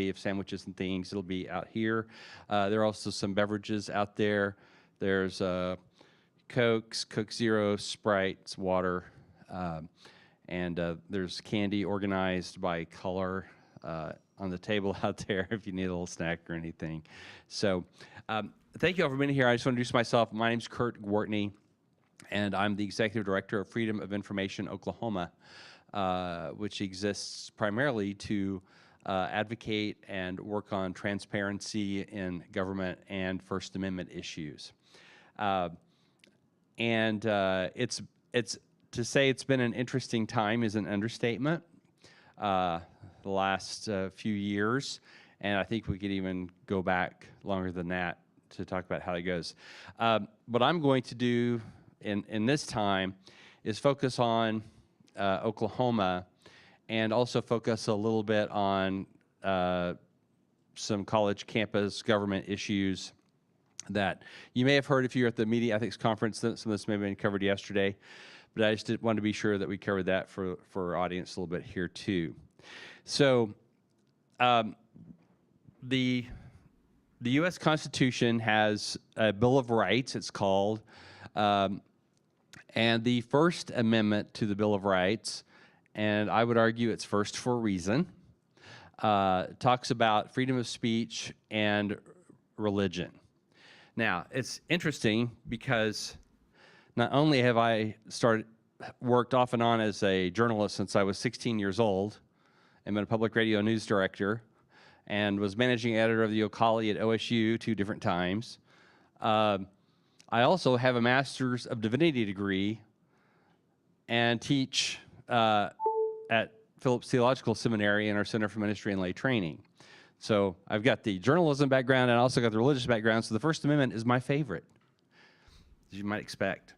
of sandwiches and things. It'll be out here. There are also some beverages out there. There's Cokes, Coke Zero, Sprites, water, and there's candy organized by color on the table out there if you need a little snack or anything. So thank you all for being here. I just want to introduce myself. My name's Kurt Gwartney, and I'm the Executive Director of Freedom of Information Oklahoma, which exists primarily to advocate and work on transparency in government and First Amendment issues. It's to say it's been an interesting time is an understatement. The last few years, and I think we could even go back longer than that to talk about how it goes. What I'm going to do in this time is focus on Oklahoma, and also focus a little bit on some college campus government issues that you may have heard if you're at the Media Ethics Conference. Some of this may have been covered yesterday, but I just wanted to be sure that we covered that for our audience a little bit here too. So the U.S. Constitution has a Bill of Rights, it's called, and the First Amendment to the Bill of Rights, and I would argue it's first for a reason, talks about freedom of speech and religion. Now, it's interesting because not only have I worked off and on as a journalist since I was 16 years old, and been a public radio news director, and was managing editor of the Ocali at OSU 2 different times. I also have a Master's of Divinity degree and teach at Phillips Theological Seminary in our Center for Ministry and Lay Training. So I've got the journalism background and I also got the religious background, so the First Amendment is my favorite, as you might expect.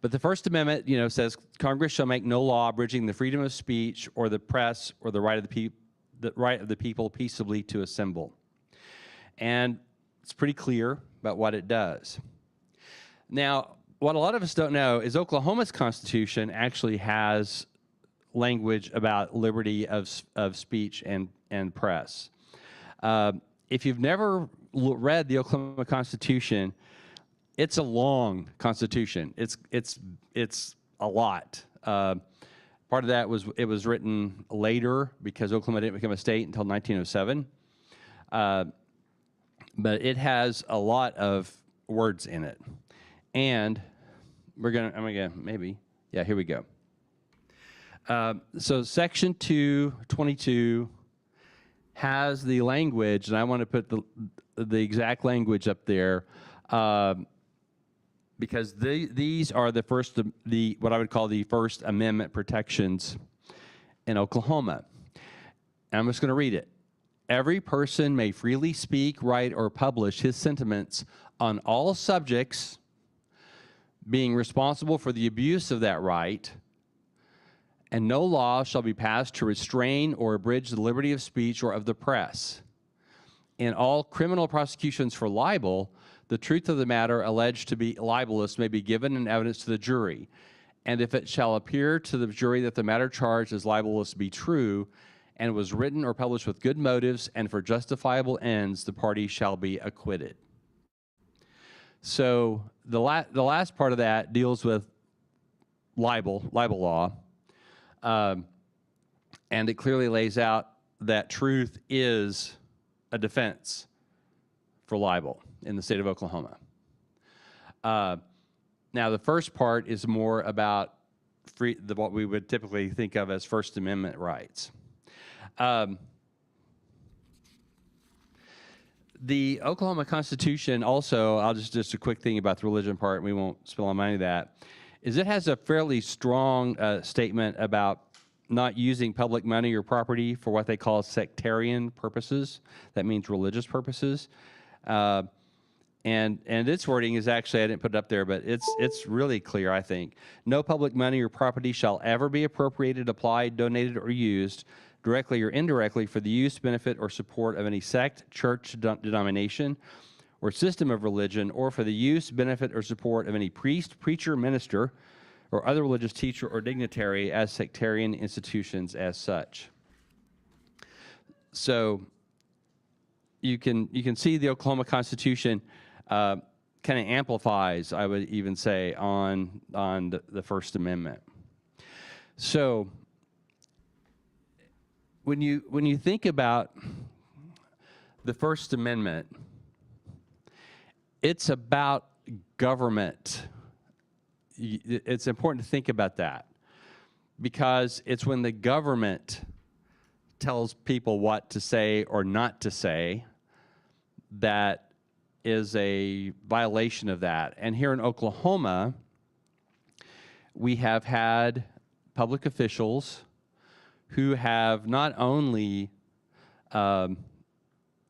But the First Amendment, says Congress shall make no law abridging the freedom of speech or the press or the right of the people peaceably to assemble. And it's pretty clear about what it does. Now, what a lot of us don't know is Oklahoma's Constitution actually has language about liberty of speech and press. If you've never read the Oklahoma Constitution, it's a long Constitution. It's a lot. Part of that was it was written later because Oklahoma didn't become a state until 1907. But it has a lot of words in it, and here we go. So Section 222 has the language, and I want to put the exact language up there. Because these are what I would call the First Amendment protections in Oklahoma. And I'm just going to read it. Every person may freely speak, write, or publish his sentiments on all subjects, being responsible for the abuse of that right, and no law shall be passed to restrain or abridge the liberty of speech or of the press. In all criminal prosecutions for libel, the truth of the matter alleged to be libelous may be given in evidence to the jury, and if it shall appear to the jury that the matter charged as libelous be true, and was written or published with good motives and for justifiable ends, the party shall be acquitted. So the last part of that deals with libel law, and it clearly lays out that truth is a defense for libel in the state of Oklahoma. Now, the first part is more about what we would typically think of as First Amendment rights. The Oklahoma Constitution also, I'll just a quick thing about the religion part, and we won't spill on any of that, is it has a fairly strong statement about not using public money or property for what they call sectarian purposes. That means religious purposes. And its wording is actually, I didn't put it up there, but it's really clear, I think. No public money or property shall ever be appropriated, applied, donated, or used directly or indirectly for the use, benefit, or support of any sect, church, denomination, or system of religion, or for the use, benefit, or support of any priest, preacher, minister, or other religious teacher or dignitary as sectarian institutions as such. So you can see the Oklahoma Constitution kind of amplifies, I would even say, on the First Amendment. So when you think about the First Amendment, it's about government. It's important to think about that, because it's when the government tells people what to say or not to say that is a violation of that. And here in Oklahoma, we have had public officials who have not only been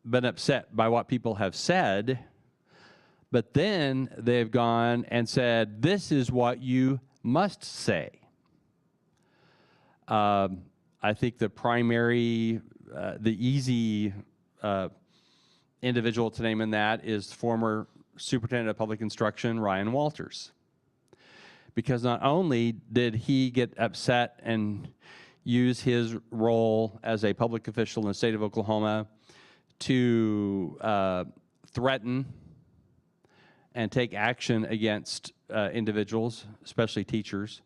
upset by what people have said, but then they've gone and said, this is what you must say. I think the primary, the easy individual to name in that is former Superintendent of Public Instruction, Ryan Walters. Because not only did he get upset and use his role as a public official in the state of Oklahoma to threaten and take action against individuals, especially teachers.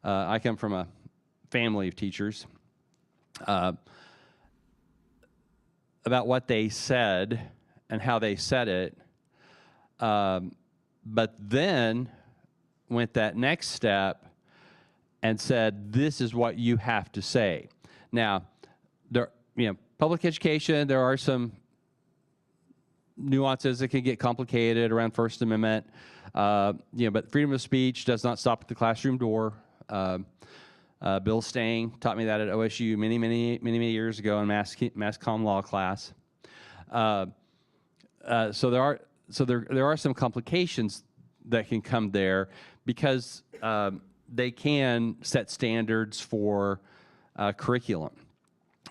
I come from a family of teachers. About what they said and how they said it, but then went that next step and said, this is what you have to say. Now, public education, there are some nuances that can get complicated around First Amendment, but freedom of speech does not stop at the classroom door. Bill Stang taught me that at OSU many years ago in mass comm law class. So there are some complications that can come there because they can set standards for curriculum.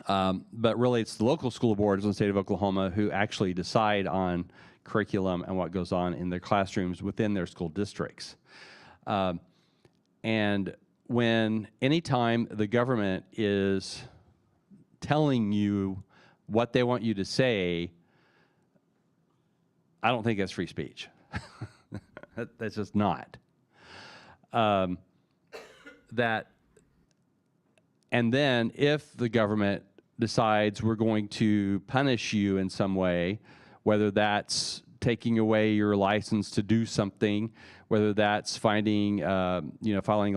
But really, it's the local school boards in the state of Oklahoma who actually decide on curriculum and what goes on in their classrooms within their school districts. And anytime the government is telling you what they want you to say, I don't think that's free speech. That's just not. And then if the government decides we're going to punish you in some way, whether that's taking away your license to do something, whether that's filing a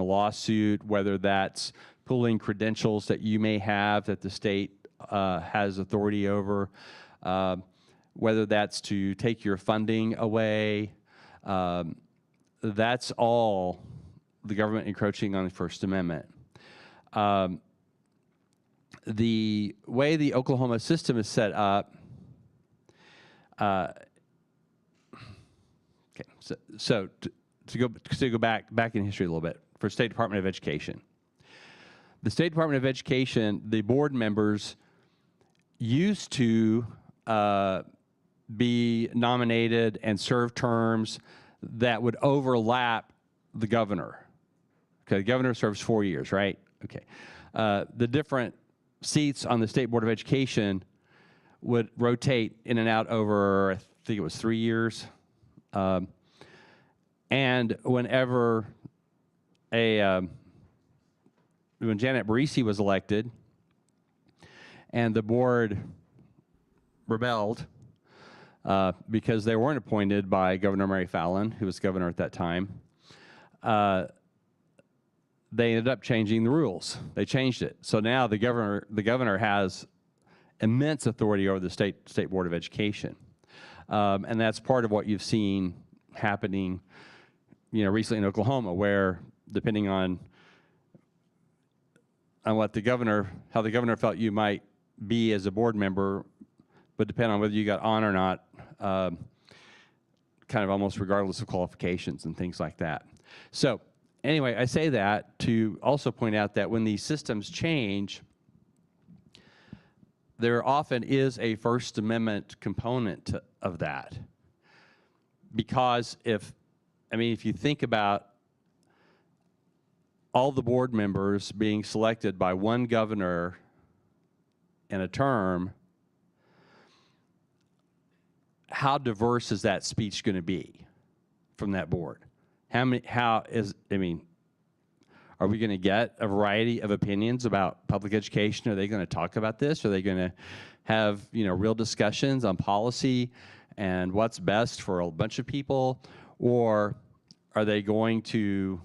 lawsuit, whether that's pulling credentials that you may have that the state has authority over, whether that's to take your funding away, that's all the government encroaching on the First Amendment. The way the Oklahoma system is set up, so to go back in history a little bit, for State Department of Education. The State Department of Education, the board members used to be nominated and serve terms that would overlap the governor. Okay, the governor serves 4 years, right? Okay. The different seats on the State Board of Education would rotate in and out over, I think it was 3 years. And whenever when Janet Barisi was elected and the board rebelled because they weren't appointed by Governor Mary Fallin, who was governor at that time, they ended up changing the rules. They changed it. So now the governor has immense authority over the State Board of Education. And that's part of what you've seen happening, recently in Oklahoma, where depending on what how the governor felt you might be as a board member, would depend on whether you got on or not, kind of almost regardless of qualifications and things like that. So anyway, I say that to also point out that when these systems change, there often is a First Amendment component of that. Because if you think about all the board members being selected by one governor in a term, how diverse is that speech going to be from that board? Are we going to get a variety of opinions about public education? Are they going to talk about this? Are they going to have, real discussions on policy and what's best for a bunch of people? Or are they going to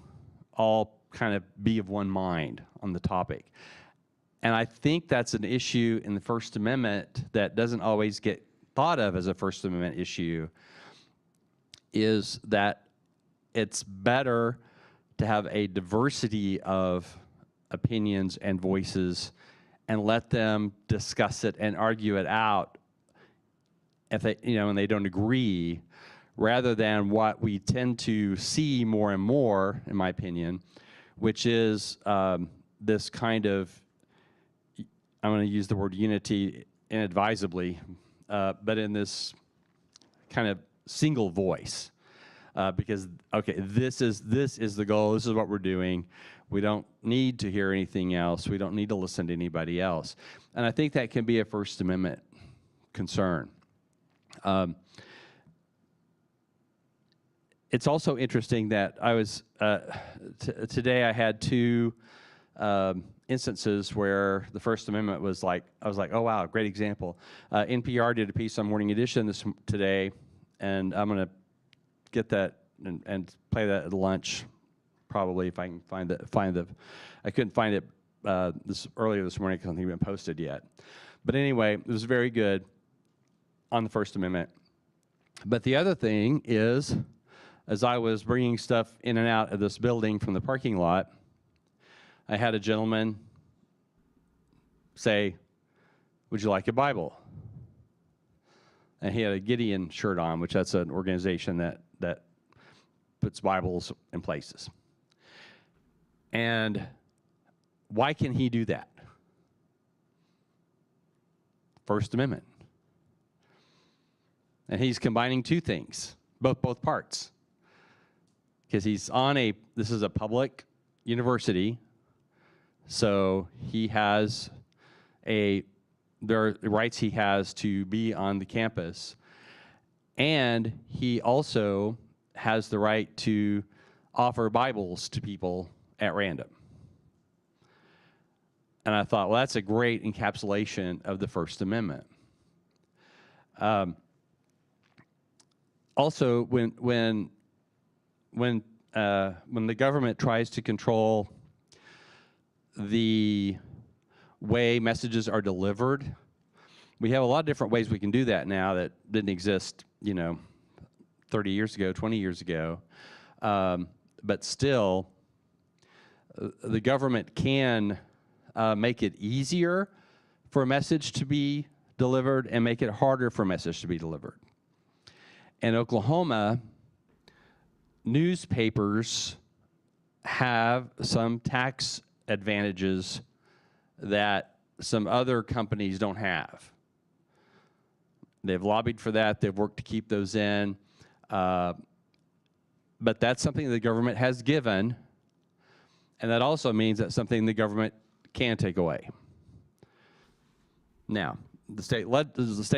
all kind of be of one mind on the topic? And I think that's an issue in the First Amendment that doesn't always get thought of as a First Amendment issue, is that it's better to have a diversity of opinions and voices and let them discuss it and argue it out if they, and they don't agree, rather than what we tend to see more and more, in my opinion, which is this kind of, I'm going to use the word unity inadvisably, but in this kind of single voice, because, okay, this is the goal, this is what we're doing. We don't need to hear anything else. We don't need to listen to anybody else. And I think that can be a First Amendment concern. It's also interesting that I was, today I had two instances where the First Amendment was like, I was like, oh wow, great example. NPR did a piece on Morning Edition today, and I'm gonna get that and play that at lunch, probably, if I can find the, I couldn't find it earlier this morning because I don't think it's been posted yet. But anyway, it was very good on the First Amendment. But the other thing is, as I was bringing stuff in and out of this building from the parking lot, I had a gentleman say, would you like a Bible? And he had a Gideon shirt on, which that's an organization that puts Bibles in places. And why can he do that? First Amendment. And he's combining two things, both parts. Because he's on this is a public university, so he has there are rights he has to be on the campus, and he also has the right to offer Bibles to people at random. And I thought, well, that's a great encapsulation of the First Amendment. Also, when the government tries to control the way messages are delivered, we have a lot of different ways we can do that now that didn't exist, 30 years ago, 20 years ago. But still, the government can make it easier for a message to be delivered and make it harder for a message to be delivered. In Oklahoma, newspapers have some tax advantages that some other companies don't have. They've lobbied for that. They've worked to keep those in. But that's something the government has given, and that also means that's something the government can take away. Now, the state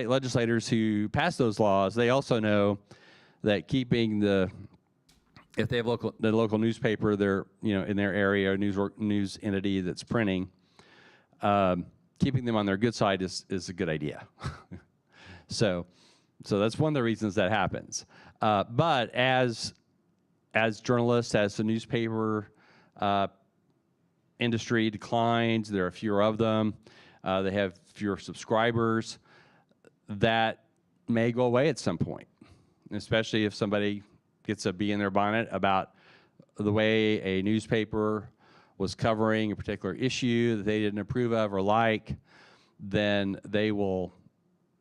legislators who pass those laws, they also know that keeping if they have the local newspaper, in their area, news entity that's printing, keeping them on their good side is a good idea. So that's one of the reasons that happens. But as journalists, as the newspaper industry declines, there are fewer of them, they have fewer subscribers, that may go away at some point, especially if somebody gets a bee in their bonnet about the way a newspaper was covering a particular issue that they didn't approve of or like, then they will,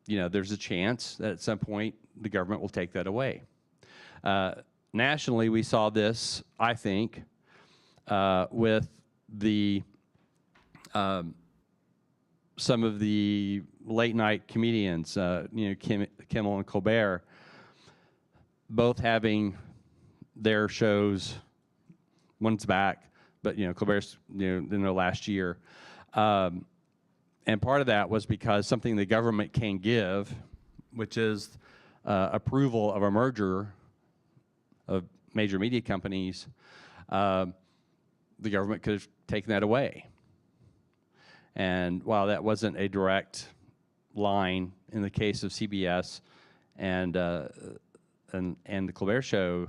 there's a chance that at some point the government will take that away. Nationally, we saw this, I think, with some of the late night comedians, Kimmel and Colbert, both having their shows. One's back, but Colbert's in their last year, And part of that was because something the government can give, which is approval of a merger of major media companies, the government could have taken that away. And while that wasn't a direct line in the case of CBS and the Colbert Show,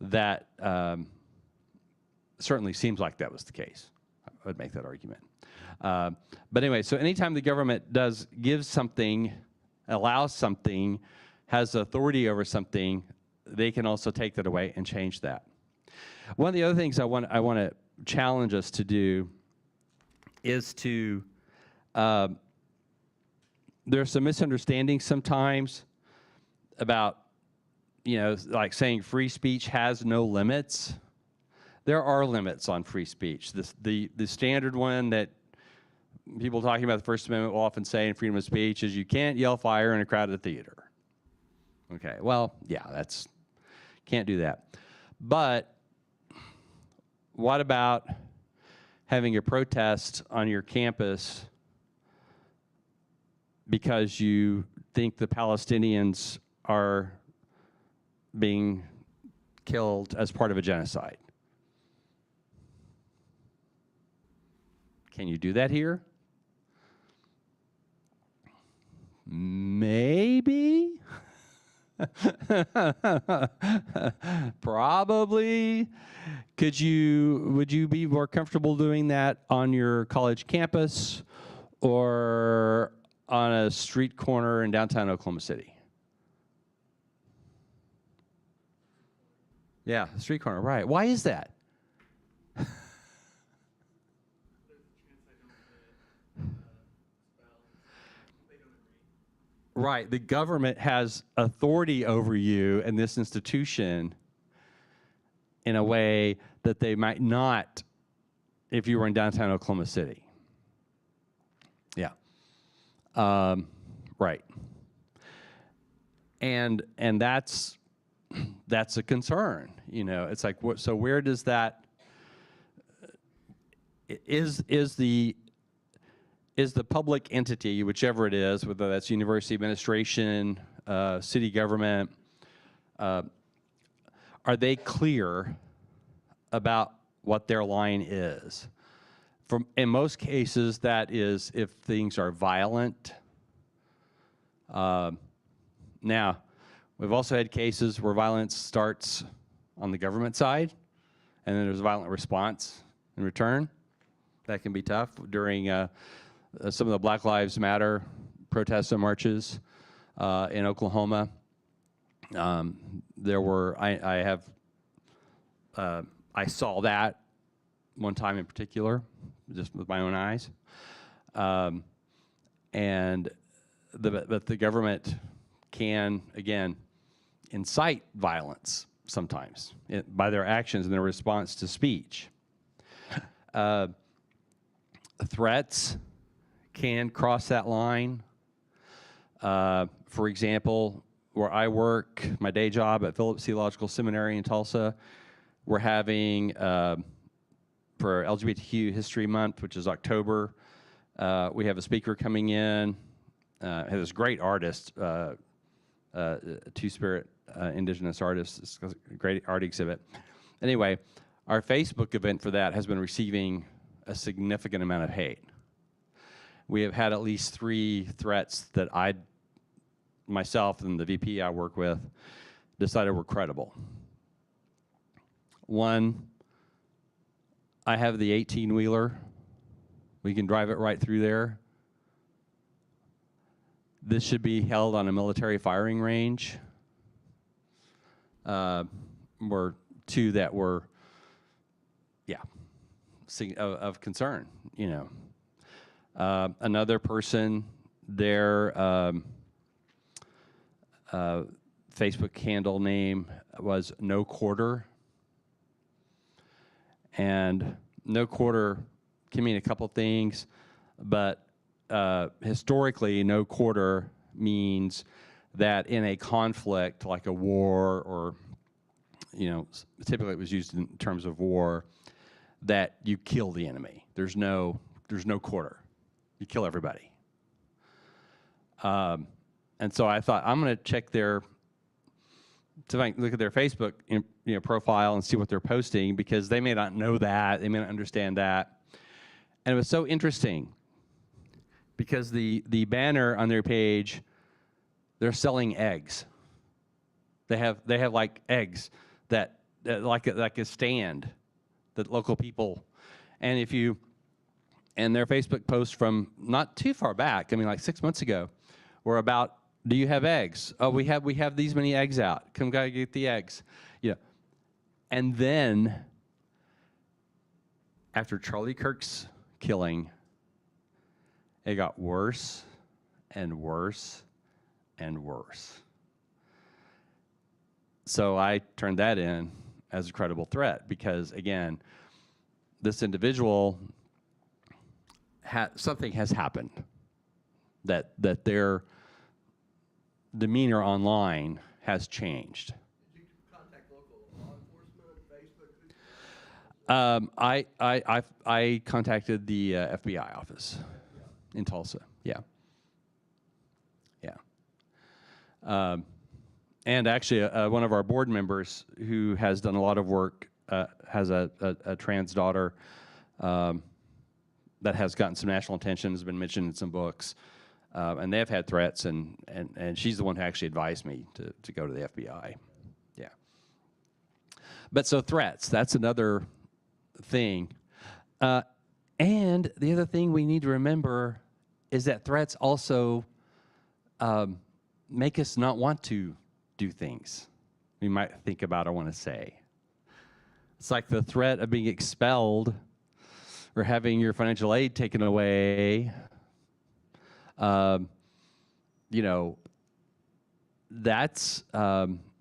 that certainly seems like that was the case. I would make that argument. But anyway, so anytime the government does give something, allows something, has authority over something, they can also take that away and change that. One of the other things I want to challenge us to do is to, there's some misunderstandings sometimes about, like saying free speech has no limits. There are limits on free speech. The standard one that people talking about the First Amendment will often say in freedom of speech is you can't yell fire in a crowded theater. Okay, well, yeah, can't do that. But what about having a protest on your campus because you think the Palestinians are being killed as part of a genocide? Can you do that here? Maybe. Probably. Would you be more comfortable doing that on your college campus or on a street corner in downtown Oklahoma City? Yeah, street corner, right. Why is that? Right, the government has authority over you and this institution in a way that they might not if you were in downtown Oklahoma City. Yeah, right. And that's a concern. It's like, so where does that is the public entity, whichever it is, whether that's university administration, city government, are they clear about what their line is? In most cases, that is if things are violent. Now, we've also had cases where violence starts on the government side, and then there's a violent response in return. That can be tough during some of the Black Lives Matter protests and marches in Oklahoma. There were, I saw that one time in particular, just with my own eyes. But the government can, again, incite violence sometimes by their actions and their response to speech. Threats can cross that line. For example, where I work, my day job at Phillips Theological Seminary in Tulsa, we're having, for LGBTQ History Month, which is October, we have a speaker coming in, have this great artist, Two-Spirit Indigenous artist. It's a great art exhibit. Anyway, our Facebook event for that has been receiving a significant amount of hate. We have had at least 3 threats that myself and the VP I work with decided were credible. One, I have the 18-wheeler. We can drive it right through there. This should be held on a military firing range. Were 2 that were, of concern, Another person, their Facebook handle name was No Quarter. And No Quarter can mean a couple things, but historically, No Quarter means that in a conflict like a war or, typically it was used in terms of war, that you kill the enemy. There's no quarter. You kill everybody. And so I thought, I'm going to check their, so if I can look at their Facebook profile and see what they're posting, because they may not know that, they may not understand that. And it was so interesting because the banner on their page, they're selling eggs. They have like eggs that like a stand that local people, and their Facebook posts from not too far back, I mean like 6 months ago, were about, do you have eggs? Oh, we have these many eggs out. Come go get the eggs. And then after Charlie Kirk's killing, it got worse and worse and worse. So I turned that in as a credible threat because, again, this individual, something has happened that their demeanor online has changed. Did you contact local law enforcement, Facebook? I contacted the FBI office in Tulsa. Yeah. And actually, one of our board members who has done a lot of work has a trans daughter that has gotten some national attention, has been mentioned in some books, and they have had threats, and she's the one who actually advised me to go to the FBI. Yeah. But so threats, that's another thing. And the other thing we need to remember is that threats also make us not want to do things we might think about or want to say. It's like the threat of being expelled or having your financial aid taken away. That's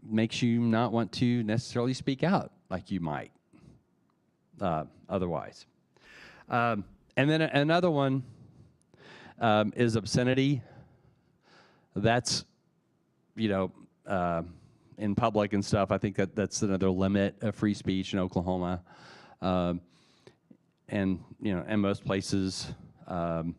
makes you not want to necessarily speak out like you might otherwise. And then another one is obscenity. That's, in public and stuff. I think that's another limit of free speech in Oklahoma, and in most places. Of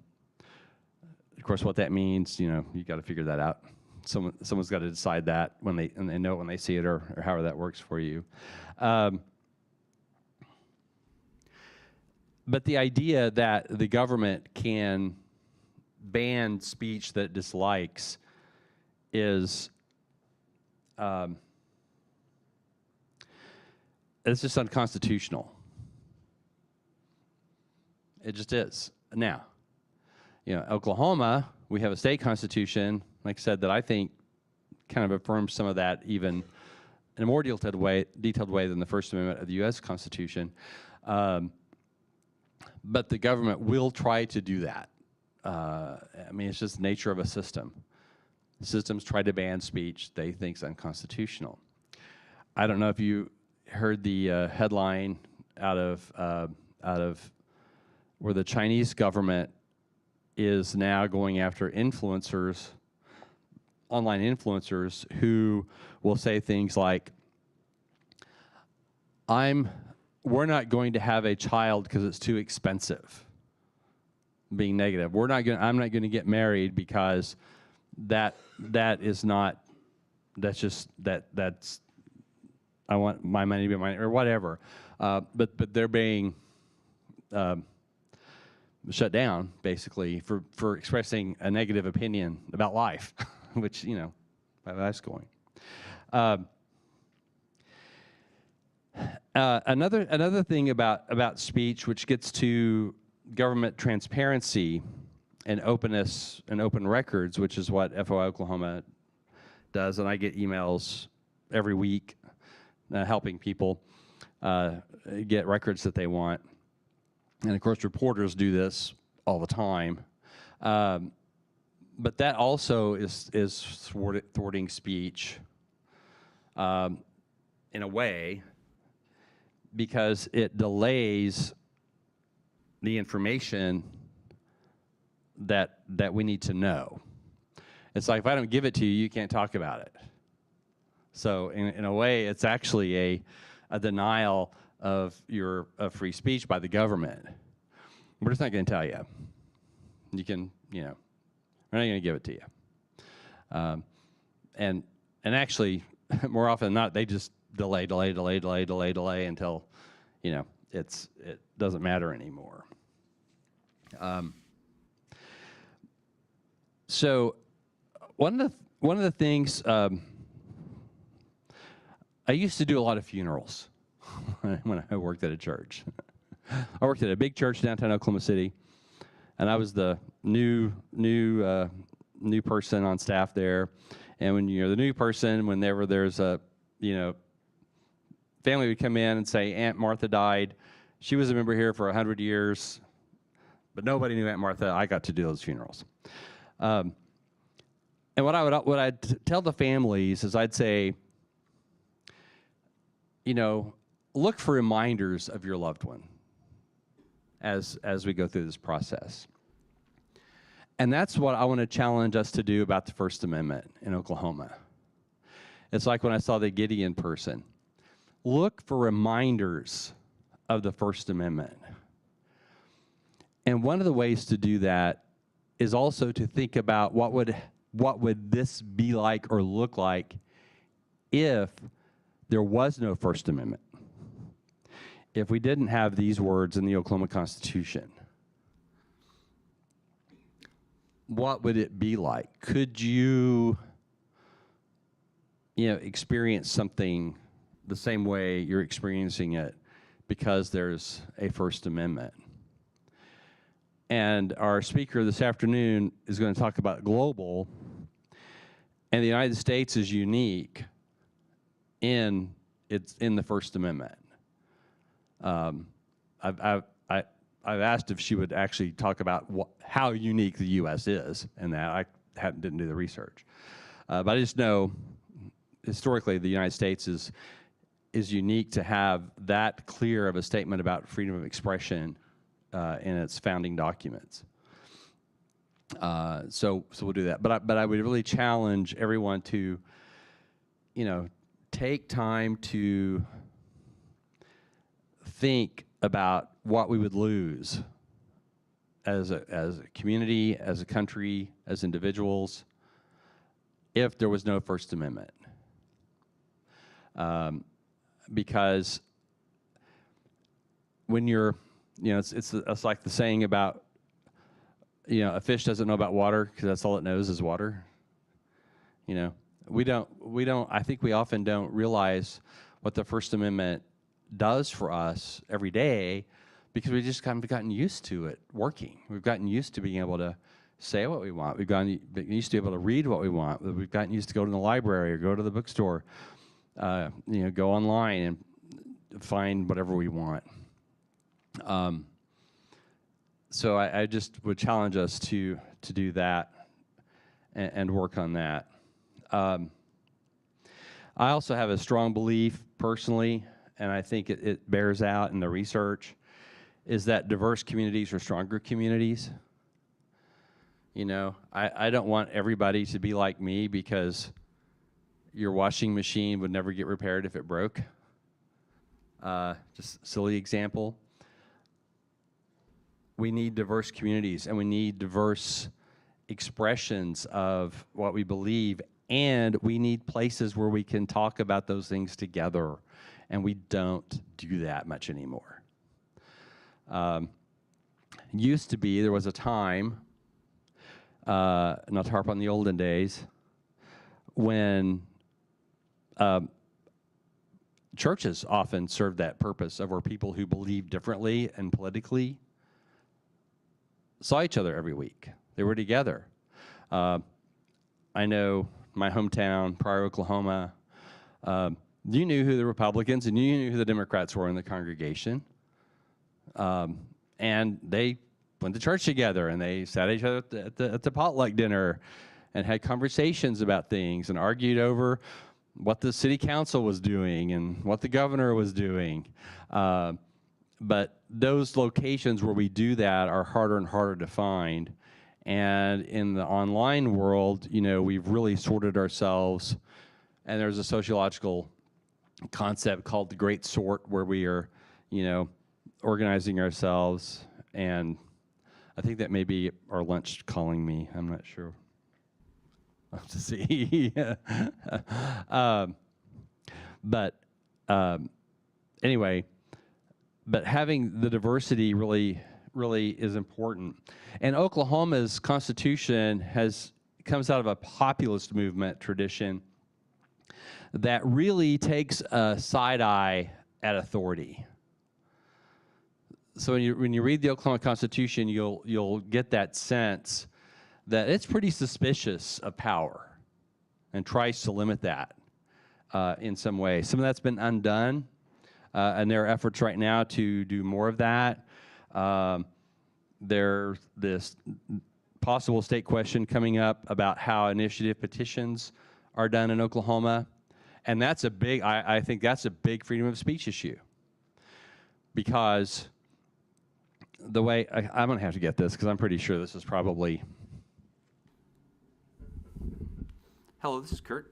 course, what that means, you got to figure that out. Someone's got to decide that when they know it when they see it, or however that works for you. But the idea that the government can ban speech that it dislikes is it's just unconstitutional. It just is. Now, Oklahoma, we have a state constitution, like I said, that I think kind of affirms some of that even in a more detailed way than the First Amendment of the U.S. Constitution. But the government will try to do that. It's just the nature of a system. Systems try to ban speech they think is unconstitutional. I don't know if you heard the headline out of where the Chinese government is now going after influencers, online influencers, who will say things like, we're not going to have a child because it's too expensive. Being negative. I'm not going to get married because that's I want my money to be mine, or whatever. But they're being shut down basically for expressing a negative opinion about life, which that's going. Another thing about speech, which gets to government transparency and openness and open records, which is what FOI Oklahoma does, and I get emails every week helping people get records that they want. And of course, reporters do this all the time. But that also is thwarting speech in a way, because it delays the information that we need to know. It's like, if I don't give it to you, you can't talk about it. So in a way, it's actually a denial of your free speech by the government. We're just not going to tell you. You can, we're not going to give it to you. And actually, more often than not, they just delay until, it doesn't matter anymore. So one of the things, I used to do a lot of funerals when I worked at a church. I worked at a big church downtown Oklahoma City, and I was the new person on staff there. And when you're the new person, whenever there's a, family would come in and say, Aunt Martha died. She was a member here for 100 years, but nobody knew Aunt Martha. I got to do those funerals. And what I'd tell the families is I'd say, look for reminders of your loved one as we go through this process. And that's what I want to challenge us to do about the First Amendment in Oklahoma. It's like when I saw the Gideon person. Look for reminders of the First Amendment. And one of the ways to do that is also to think about what would this be like or look like if there was no First Amendment, if we didn't have these words in the Oklahoma Constitution. What would it be like? Could you, experience something the same way you're experiencing it because there's a First Amendment? And our speaker this afternoon is going to talk about global, and the United States is unique in the First Amendment. I've asked if she would actually talk about how unique the U.S. is, and that I didn't do the research. But I just know historically the United States is unique to have that clear of a statement about freedom of expression in its founding documents. So we'll do that. But I would really challenge everyone to, take time to think about what we would lose as a community, as a country, as individuals, if there was no First Amendment. Because when you're, it's like the saying about, a fish doesn't know about water because that's all it knows is water. I think we often don't realize what the First Amendment does for us every day because we just kind of gotten used to it working. We've gotten used to being able to say what we want. We've gotten used to be able to read what we want. We've gotten used to go to the library or go to the bookstore, go online and find whatever we want. So I just would challenge us to do that and work on that. I also have a strong belief personally, and I think it bears out in the research, is that diverse communities are stronger communities. I don't want everybody to be like me because your washing machine would never get repaired if it broke. Just a silly example. We need diverse communities, and we need diverse expressions of what we believe, and we need places where we can talk about those things together, and we don't do that much anymore. Used to be, there was a time, not to harp on the olden days, when churches often served that purpose of where people who believed differently and politically saw each other every week. They were together. I know my hometown, Pryor, Oklahoma, you knew who the Republicans and you knew who the Democrats were in the congregation. And they went to church together, and they sat each other at the potluck dinner and had conversations about things and argued over what the city council was doing and what the governor was doing. But those locations where we do that are harder and harder to find. And in the online world, we've really sorted ourselves, and there's a sociological concept called the Great Sort, where we are, organizing ourselves and I think that may be our lunch calling me. I'm not sure. I'll have to see. But anyway, but having the diversity really is important. And Oklahoma's constitution comes out of a populist movement tradition that really takes a side eye at authority. So when you read the Oklahoma Constitution, you'll get that sense that it's pretty suspicious of power and tries to limit that in some way. Some of that's been undone, and there are efforts right now to do more of that. There's this possible state question coming up about how initiative petitions are done in Oklahoma, and that's a big, I think that's a big freedom of speech issue, because the way, I'm gonna have to get this because I'm pretty sure this is probably. Hello, this is Kurt.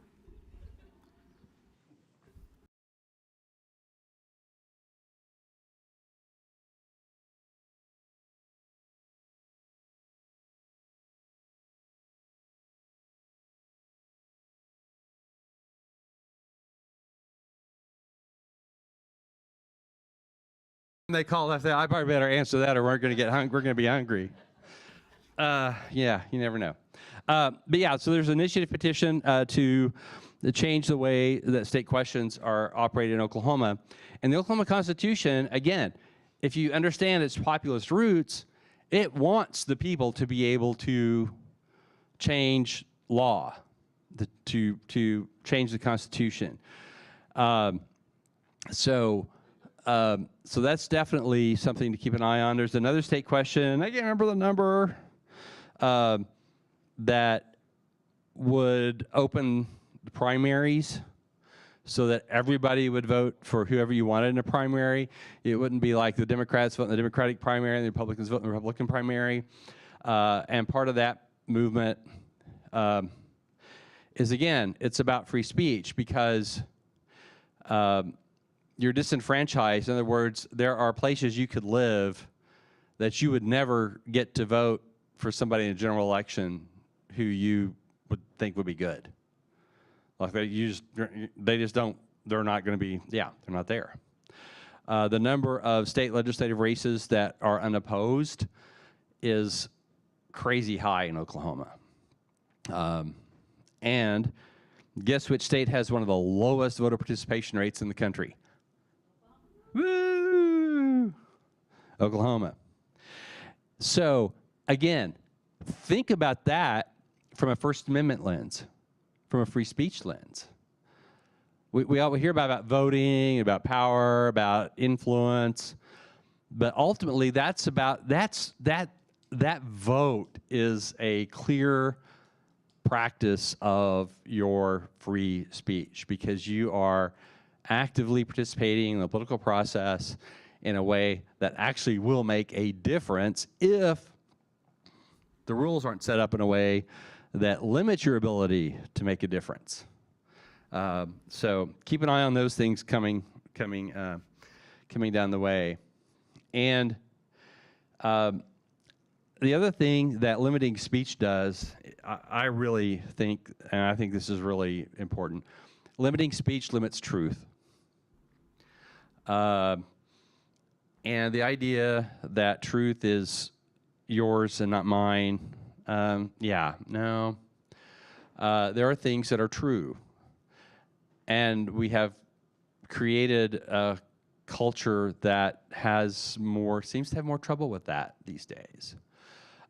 They call that. I probably better answer that, or we're going to get hungry. We're going to be hungry. Yeah, you never know. But yeah, so there's an initiative petition to change the way that state questions are operated in Oklahoma. And the Oklahoma Constitution, again, if you understand its populist roots, it wants the people to be able to change law, to change the Constitution. So that's definitely something to keep an eye on. There's another state question, I can't remember the number, that would open the primaries so that everybody would vote for whoever you wanted in a primary. It wouldn't be like the Democrats vote in the Democratic primary and the Republicans vote in the Republican primary. And part of that movement is, again, it's about free speech, because you're disenfranchised. In other words, there are places you could live that you would never get to vote for somebody in a general election who you would think would be good. Like they just don't, they're not going to be, yeah, they're not there. The number of state legislative races that are unopposed is crazy high in Oklahoma. And guess which state has one of the lowest voter participation rates in the country? Woo! Oklahoma. So again, think about that from a First Amendment lens, from a free speech lens. We all hear about voting, about power, about influence, but ultimately that vote is a clear practice of your free speech, because you are actively participating in the political process in a way that actually will make a difference if the rules aren't set up in a way that limits your ability to make a difference. So keep an eye on those things coming down the way. And the other thing that limiting speech does, I really think, and I think this is really important, limiting speech limits truth. And the idea that truth is yours and not mine, yeah, no. There are things that are true. And we have created a culture that seems to have more trouble with that these days.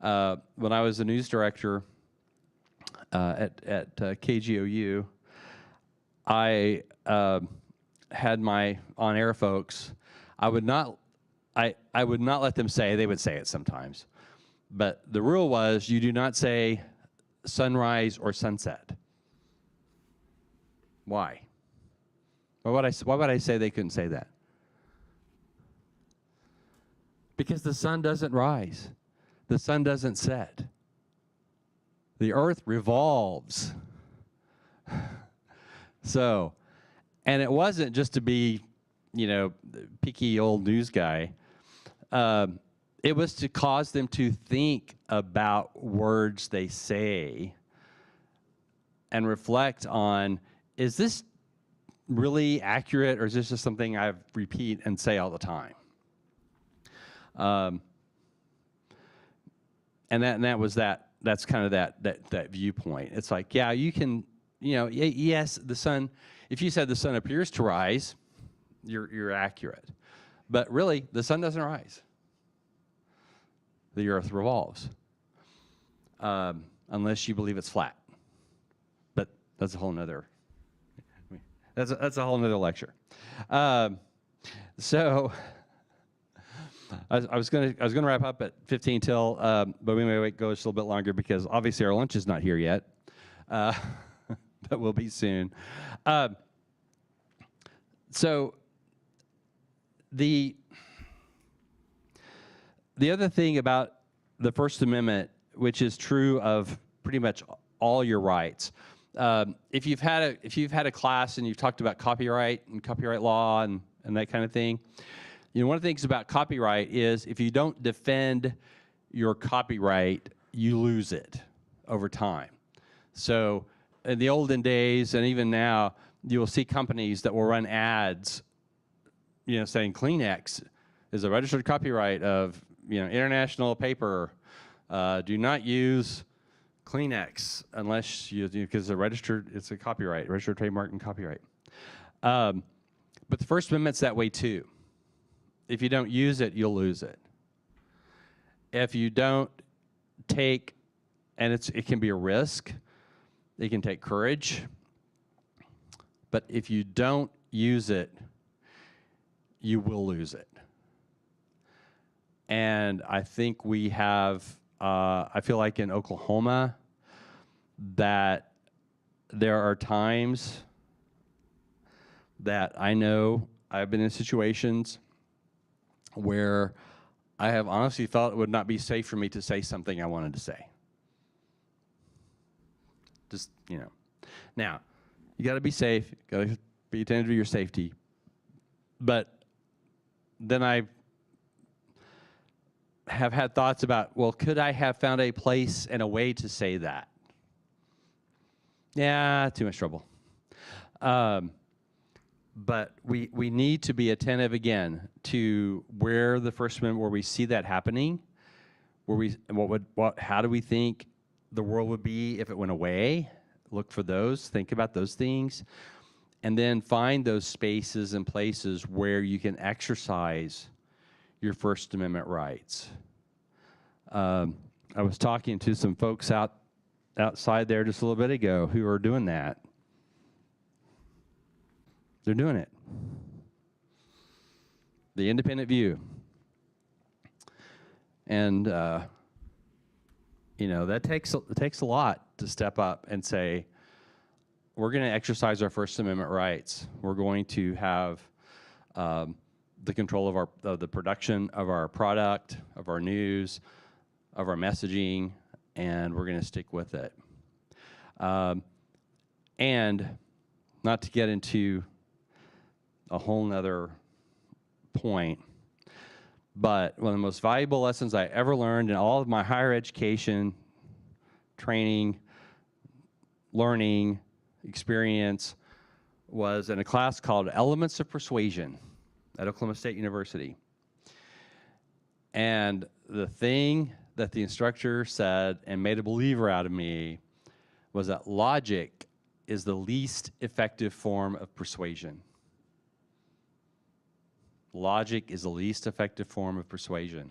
When I was a news director at KGOU, I had my on-air folks. I would not let them say, they would say it sometimes, but the rule was you do not say sunrise or sunset. Why? Why would I say they couldn't say that? Because the sun doesn't rise. The sun doesn't set. The earth revolves. So, and it wasn't just to be, picky old news guy. it was to cause them to think about words they say and reflect on, is this really accurate, or is this just something I repeat and say all the time? And that was that. That's kind of that viewpoint. It's like, yeah, you can, yes, the sun. If you said the sun appears to rise, you're accurate, but really the sun doesn't rise. The earth revolves, unless you believe it's flat. But that's a whole nother. That's a whole nother lecture. So I was gonna wrap up at 15 till, but we may go just a little bit longer because obviously our lunch is not here yet, but will be soon. So the other thing about the First Amendment, which is true of pretty much all your rights, if you've had a class and you've talked about copyright and copyright law and that kind of thing, one of the things about copyright is if you don't defend your copyright, you lose it over time. So in the olden days and even now, you will see companies that will run ads, saying Kleenex is a registered copyright of international paper. Do not use Kleenex unless because it's a copyright, registered trademark and copyright. But the First Amendment's that way too. If you don't use it, you'll lose it. If you don't take, and it can be a risk, it can take courage, but if you don't use it, you will lose it. And I think we have, I feel like in Oklahoma, that there are times that I know I've been in situations where I have honestly felt it would not be safe for me to say something I wanted to say. Just, Now, you got to be safe, got to be attentive to your safety. But then I have had thoughts about, well, could I have found a place and a way to say that? Yeah, too much trouble. But we need to be attentive again to where the First Amendment, where we see that happening, how do we think the world would be if it went away? Look for those, think about those things, and then find those spaces and places where you can exercise your First Amendment rights. I was talking to some folks outside there just a little bit ago who are doing that. They're doing it. The independent view. And, that takes a lot to step up and say, we're going to exercise our First Amendment rights. We're going to have the control of the production of our product, of our news, of our messaging, and we're going to stick with it. And not to get into a whole nother point, but one of the most valuable lessons I ever learned in all of my higher education, training, learning, experience was in a class called Elements of Persuasion at Oklahoma State University. And the thing that the instructor said and made a believer out of me was that logic is the least effective form of persuasion. Logic is the least effective form of persuasion.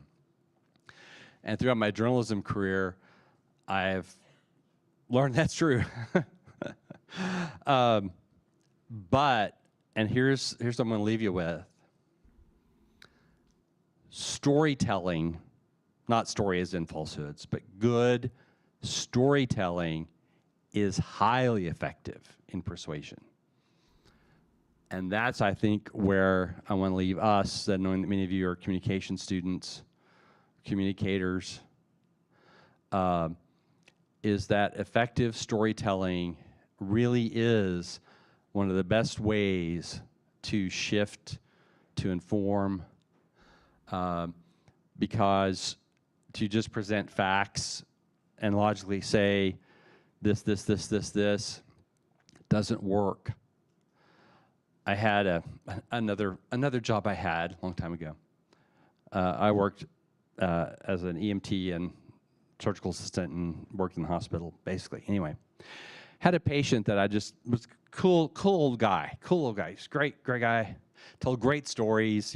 And throughout my journalism career, I've learned that's true. But, and here's what I'm going to leave you with. Storytelling, not story as in falsehoods, but good storytelling is highly effective in persuasion. And that's, I think, where I want to leave us, that knowing that many of you are communication students, communicators, is that effective storytelling really is one of the best ways to shift, to inform, because to just present facts and logically say this doesn't work. I had another job I had a long time ago. I worked as an EMT and surgical assistant and worked in the hospital, basically. Anyway, had a patient that I just was cool old guy. He's great guy. Told great stories,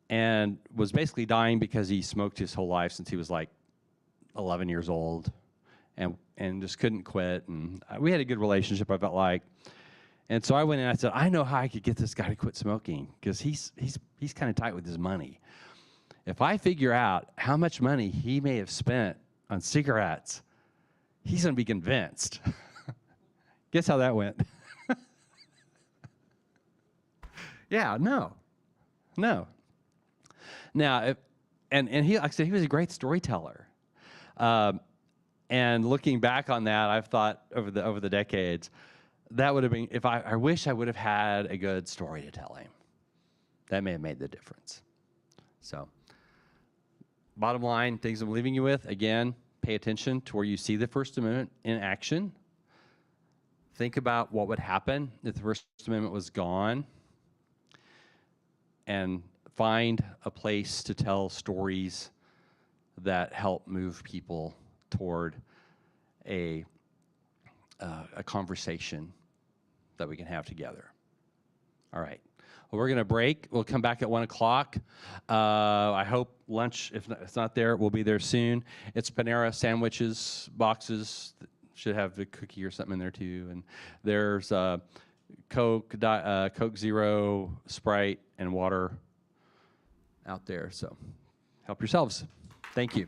and was basically dying because he smoked his whole life since he was like 11 years old, and just couldn't quit. And we had a good relationship, I felt like. And so I went in and I said, I know how I could get this guy to quit smoking, because he's kind of tight with his money. If I figure out how much money he may have spent on cigarettes, he's going to be convinced. Guess how that went? Yeah, no. Now, and he, like I said, he was a great storyteller. And looking back on that, I've thought over the decades, that would have been, if I wish I would have had a good story to tell him. That may have made the difference. So, bottom line, things I'm leaving you with, again, pay attention to where you see the First Amendment in action. Think about what would happen if the First Amendment was gone. And find a place to tell stories that help move people toward a conversation that we can have together. All right. Well, we're going to break. We'll come back at 1 o'clock. I hope lunch, if it's not there, will be there soon. It's Panera sandwiches, boxes. Should have a cookie or something in there too. And there's Coke Zero, Sprite, and water out there. So help yourselves. Thank you.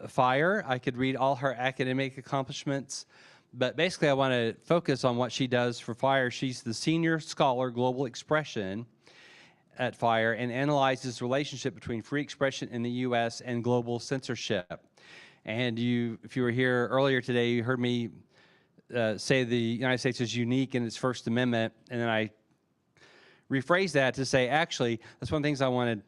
FIRE. I could read all her academic accomplishments, but basically I want to focus on what she does for FIRE. She's the senior scholar global expression at FIRE and analyzes the relationship between free expression in the U.S. and global censorship. And if you were here earlier today, you heard me say the United States is unique in its First Amendment, and then I rephrased that to say, actually, that's one of the things I wanted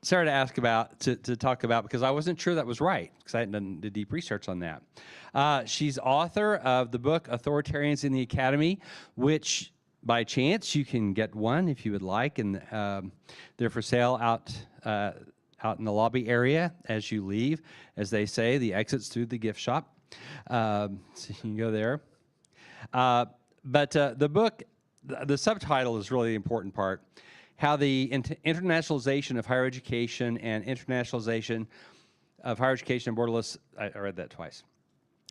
Sarah to ask about, to talk about, because I wasn't sure that was right, because I hadn't done the deep research on that. She's author of the book Authoritarians in the Academy, which by chance you can get one if you would like, and they're for sale out in the lobby area as you leave. As they say, the exit's through the gift shop, so you can go there. But the book, the subtitle is really the important part. How the internationalization of higher education and internationalization of higher education and borderless, I read that twice.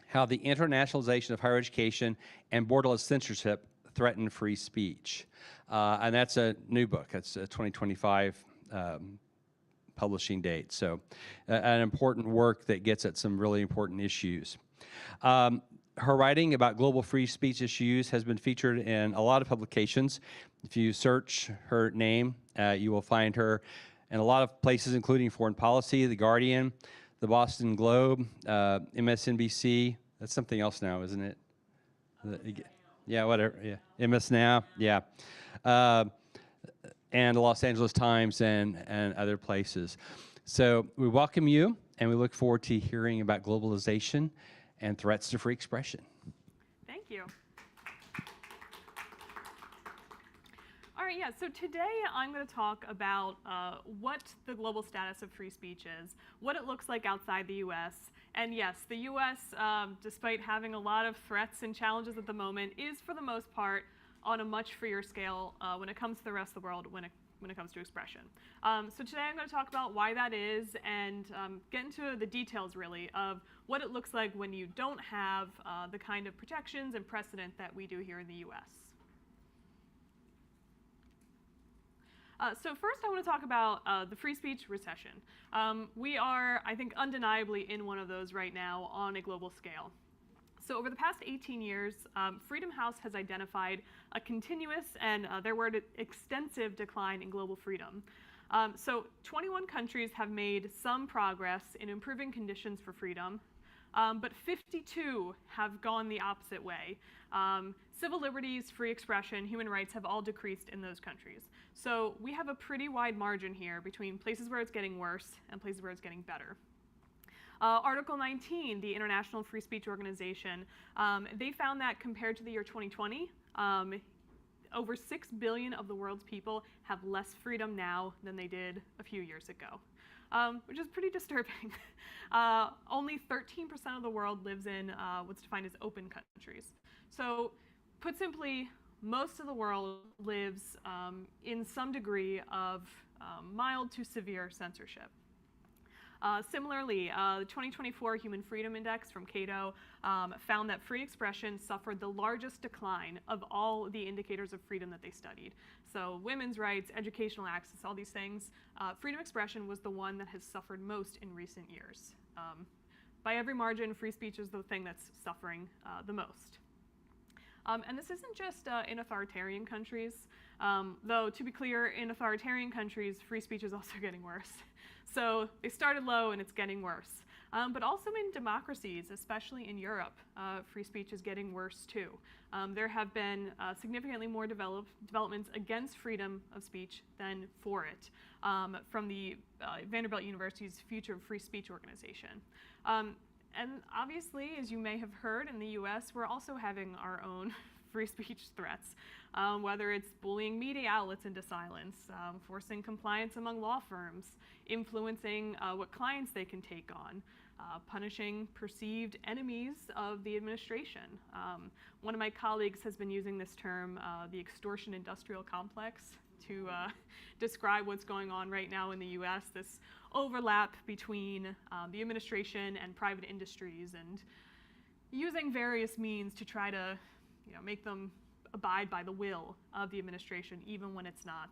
How the internationalization of higher education and borderless censorship threaten free speech. And that's a new book. That's a 2025 publishing date. So an important work that gets at some really important issues. Her writing about global free speech issues has been featured in a lot of publications. If you search her name, you will find her in a lot of places, including Foreign Policy, The Guardian, The Boston Globe, MSNBC. That's something else now, isn't it? Yeah, whatever. Yeah, MS Now. Yeah, and the Los Angeles Times and other places. So we welcome you, and we look forward to hearing about globalization and threats to free expression. Thank you. All right, yeah, so today I'm going to talk about what the global status of free speech is, what it looks like outside the U.S., and yes, the U.S., despite having a lot of threats and challenges at the moment, is for the most part on a much freer scale when it comes to the rest of the world when it comes to expression. So today I'm going to talk about why that is and get into the details really of what it looks like when you don't have the kind of protections and precedent that we do here in the U.S. So first I want to talk about the free speech recession. We are, I think, undeniably in one of those right now on a global scale. So over the past 18 years, Freedom House has identified a continuous and, their word, extensive decline in global freedom. So 21 countries have made some progress in improving conditions for freedom, but 52 have gone the opposite way. Civil liberties, free expression, human rights have all decreased in those countries. So we have a pretty wide margin here between places where it's getting worse and places where it's getting better. Article 19, the International Free Speech Organization, they found that compared to the year 2020, over 6 billion of the world's people have less freedom now than they did a few years ago, which is pretty disturbing. Only 13% of the world lives in what's defined as open countries. So put simply, most of the world lives in some degree of mild to severe censorship. Similarly, the 2024 Human Freedom Index from Cato found that free expression suffered the largest decline of all the indicators of freedom that they studied. So women's rights, educational access, all these things, freedom of expression was the one that has suffered most in recent years. By every margin, free speech is the thing that's suffering the most. And this isn't just in authoritarian countries, though to be clear, in authoritarian countries, free speech is also getting worse. So they started low and it's getting worse. But also in democracies, especially in Europe, free speech is getting worse too. There have been significantly more developments against freedom of speech than for it from the Vanderbilt University's Future of Free Speech organization. And obviously, as you may have heard, in the US, we're also having our own free speech threats, whether it's bullying media outlets into silence, forcing compliance among law firms, influencing what clients they can take on, punishing perceived enemies of the administration. One of my colleagues has been using this term, the extortion industrial complex, to describe what's going on right now in the US, this overlap between the administration and private industries and using various means to try to make them abide by the will of the administration, even when it's not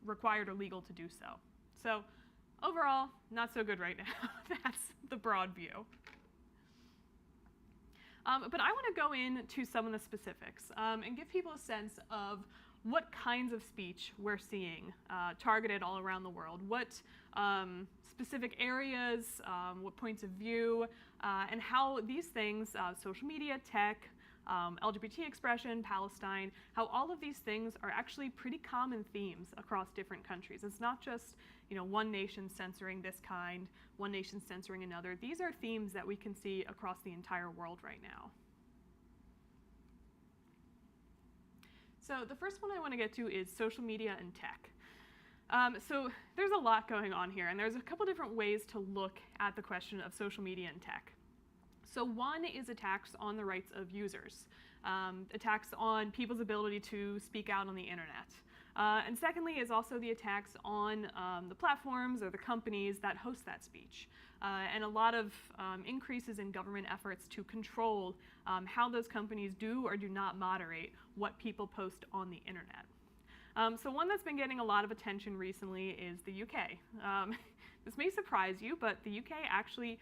required or legal to do so. So overall, not so good right now. That's the broad view. But I want to go into some of the specifics and give people a sense of what kinds of speech we're seeing targeted all around the world, what specific areas, what points of view, and how these things, social media, tech, LGBT expression, Palestine, how all of these things are actually pretty common themes across different countries. It's not just one nation censoring this kind, one nation censoring another. These are themes that we can see across the entire world right now. So the first one I want to get to is social media and tech. So there's a lot going on here, and there's a couple different ways to look at the question of social media and tech. So one is attacks on the rights of users, attacks on people's ability to speak out on the internet. And secondly is also the attacks on the platforms or the companies that host that speech. And a lot of increases in government efforts to control how those companies do or do not moderate what people post on the internet. So one that's been getting a lot of attention recently is the UK. This may surprise you, but the UK actually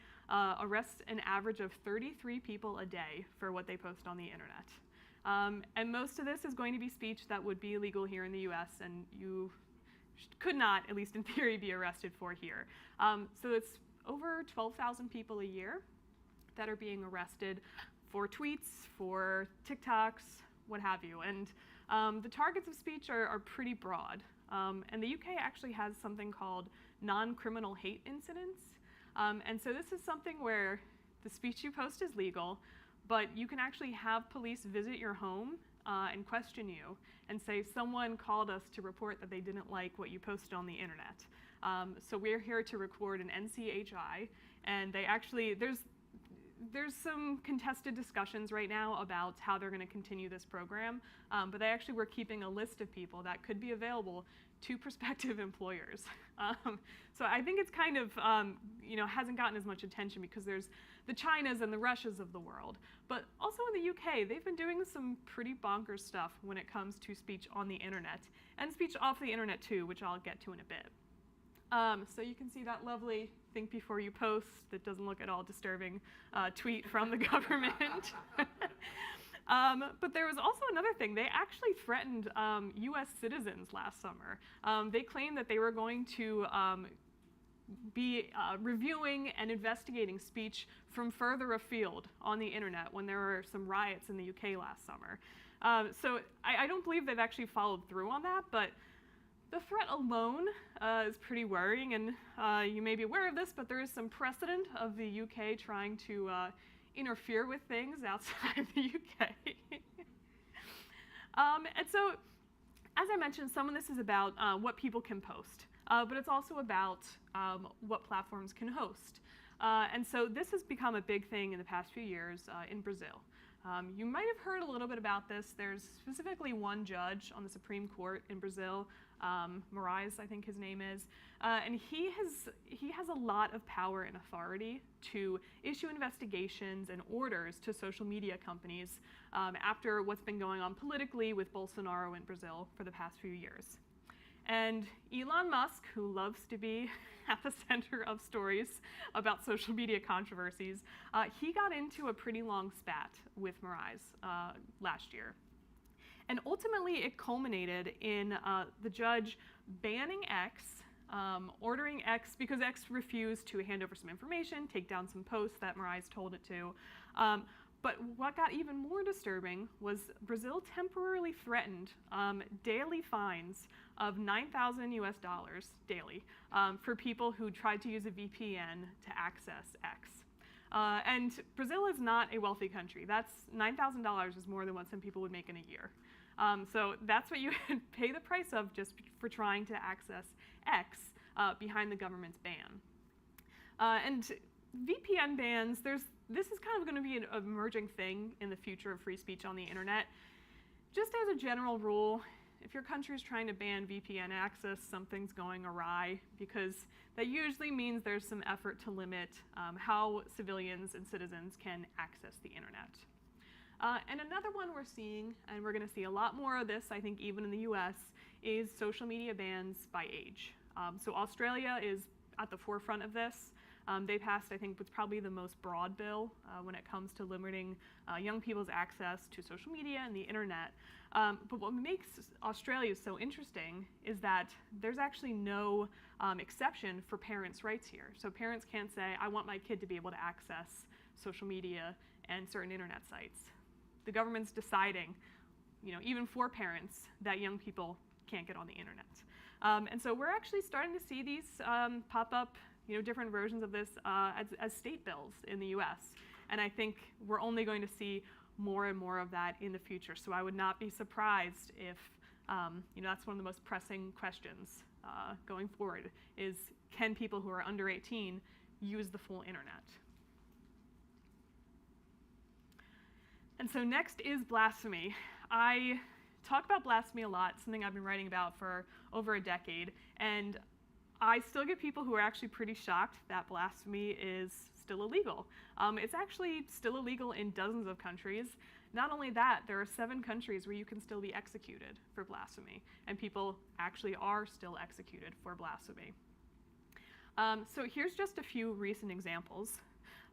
arrests an average of 33 people a day for what they post on the internet. And most of this is going to be speech that would be illegal here in the US, and you could not, at least in theory, be arrested for here. So it's over 12,000 people a year that are being arrested for tweets, for TikToks, what have you. And the targets of speech are pretty broad. And the UK actually has something called non-criminal hate incidents. And so this is something where the speech you post is legal, but you can actually have police visit your home and question you and say someone called us to report that they didn't like what you posted on the internet. So we're here to record an NCHI, and they actually, there's some contested discussions right now about how they're going to continue this program, but they actually were keeping a list of people that could be available to prospective employers. So I think it's kind of, hasn't gotten as much attention because there's the Chinas and the Russias of the world. But also in the UK, they've been doing some pretty bonkers stuff when it comes to speech on the internet, and speech off the internet too, which I'll get to in a bit. So you can see that lovely think before you post that doesn't look at all disturbing tweet from the government. But there was also another thing. They actually threatened US citizens last summer. They claimed that they were going to be reviewing and investigating speech from further afield on the internet when there were some riots in the UK last summer. So I don't believe they've actually followed through on that, but the threat alone is pretty worrying, and you may be aware of this, but there is some precedent of the UK trying to interfere with things outside the UK. And so, as I mentioned, some of this is about what people can post, but it's also about what platforms can host. And so this has become a big thing in the past few years in Brazil. You might have heard a little bit about this. There's specifically one judge on the Supreme Court in Brazil, Moraes, I think his name is, and he has a lot of power and authority to issue investigations and orders to social media companies after what's been going on politically with Bolsonaro in Brazil for the past few years. And Elon Musk, who loves to be at the center of stories about social media controversies, he got into a pretty long spat with Moraes last year. And ultimately, it culminated in the judge banning X, ordering X, because X refused to hand over some information, take down some posts that Moraes told it to. But what got even more disturbing was Brazil temporarily threatened daily fines of $9,000 US daily for people who tried to use a VPN to access X. And Brazil is not a wealthy country. That's $9,000 is more than what some people would make in a year. So that's what you pay the price of just for trying to access X behind the government's ban. And VPN bans, this is kind of going to be an emerging thing in the future of free speech on the internet. Just as a general rule, if your country is trying to ban VPN access, something's going awry, because that usually means there's some effort to limit how civilians and citizens can access the internet. And another one we're seeing, and we're going to see a lot more of this, I think even in the US, is social media bans by age. So Australia is at the forefront of this. They passed, I think, what's probably the most broad bill when it comes to limiting young people's access to social media and the internet. But what makes Australia so interesting is that there's actually no exception for parents' rights here. So parents can't say, I want my kid to be able to access social media and certain internet sites. The government's deciding, even for parents, that young people can't get on the internet. And so we're actually starting to see these pop up, different versions of this as state bills in the US. And I think we're only going to see more and more of that in the future. So I would not be surprised if, that's one of the most pressing questions going forward is, can people who are under 18 use the full internet? And so next is blasphemy. I talk about blasphemy a lot, something I've been writing about for over a decade, and I still get people who are actually pretty shocked that blasphemy is still illegal. It's actually still illegal in dozens of countries. Not only that, there are 7 countries where you can still be executed for blasphemy, and people actually are still executed for blasphemy. So here's just a few recent examples.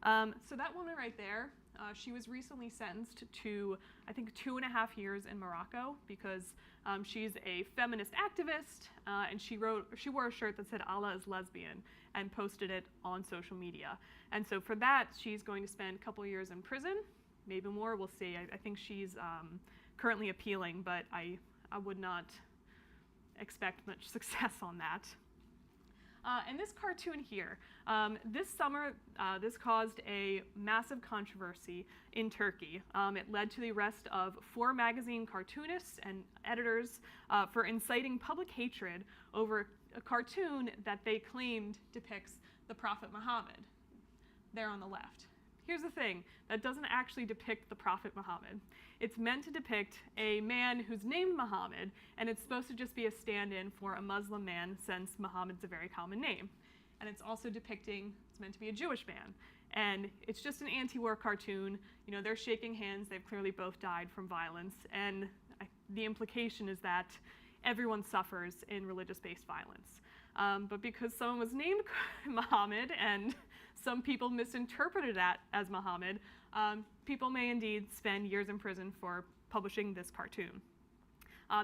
So that woman right there, she was recently sentenced to, I think, 2.5 years in Morocco because she's a feminist activist, and she wore a shirt that said Allah is lesbian and posted it on social media. And so for that, she's going to spend a couple years in prison, maybe more, we'll see. I think she's currently appealing, but I would not expect much success on that. And this cartoon here, this summer, this caused a massive controversy in Turkey. It led to the arrest of 4 magazine cartoonists and editors for inciting public hatred over a cartoon that they claimed depicts the Prophet Muhammad, there on the left. Here's the thing, that doesn't actually depict the Prophet Muhammad. It's meant to depict a man who's named Muhammad, and it's supposed to just be a stand-in for a Muslim man since Muhammad's a very common name. And it's also depicting, it's meant to be a Jewish man. And it's just an anti-war cartoon. They're shaking hands, they've clearly both died from violence, and the implication is that everyone suffers in religious-based violence. But because someone was named Muhammad and some people misinterpreted that as Muhammad, people may indeed spend years in prison for publishing this cartoon.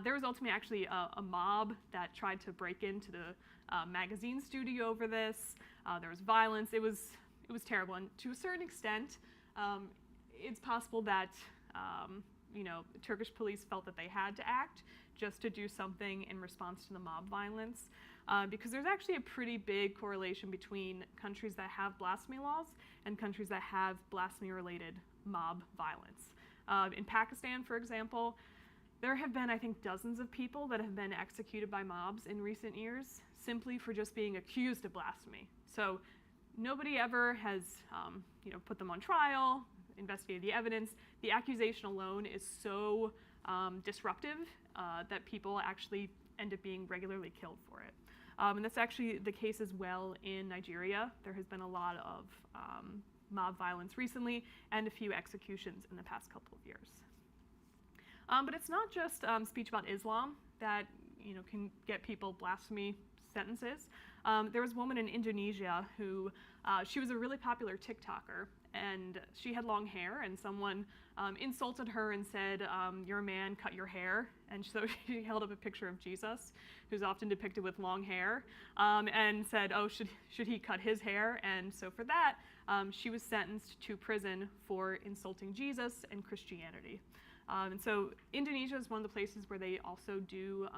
There was ultimately actually a mob that tried to break into the magazine studio over this. There was violence. It was terrible. And to a certain extent, it's possible that Turkish police felt that they had to act just to do something in response to the mob violence. Because there's actually a pretty big correlation between countries that have blasphemy laws and countries that have blasphemy-related mob violence. In Pakistan, for example, there have been, I think, dozens of people that have been executed by mobs in recent years simply for just being accused of blasphemy. So nobody ever has put them on trial, investigated the evidence. The accusation alone is so disruptive that people actually end up being regularly killed for it. And that's actually the case as well in Nigeria. There has been a lot of mob violence recently and a few executions in the past couple of years. But it's not just speech about Islam that can get people blasphemy sentences. There was a woman in Indonesia who, she was a really popular TikToker, and she had long hair, and someone insulted her and said, you're a man, cut your hair. And so she held up a picture of Jesus, who's often depicted with long hair, and said, oh, should he cut his hair? And so for that, she was sentenced to prison for insulting Jesus and Christianity. And so Indonesia is one of the places where they also do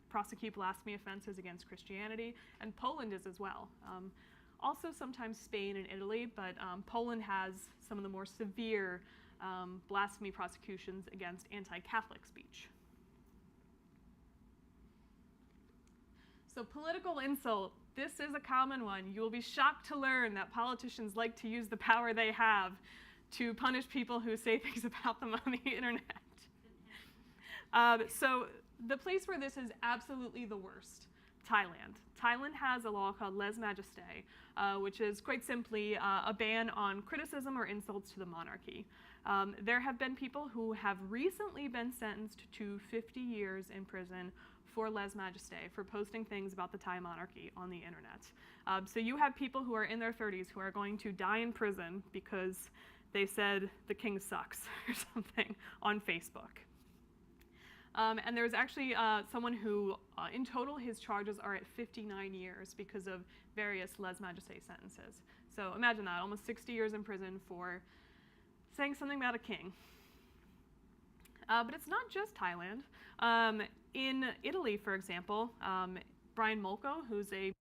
prosecute blasphemy offenses against Christianity, and Poland is as well. Also sometimes Spain and Italy, but Poland has some of the more severe blasphemy prosecutions against anti-Catholic speech. So political insult, this is a common one. You will be shocked to learn that politicians like to use the power they have to punish people who say things about them on the internet. So the place where this is absolutely the worst, Thailand. Thailand has a law called lèse majesté, which is quite simply a ban on criticism or insults to the monarchy. There have been people who have recently been sentenced to 50 years in prison for lèse-majesté, for posting things about the Thai monarchy on the internet. So you have people who are in their 30s who are going to die in prison because they said the king sucks or something on Facebook. And there's actually someone who, in total, his charges are at 59 years because of various lèse-majesté sentences. So imagine that, almost 60 years in prison for saying something about a king. But it's not just Thailand. In Italy, for example, Brian Molko, who's a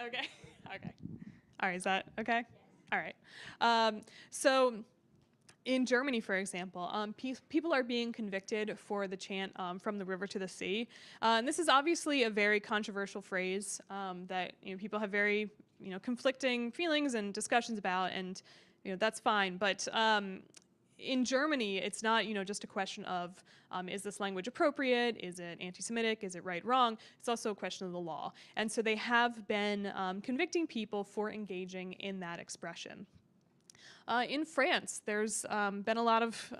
Okay. Okay. All right. Is that okay? All right. So in Germany, for example, people are being convicted for the chant "From the river to the sea," and this is obviously a very controversial phrase that people have very conflicting feelings and discussions about, and that's fine. But in Germany, it's not just a question of is this language appropriate? Is it anti-Semitic? Is it right, wrong? It's also a question of the law, and so they have been convicting people for engaging in that expression. In France, there's been a lot of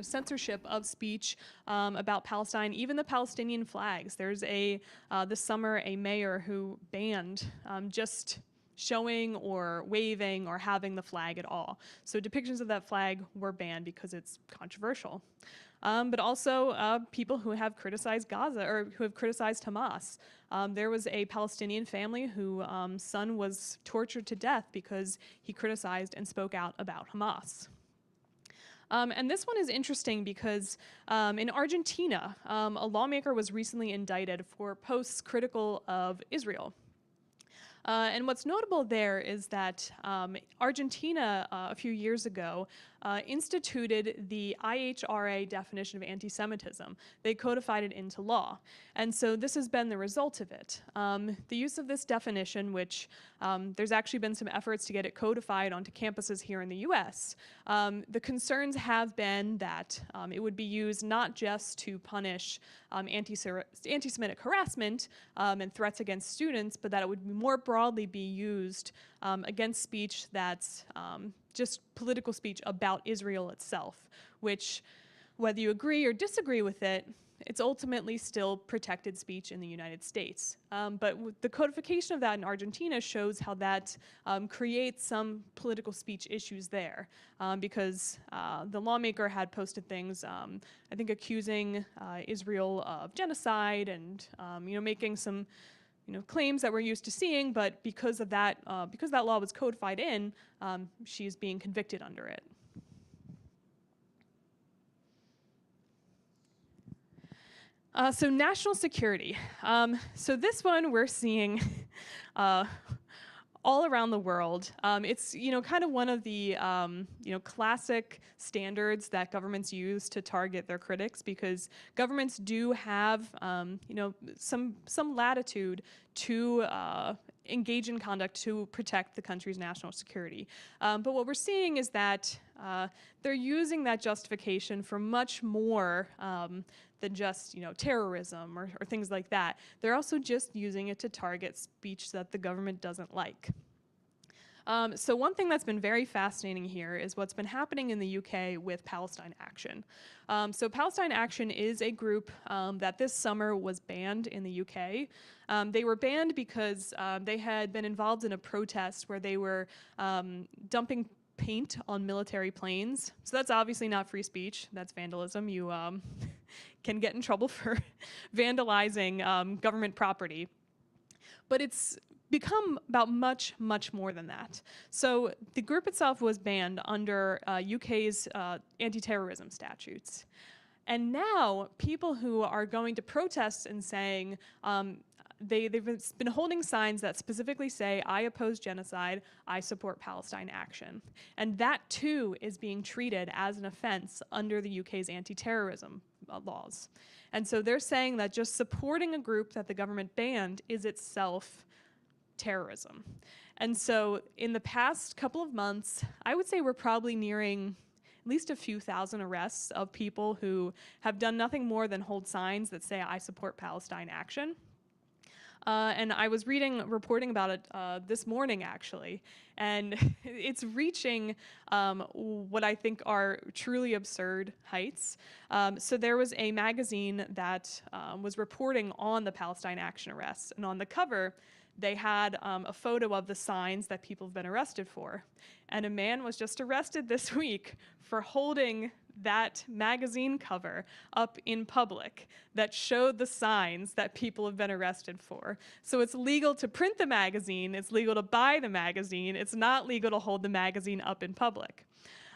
censorship of speech about Palestine, even the Palestinian flags. There's this summer a mayor who banned just showing or waving or having the flag at all. So depictions of that flag were banned because it's controversial. But also people who have criticized Gaza or who have criticized Hamas. There was a Palestinian family whose son was tortured to death because he criticized and spoke out about Hamas. And this one is interesting because in Argentina, a lawmaker was recently indicted for posts critical of Israel. And what's notable there is that Argentina, a few years ago, instituted the IHRA definition of anti-Semitism. They codified it into law. And so this has been the result of it. The use of this definition, which there's actually been some efforts to get it codified onto campuses here in the US, the concerns have been that it would be used not just to punish anti-Semitic harassment and threats against students, but that it would more broadly be used against speech that's just political speech about Israel itself, which, whether you agree or disagree with it, it's ultimately still protected speech in the United States. But the codification of that in Argentina shows how that creates some political speech issues there, because the lawmaker had posted things, I think, accusing Israel of genocide and making some claims that we're used to seeing, but because that law was codified in, she's being convicted under it. So national security. So this one we're seeing all around the world. It's kind of one of the classic standards that governments use to target their critics, because governments do have some latitude to engage in conduct to protect the country's national security. But what we're seeing is that they're using that justification for much more than just terrorism or things like that. They're also just using it to target speech that the government doesn't like. So one thing that's been very fascinating here is what's been happening in the UK with Palestine Action. So Palestine Action is a group that this summer was banned in the UK. They were banned because they had been involved in a protest where they were dumping paint on military planes. So that's obviously not free speech. That's vandalism. You can get in trouble for vandalizing government property. But it's become about much, much more than that. So the group itself was banned under UK's anti-terrorism statutes. And now people who are going to protest and saying, they've been holding signs that specifically say, I oppose genocide, I support Palestine Action. And that too is being treated as an offense under the UK's anti-terrorism laws. And so they're saying that just supporting a group that the government banned is itself terrorism. And so in the past couple of months, I would say we're probably nearing at least a few thousand arrests of people who have done nothing more than hold signs that say, I support Palestine Action. And I was reporting about it this morning, actually, and it's reaching what I think are truly absurd heights. So there was a magazine that was reporting on the Palestine Action arrests, and on the cover, they had a photo of the signs that people have been arrested for. And a man was just arrested this week for holding that magazine cover up in public that showed the signs that people have been arrested for. So it's legal to print the magazine, it's legal to buy the magazine, it's not legal to hold the magazine up in public.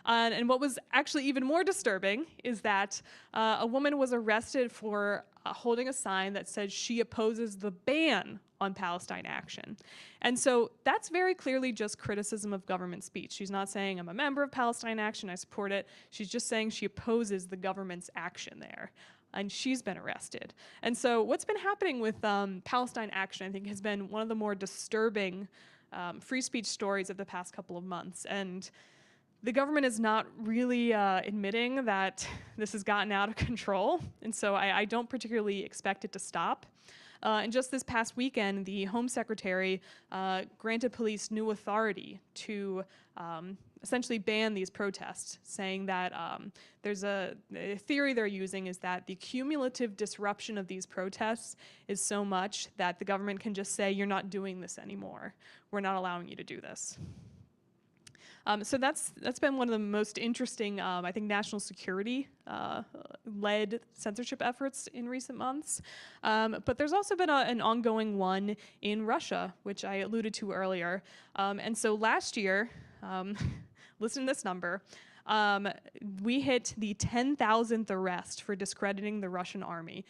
And what was actually even more disturbing is that a woman was arrested for holding a sign that said she opposes the ban on Palestine action. And so that's very clearly just criticism of government speech. She's not saying, I'm a member of Palestine Action, I support it. She's just saying she opposes the government's action there. And she's been arrested. And so what's been happening with Palestine Action, I think, has been one of the more disturbing free speech stories of the past couple of months. And the government is not really admitting that this has gotten out of control. And so I don't particularly expect it to stop. And just this past weekend, the Home Secretary granted police new authority to essentially ban these protests, saying that there's a theory they're using is that the cumulative disruption of these protests is so much that the government can just say, you're not doing this anymore. We're not allowing you to do this. So that's been one of the most interesting, I think, national security led censorship efforts in recent months. But there's also been an ongoing one in Russia, which I alluded to earlier. And so last year, listen to this number, we hit the 10,000th arrest for discrediting the Russian army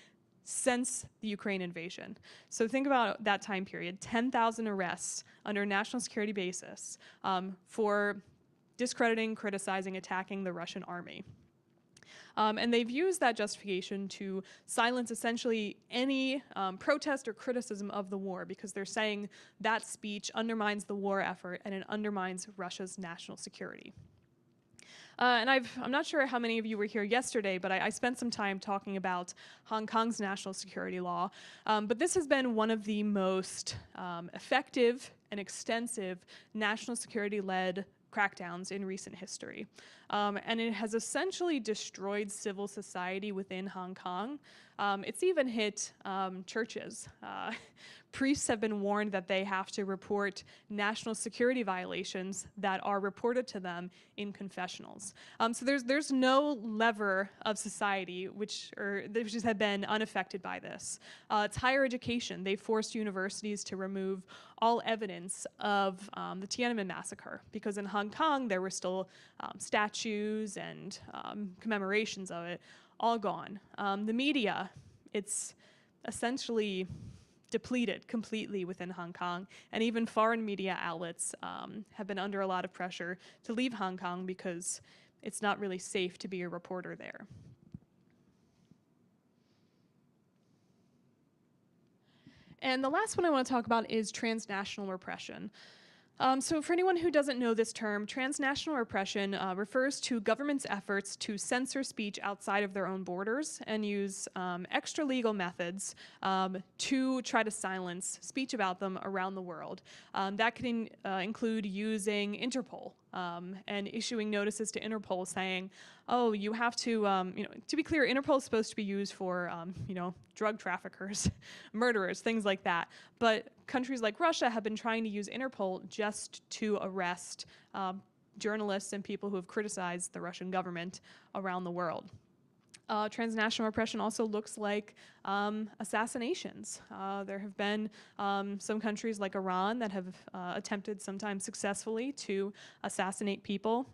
since the Ukraine invasion. So think about that time period, 10,000 arrests under a national security basis for discrediting, criticizing, attacking the Russian army. And they've used that justification to silence essentially any protest or criticism of the war, because they're saying that speech undermines the war effort and it undermines Russia's national security. And I'm not sure how many of you were here yesterday, but I spent some time talking about Hong Kong's national security law. But this has been one of the most effective and extensive national security-led crackdowns in recent history. And it has essentially destroyed civil society within Hong Kong. It's even hit churches. Priests have been warned that they have to report national security violations that are reported to them in confessionals. So there's no lever of society which have been unaffected by this. It's higher education. They forced universities to remove all evidence of the Tiananmen massacre, because in Hong Kong there were still statues and commemorations of it, all gone. The media, it's essentially depleted completely within Hong Kong, and even foreign media outlets have been under a lot of pressure to leave Hong Kong because it's not really safe to be a reporter there. And the last one I want to talk about is transnational repression. So for anyone who doesn't know this term, transnational repression refers to governments' efforts to censor speech outside of their own borders and use extra legal methods to try to silence speech about them around the world. That can include using Interpol and issuing notices to Interpol saying, oh, you have to, to be clear, Interpol is supposed to be used for, drug traffickers, murderers, things like that. But countries like Russia have been trying to use Interpol just to arrest journalists and people who have criticized the Russian government around the world. Transnational repression also looks like assassinations. There have been some countries like Iran that have attempted, sometimes successfully, to assassinate people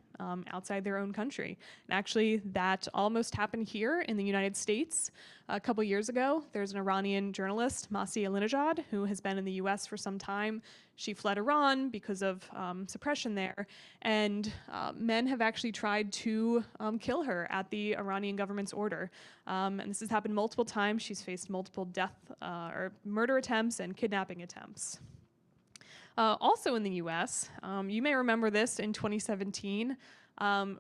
outside their own country. And actually, that almost happened here in the United States. A couple years ago, there's an Iranian journalist, Masih Alinejad, who has been in the US for some time. She fled Iran because of suppression there, and men have actually tried to kill her at the Iranian government's order. And this has happened multiple times. She's faced multiple death or murder attempts and kidnapping attempts. Also in the US, you may remember this in 2017,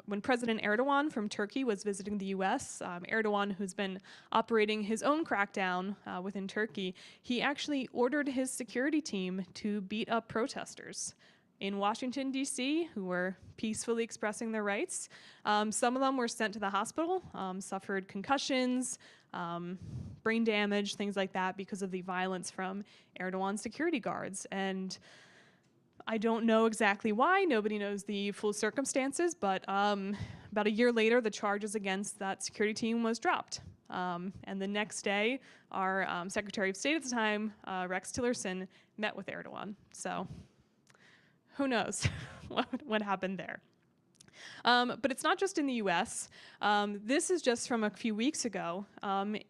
when President Erdogan from Turkey was visiting the US, Erdogan, who's been operating his own crackdown within Turkey, he actually ordered his security team to beat up protesters in Washington, D.C., who were peacefully expressing their rights. Some of them were sent to the hospital, suffered concussions, brain damage, things like that, because of the violence from Erdogan's security guards. And I don't know exactly why. Nobody knows the full circumstances, but about a year later, the charges against that security team was dropped. And the next day, our Secretary of State at the time, Rex Tillerson, met with Erdogan. So who knows what happened there. But it's not just in the US. This is just from a few weeks ago.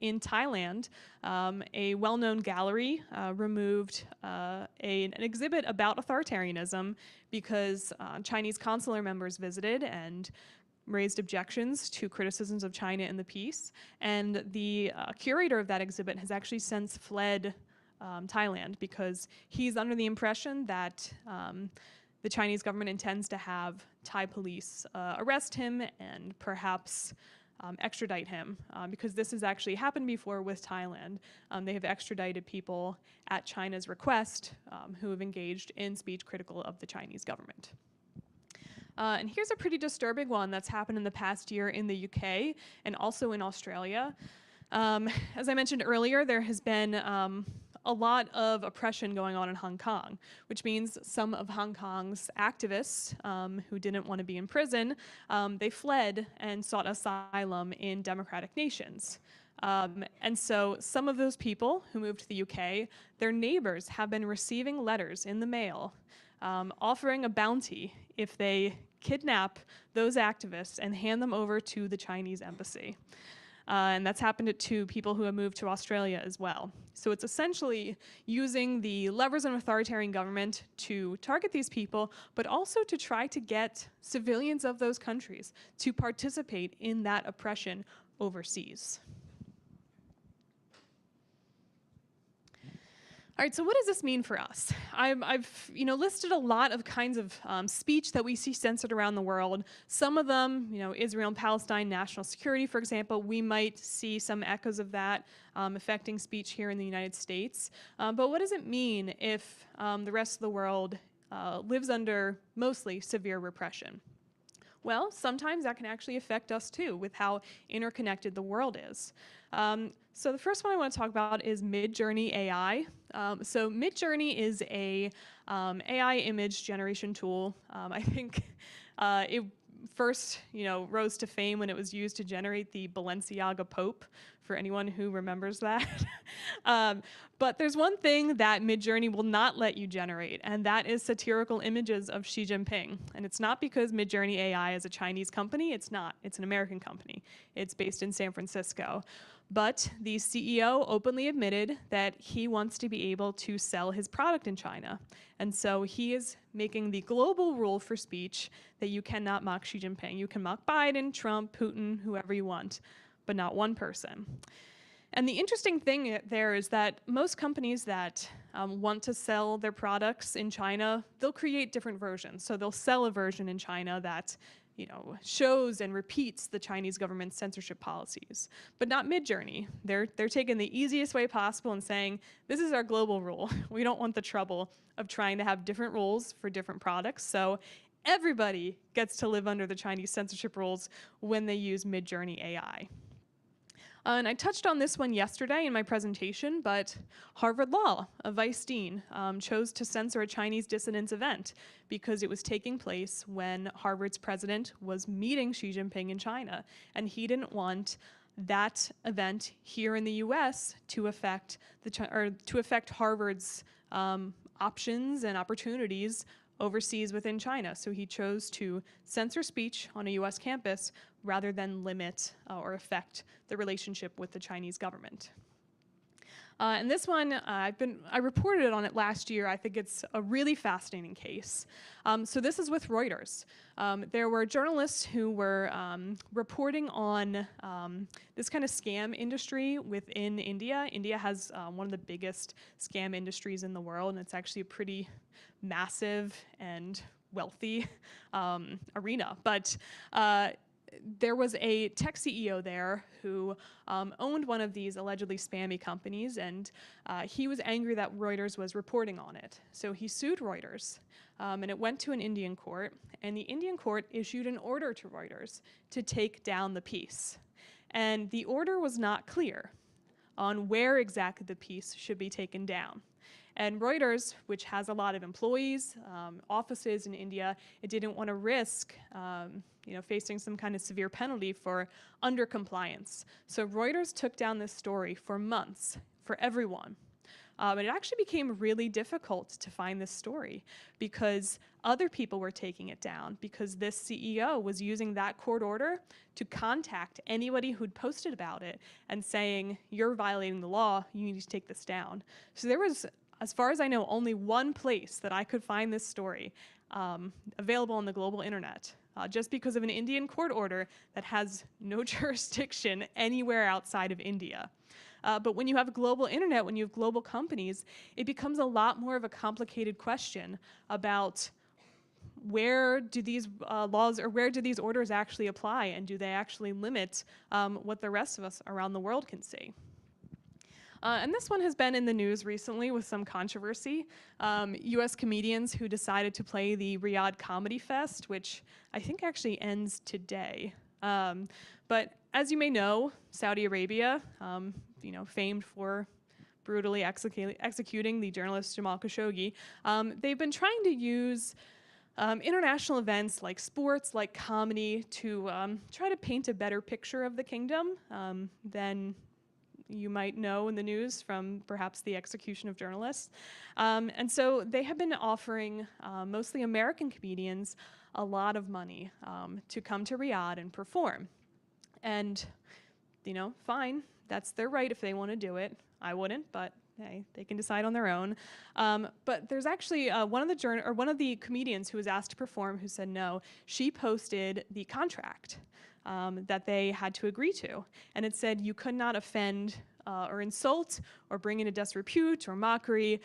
In Thailand, a well-known gallery removed an exhibit about authoritarianism because Chinese consular members visited and raised objections to criticisms of China in the piece. And the curator of that exhibit has actually since fled Thailand because he's under the impression that the Chinese government intends to have Thai police arrest him and perhaps extradite him, because this has actually happened before with Thailand. They have extradited people at China's request who have engaged in speech critical of the Chinese government. And here's a pretty disturbing one that's happened in the past year in the UK and also in Australia. As I mentioned earlier, there has been a lot of oppression going on in Hong Kong, which means some of Hong Kong's activists who didn't want to be in prison, they fled and sought asylum in democratic nations. And so some of those people who moved to the UK, their neighbors have been receiving letters in the mail offering a bounty if they kidnap those activists and hand them over to the Chinese embassy. And that's happened to people who have moved to Australia as well. So it's essentially using the levers of an authoritarian government to target these people, but also to try to get civilians of those countries to participate in that oppression overseas. All right, so what does this mean for us? I've listed a lot of kinds of speech that we see censored around the world. Some of them, Israel and Palestine, national security, for example, we might see some echoes of that affecting speech here in the United States. But what does it mean if the rest of the world lives under mostly severe repression? Well, sometimes that can actually affect us too, with how interconnected the world is. So the first one I want to talk about is Midjourney AI. So Midjourney is a AI image generation tool. I think it first, rose to fame when it was used to generate the Balenciaga Pope, for anyone who remembers that. But there's one thing that Midjourney will not let you generate, and that is satirical images of Xi Jinping. And it's not because Midjourney AI is a Chinese company. It's not. It's an American company. It's based in San Francisco. But the CEO openly admitted that he wants to be able to sell his product in China. And so he is making the global rule for speech that you cannot mock Xi Jinping. You can mock Biden, Trump, Putin, whoever you want, but not one person. And the interesting thing there is that most companies that want to sell their products in China, they'll create different versions. So they'll sell a version in China that shows and repeats the Chinese government's censorship policies, but not Midjourney. They're taking the easiest way possible and saying, this is our global rule. We don't want the trouble of trying to have different rules for different products. So everybody gets to live under the Chinese censorship rules when they use Midjourney AI. And I touched on this one yesterday in my presentation, but Harvard Law, a vice dean, chose to censor a Chinese dissidents event because it was taking place when Harvard's president was meeting Xi Jinping in China, and he didn't want that event here in the U.S. to affect Harvard's options and opportunities overseas within China. So he chose to censor speech on a U.S. campus rather than limit or affect the relationship with the Chinese government. And this one, I reported on it last year. I think it's a really fascinating case. So this is with Reuters. There were journalists who were reporting on this kind of scam industry within India. India has one of the biggest scam industries in the world, and it's actually a pretty massive and wealthy arena. But there was a tech CEO there who owned one of these allegedly spammy companies, and he was angry that Reuters was reporting on it. So he sued Reuters, and it went to an Indian court, and the Indian court issued an order to Reuters to take down the piece. And the order was not clear on where exactly the piece should be taken down. And Reuters, which has a lot of employees, offices in India, it didn't want to risk facing some kind of severe penalty for undercompliance. So Reuters took down this story for months, for everyone. And it actually became really difficult to find this story because other people were taking it down because this CEO was using that court order to contact anybody who'd posted about it and saying, you're violating the law, you need to take this down. So there was, as far as I know, only one place that I could find this story available on the global internet. Just because of an Indian court order that has no jurisdiction anywhere outside of India. But when you have a global internet, when you have global companies, it becomes a lot more of a complicated question about where do these laws or where do these orders actually apply, and do they actually limit what the rest of us around the world can see? And this one has been in the news recently with some controversy. US comedians who decided to play the Riyadh Comedy Fest, which I think actually ends today. But as you may know, Saudi Arabia, famed for brutally executing the journalist Jamal Khashoggi, they've been trying to use international events like sports, like comedy, to try to paint a better picture of the kingdom than you might know in the news from perhaps the execution of journalists. And so they have been offering mostly American comedians a lot of money to come to Riyadh and perform. And, fine, that's their right if they want to do it. I wouldn't, but hey, they can decide on their own. But there's actually one of the comedians who was asked to perform who said no. She posted the contract that they had to agree to. And it said you could not offend or insult or bring into disrepute or mockery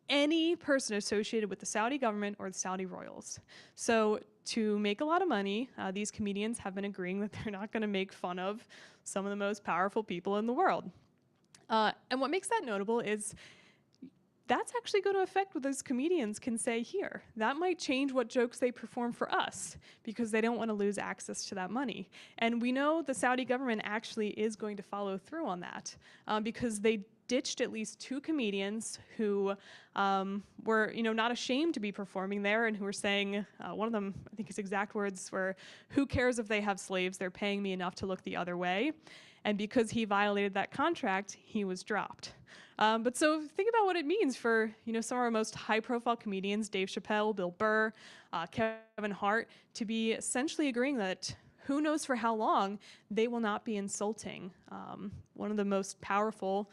any person associated with the Saudi government or the Saudi royals. So to make a lot of money, these comedians have been agreeing that they're not going to make fun of some of the most powerful people in the world. And what makes that notable is that's actually going to affect what those comedians can say here. That might change what jokes they perform for us because they don't want to lose access to that money. And we know the Saudi government actually is going to follow through on that because they ditched at least 2 comedians who were, not ashamed to be performing there and who were saying, one of them, I think his exact words were, "Who cares if they have slaves? They're paying me enough to look the other way." And because he violated that contract, he was dropped. But so think about what it means for some of our most high-profile comedians, Dave Chappelle, Bill Burr, Kevin Hart, to be essentially agreeing that who knows for how long they will not be insulting one of the most powerful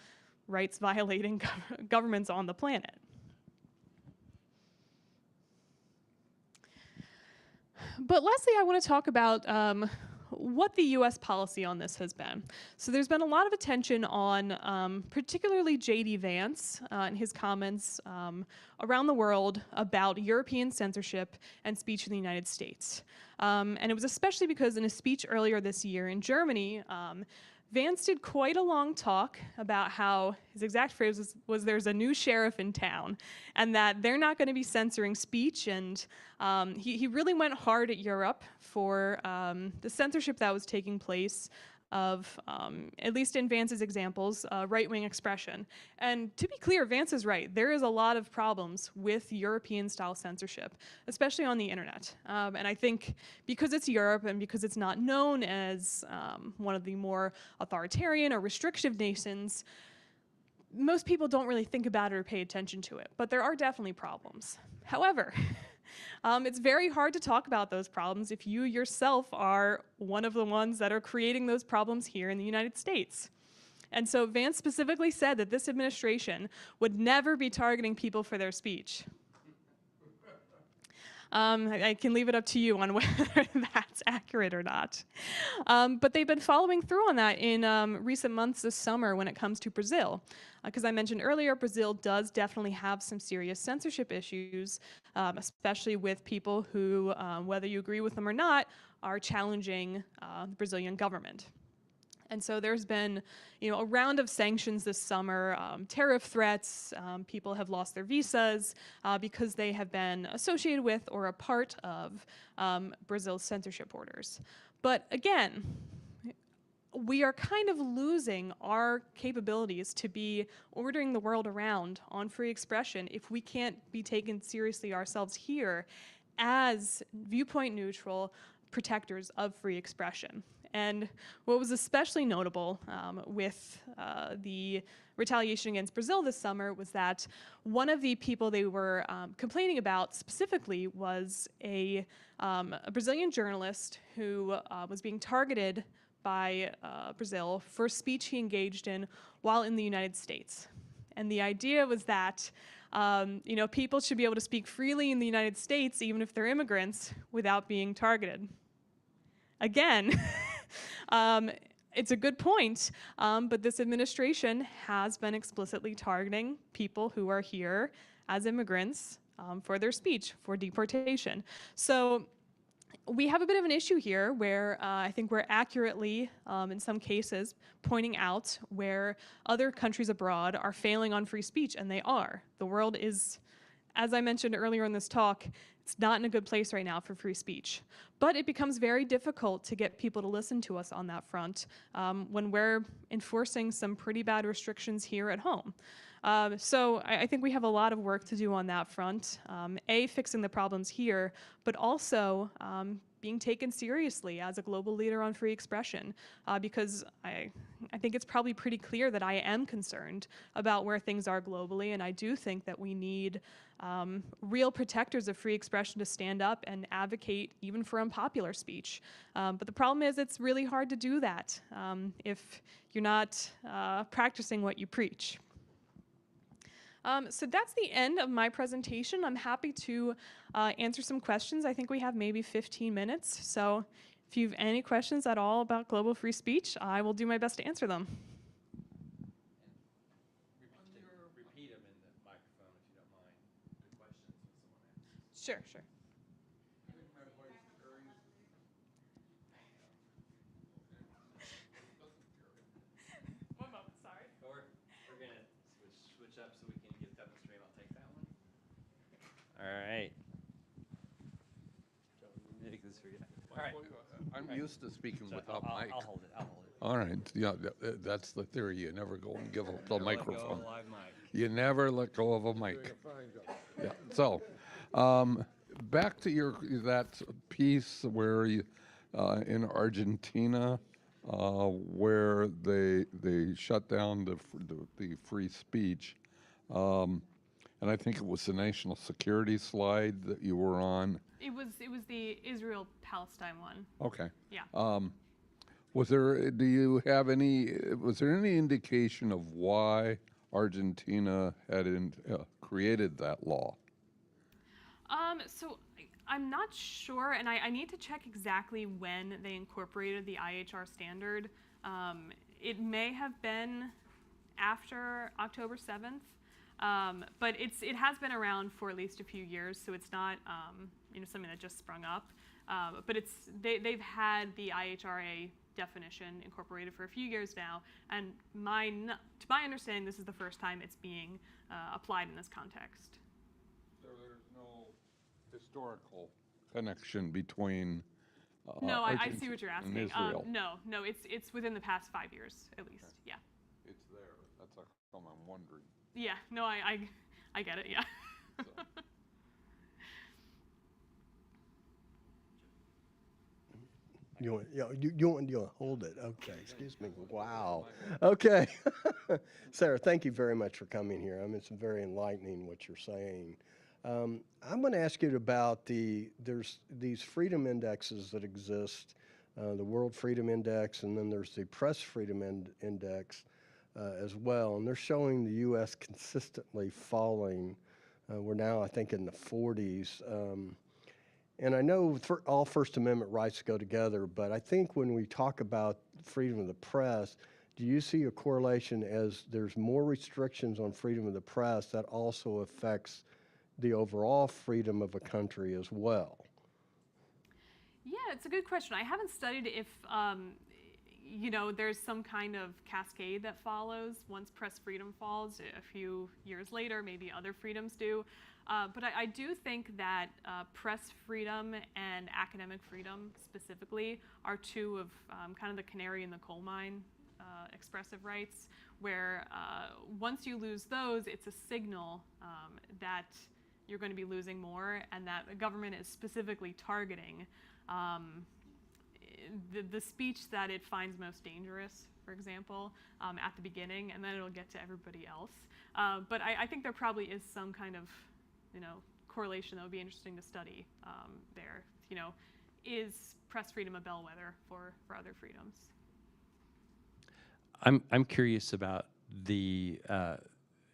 rights-violating governments on the planet. But lastly, I want to talk about what the U.S. policy on this has been. So there's been a lot of attention on particularly J.D. Vance and his comments around the world about European censorship and speech in the United States. And it was especially because in a speech earlier this year in Germany, Vance did quite a long talk about how his exact phrase was there's a new sheriff in town and that they're not going to be censoring speech. And he really went hard at Europe for the censorship that was taking place of, at least in Vance's examples, right-wing expression. And to be clear, Vance is right. There is a lot of problems with European-style censorship, especially on the internet. And I think because it's Europe and because it's not known as one of the more authoritarian or restrictive nations, most people don't really think about it or pay attention to it. But there are definitely problems. However, it's very hard to talk about those problems if you yourself are one of the ones that are creating those problems here in the United States. And so Vance specifically said that this administration would never be targeting people for their speech. I can leave it up to you on whether that's accurate or not. But they've been following through on that in recent months this summer when it comes to Brazil. Because I mentioned earlier, Brazil does definitely have some serious censorship issues, especially with people who, whether you agree with them or not, are challenging the Brazilian government. And so there's been, a round of sanctions this summer, tariff threats. People have lost their visas because they have been associated with or a part of Brazil's censorship orders. But again, we are kind of losing our capabilities to be ordering the world around on free expression if we can't be taken seriously ourselves here as viewpoint neutral protectors of free expression. And what was especially notable with the retaliation against Brazil this summer was that one of the people they were complaining about specifically was a Brazilian journalist who was being targeted by Brazil for speech he engaged in while in the United States. And the idea was that people should be able to speak freely in the United States, even if they're immigrants, without being targeted. Again, it's a good point, but this administration has been explicitly targeting people who are here as immigrants for their speech, for deportation. So we have a bit of an issue here where I think we're accurately, in some cases, pointing out where other countries abroad are failing on free speech, and they are. The world is, as I mentioned earlier in this talk, it's not in a good place right now for free speech. But it becomes very difficult to get people to listen to us on that front when we're enforcing some pretty bad restrictions here at home. So I think we have a lot of work to do on that front. Fixing the problems here, but also being taken seriously as a global leader on free expression, because I think it's probably pretty clear that I am concerned about where things are globally, and I do think that we need real protectors of free expression to stand up and advocate even for unpopular speech. But the problem is it's really hard to do that if you're not practicing what you preach. So that's the end of my presentation. I'm happy to answer some questions. I think we have maybe 15 minutes. So if you have any questions at all about global free speech, I will do my best to answer them. Repeat them in the microphone if you don't mind. The questions when someone asks. Sure, sure. One moment, sorry. We're going to switch up so we can get that one straight. I'll take that one. All right. Make this for you. All right. I'm used to speaking So without mic. I'll hold it. I'll hold it. All right, yeah, that's the theory. You never go and give up the Never let go of microphone. a live mic. You never let go of a mic. Yeah. So, back to that piece where you, in Argentina, where they shut down the free speech, and I think it was the national security slide that you were on. It was the Israel-Palestine one. Okay. Yeah. Was there any indication of why Argentina had created that law? So I'm not sure, and I need to check exactly when they incorporated the IHR standard. It may have been after October 7th, but it has been around for at least a few years, so it's not something that just sprung up. But they've had the IHRA definition incorporated for a few years now, and to my understanding, this is the first time it's being applied in this context. So there's no historical connection between No, I Argentina see what you're and asking. Israel. No, it's within the past 5 years at least. Okay. Yeah. It's there. That's how I'm wondering. Yeah. No, I get it. Yeah. So. You want to hold it? Okay, excuse me. Wow. Okay. Sarah, thank you very much for coming here. I mean, it's very enlightening what you're saying. I'm going to ask you about there's these freedom indexes that exist, the World Freedom Index, and then there's the Press Freedom Index as well. And they're showing the U.S. consistently falling. We're now, I think, in the 40s. And I know all First Amendment rights go together, but I think when we talk about freedom of the press, do you see a correlation as there's more restrictions on freedom of the press that also affects the overall freedom of a country as well? Yeah, it's a good question. I haven't studied if there's some kind of cascade that follows once press freedom falls. A few years later, maybe other freedoms do. But I do think that press freedom and academic freedom specifically are two of kind of the canary in the coal mine expressive rights, where once you lose those, it's a signal that you're going to be losing more, and that the government is specifically targeting the speech that it finds most dangerous, for example, at the beginning, and then it'll get to everybody else. But I think there probably is some kind of, correlation that would be interesting to study there. Is press freedom a bellwether for other freedoms? I'm curious about the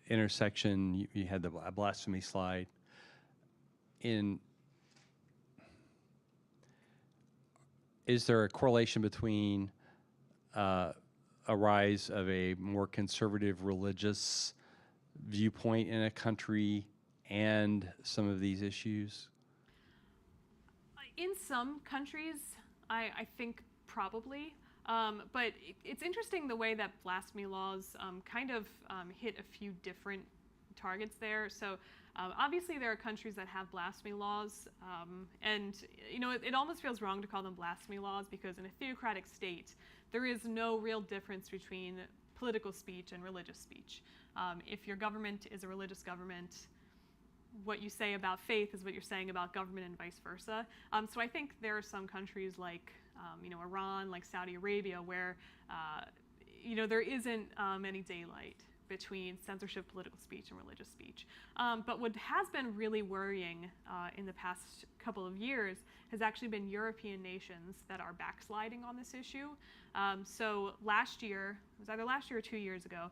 intersection. You had the blasphemy slide. Is there a correlation between a rise of a more conservative religious viewpoint in a country and some of these issues? In some countries, I think probably. But it's interesting the way that blasphemy laws kind of hit a few different targets there. So obviously there are countries that have blasphemy laws, and it almost feels wrong to call them blasphemy laws, because in a theocratic state, there is no real difference between political speech and religious speech. If your government is a religious government, what you say about faith is what you're saying about government, and vice versa. So I think there are some countries like Iran, like Saudi Arabia, where there isn't any daylight between censorship, political speech, and religious speech. But what has been really worrying in the past couple of years has actually been European nations that are backsliding on this issue. So last year, it was either last year or 2 years ago,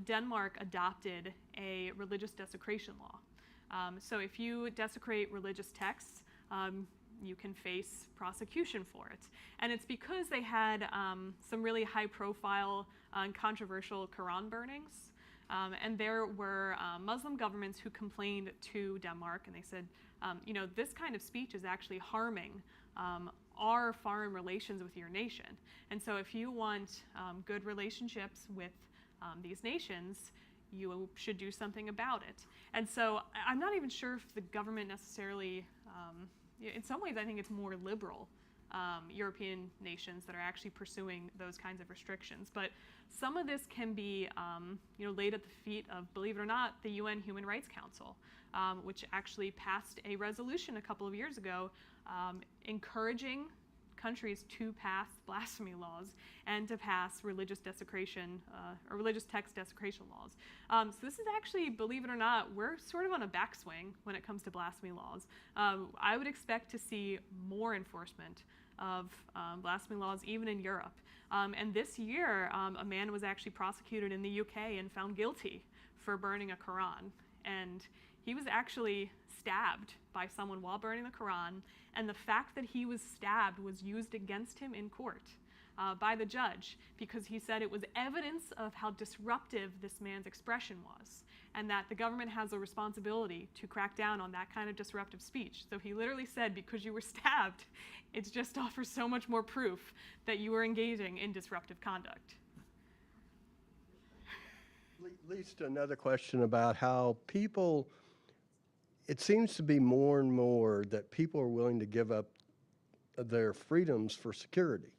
Denmark adopted a religious desecration law. So if you desecrate religious texts, you can face prosecution for it. And it's because they had some really high-profile and controversial Quran burnings. And there were Muslim governments who complained to Denmark, and they said, this kind of speech is actually harming our foreign relations with your nation. And so if you want good relationships with these nations, you should do something about it. And so I'm not even sure if the government necessarily, in some ways I think it's more liberal European nations that are actually pursuing those kinds of restrictions. But some of this can be laid at the feet of, believe it or not, the UN Human Rights Council, which actually passed a resolution a couple of years ago encouraging countries to pass blasphemy laws and to pass religious desecration or religious text desecration laws. So this is actually, believe it or not, we're sort of on a backswing when it comes to blasphemy laws. I would expect to see more enforcement of blasphemy laws even in Europe. And this year, a man was actually prosecuted in the UK and found guilty for burning a Quran. And he was actually stabbed by someone while burning the Quran, and the fact that he was stabbed was used against him in court by the judge, because he said it was evidence of how disruptive this man's expression was, and that the government has a responsibility to crack down on that kind of disruptive speech. So he literally said, because you were stabbed, it just offers so much more proof that you were engaging in disruptive conduct. Leads to another question about how people, it seems to be more and more that people are willing to give up their freedoms for security,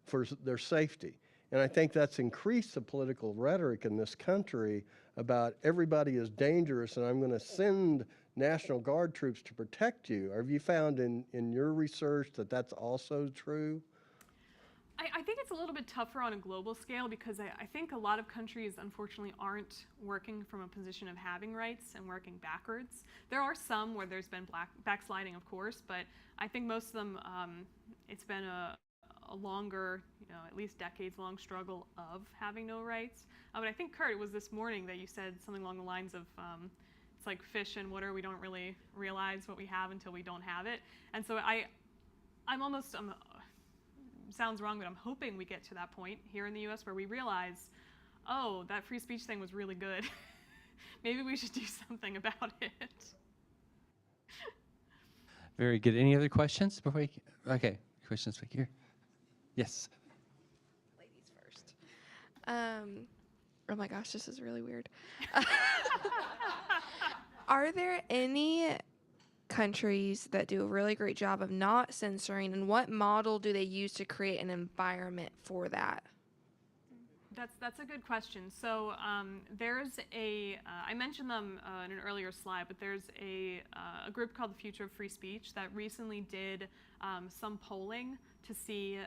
for their safety. And I think that's increased the political rhetoric in this country about everybody is dangerous and I'm going to send National Guard troops to protect you. Have you found in your research that that's also true? I think it's a little bit tougher on a global scale, because I think a lot of countries, unfortunately, aren't working from a position of having rights and working backwards. There are some where there's been backsliding, of course, but I think most of them, it's been a longer, at least decades-long struggle of having no rights. But I think, Kurt, it was this morning that you said something along the lines of, it's like fish in water, we don't really realize what we have until we don't have it. And so I'm almost, sounds wrong, but I'm hoping we get to that point here in the US where we realize, oh, that free speech thing was really good. Maybe we should do something about it. Very good. Any other questions before we? Okay, questions back here. Yes. Ladies first. Oh my gosh, this is really weird. Are there any countries that do a really great job of not censoring, and what model do they use to create an environment for that? That's a good question. So there's I mentioned them in an earlier slide, but there's a group called the Future of Free Speech that recently did some polling to see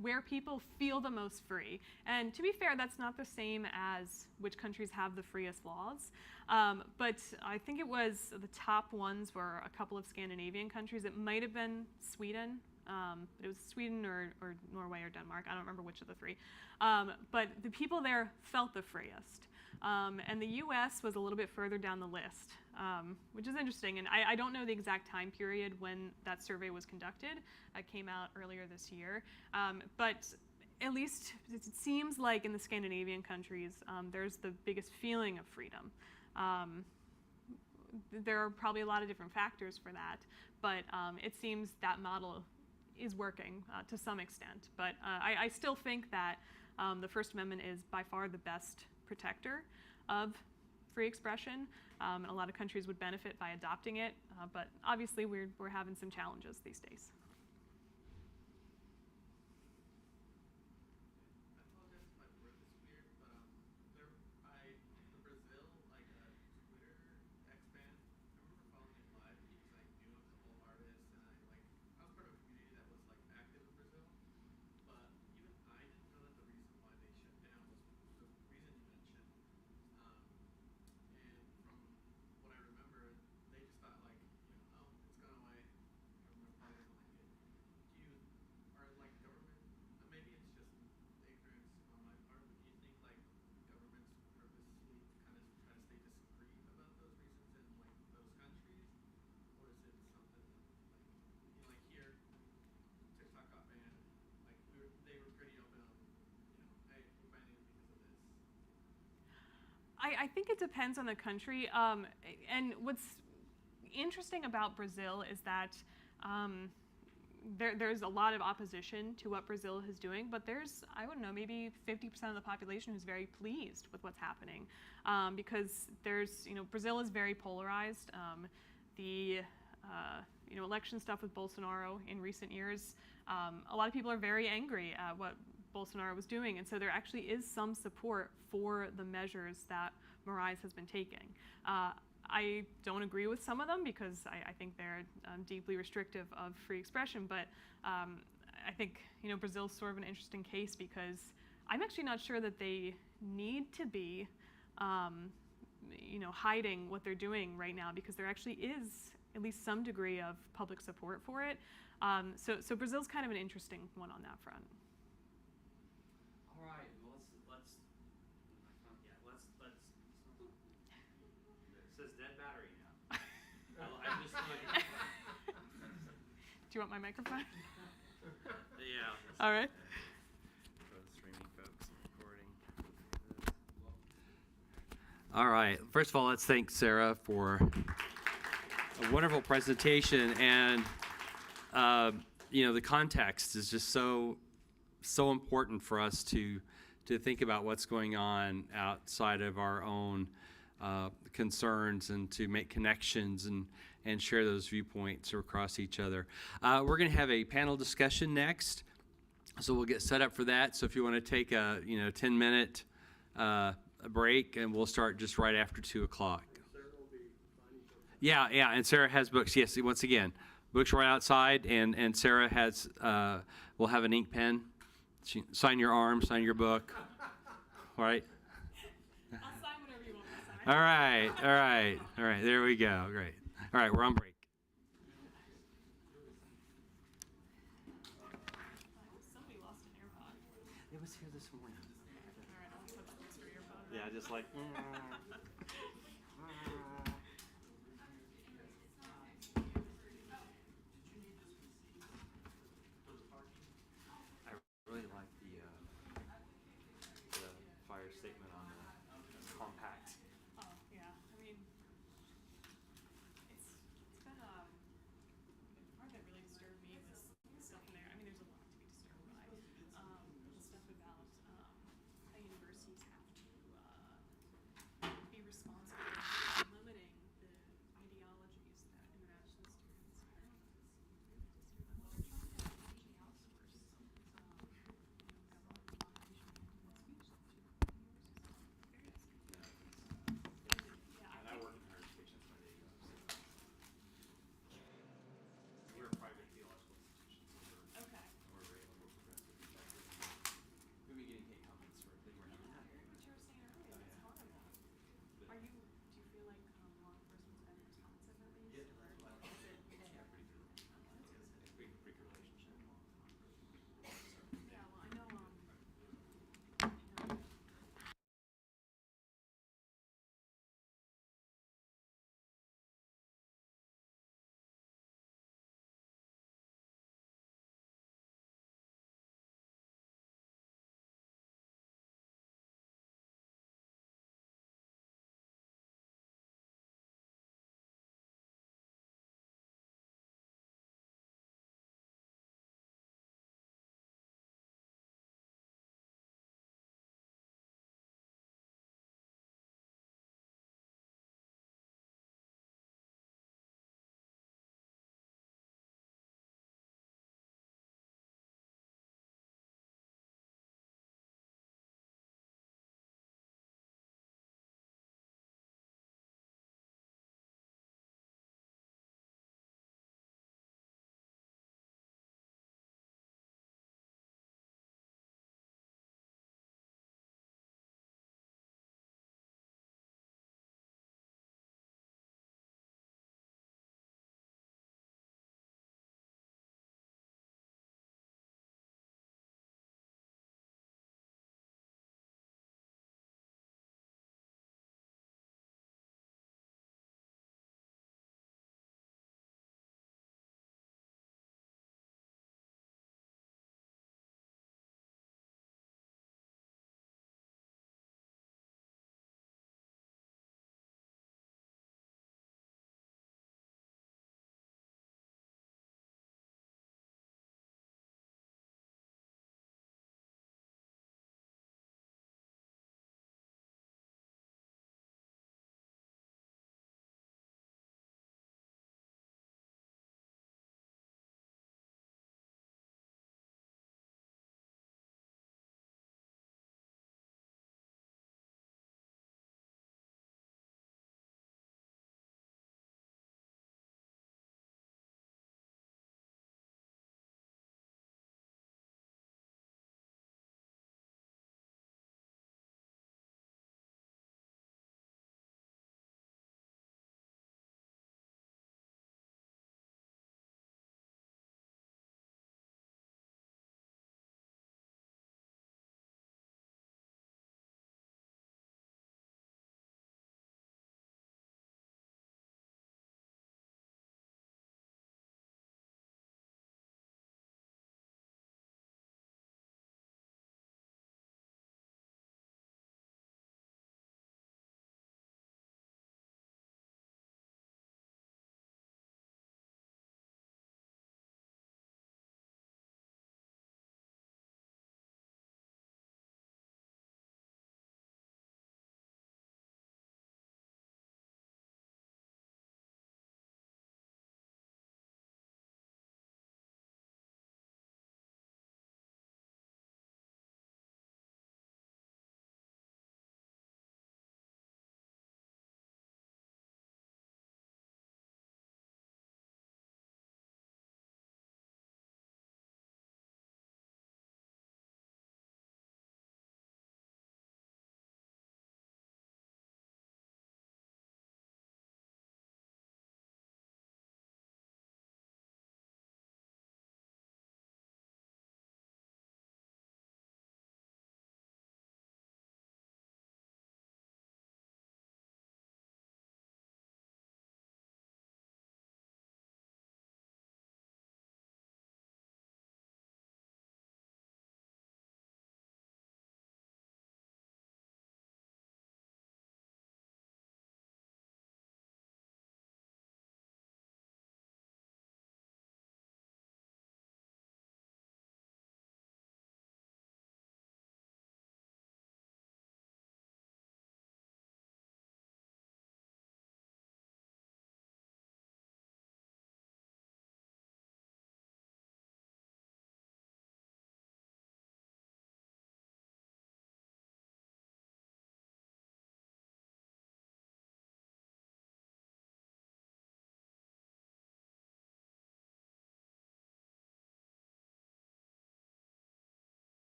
where people feel the most free. And to be fair, that's not the same as which countries have the freest laws. But I think it was the top ones were a couple of Scandinavian countries. It might have been Sweden. But it was Sweden or Norway or Denmark. I don't remember which of the three. But the people there felt the freest. And the US was a little bit further down the list, which is interesting. And I don't know the exact time period when that survey was conducted. It came out earlier this year. But at least it seems like in the Scandinavian countries, there's the biggest feeling of freedom. There are probably a lot of different factors for that, but it seems that model is working to some extent. But I still think that the First Amendment is by far the best protector of free expression. And a lot of countries would benefit by adopting it, but obviously we're having some challenges these days. I think it depends on the country. And what's interesting about Brazil is that there's a lot of opposition to what Brazil is doing, but there's, I don't know, maybe 50% of the population who's very pleased with what's happening, because there's, Brazil is very polarized. The election stuff with Bolsonaro in recent years, a lot of people are very angry at what Bolsonaro was doing, and so there actually is some support for the measures that Moraes has been taking. I don't agree with some of them because I think they're deeply restrictive of free expression, but I think Brazil's sort of an interesting case because I'm actually not sure that they need to be hiding what they're doing right now, because there actually is at least some degree of public support for it. So Brazil's kind of an interesting one on that front. All right. Well, let's. It says dead battery now. I just like. Do you want my microphone? Yeah. All right. For the streaming folks recording. All right. First of all, let's thank Sarah for a wonderful presentation, and the context is just so important for us to think about what's going on outside of our own concerns, and to make connections and share those viewpoints across each other. We're going to have a panel discussion next, so we'll get set up for that. So if you want to take a 10-minute break, and we'll start just right after 2 o'clock. Yeah, and Sarah has books. Yes, once again, books right outside, and Sarah will have an ink pen. Sign your arm, sign your book. All right. I'll sign whatever you want me to sign. All right. There we go. Great. All right, we're on break. Somebody lost an AirPod. It was here this morning. All right, I'll put the extra earphone. Yeah, just like. I really like the fire statement on the compact. Oh, yeah. I mean, it's been the part that really disturbed me was stuff in there. I mean, there's a lot to be disturbed by. The stuff about how universities have to be responsible for limiting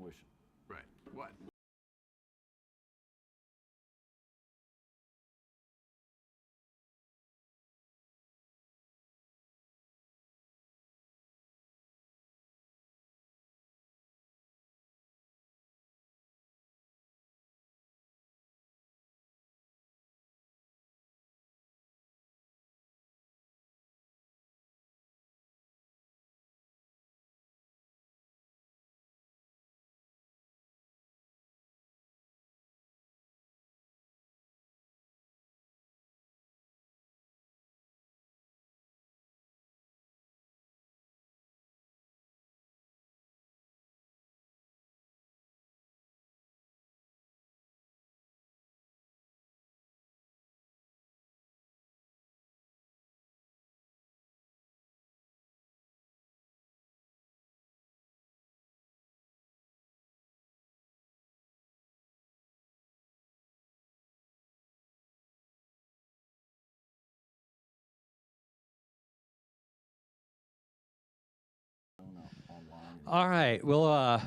fruition. Right. What? Online. All right, we'll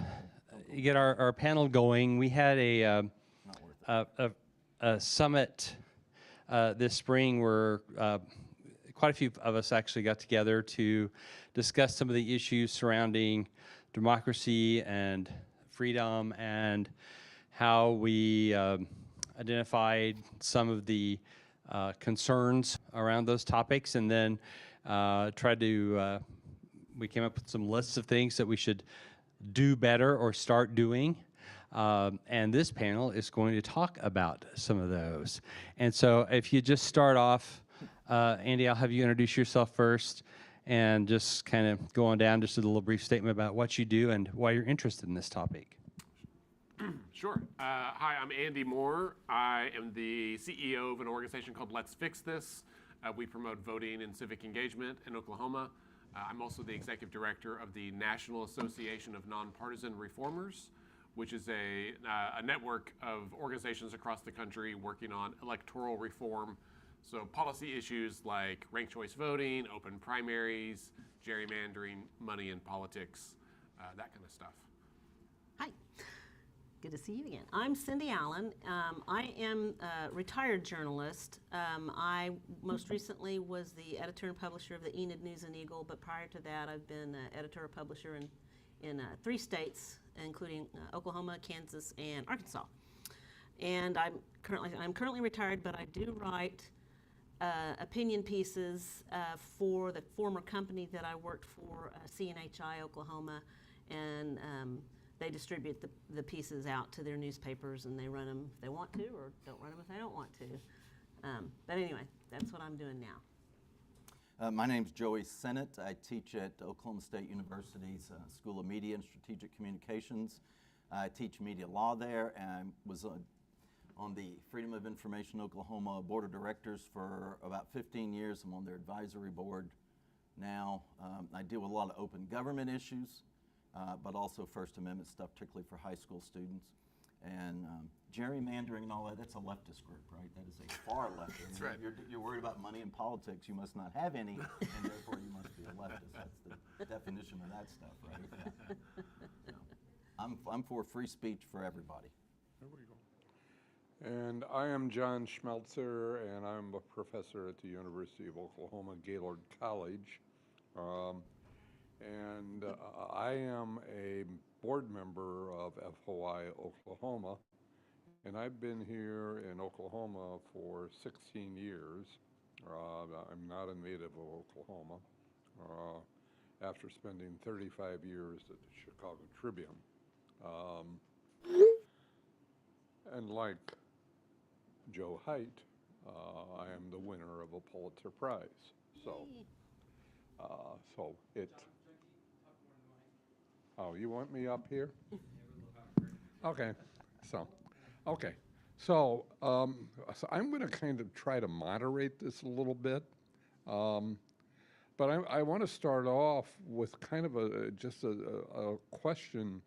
get our panel going. We had Not worth it. a summit this spring where quite a few of us actually got together to discuss some of the issues surrounding democracy and freedom and how we identified some of the concerns around those topics, and then tried to we came up with some lists of things that we should do better or start doing. And this panel is going to talk about some of those. And so if you just start off, Andy, I'll have you introduce yourself first and just kind of go on down, just a little brief statement about what you do and why you're interested in this topic. Sure. Hi, I'm Andy Moore. I am the CEO of an organization called Let's Fix This. We promote voting and civic engagement in Oklahoma. I'm also the executive director of the National Association of Nonpartisan Reformers, which is a network of organizations across the country working on electoral reform. So policy issues like ranked choice voting, open primaries, gerrymandering, money in politics, that kind of stuff. Hi, good to see you again. I'm Cindy Allen. I am a retired journalist. I most recently was the editor and publisher of the Enid News and Eagle, but prior to that I've been editor and publisher in 3 states, including Oklahoma, Kansas, and Arkansas. And I'm currently retired, but I do write opinion pieces for the former company that I worked for, CNHI Oklahoma, and they distribute the pieces out to their newspapers, and they run them if they want to, or don't run them if they don't want to. But anyway, that's what I'm doing now. My name's Joey Sennett. I teach at Oklahoma State University's School of Media and Strategic Communications. I teach media law there, and I was on the Freedom of Information Oklahoma Board of Directors for about 15 years. I'm on their advisory board now. I deal with a lot of open government issues, but also First Amendment stuff, particularly for high school students. And gerrymandering and all that, that's a leftist group, right? That is a far leftist. That's right. You're worried about money in politics, you must not have any, and therefore you must be a leftist. That's the definition of that stuff, right? Yeah. So, I'm for free speech for everybody. There we go. And I am John Schmelzer, and I'm a professor at the University of Oklahoma Gaylord College. I am a board member of FOI Oklahoma, and I've been here in Oklahoma for 16 years. I'm not a native of Oklahoma, after spending 35 years at the Chicago Tribune. And like Joe Haidt, I am the winner of a Pulitzer Prize. So it. Oh, you want me up here? Okay. So I'm going to kind of try to moderate this a little bit, but I want to start off with kind of a question,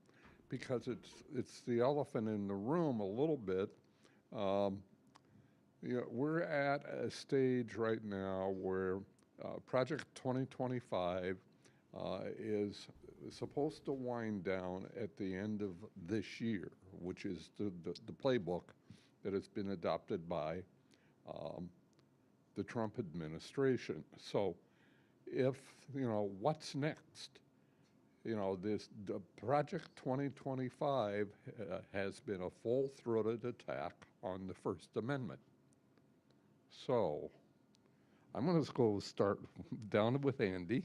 because it's the elephant in the room a little bit. We're at a stage right now where Project 2025 is supposed to wind down at the end of this year, which is the playbook that has been adopted by the Trump administration. So if, what's next? The Project 2025 has been a full-throated attack on the First Amendment. So I'm going to go start down with Andy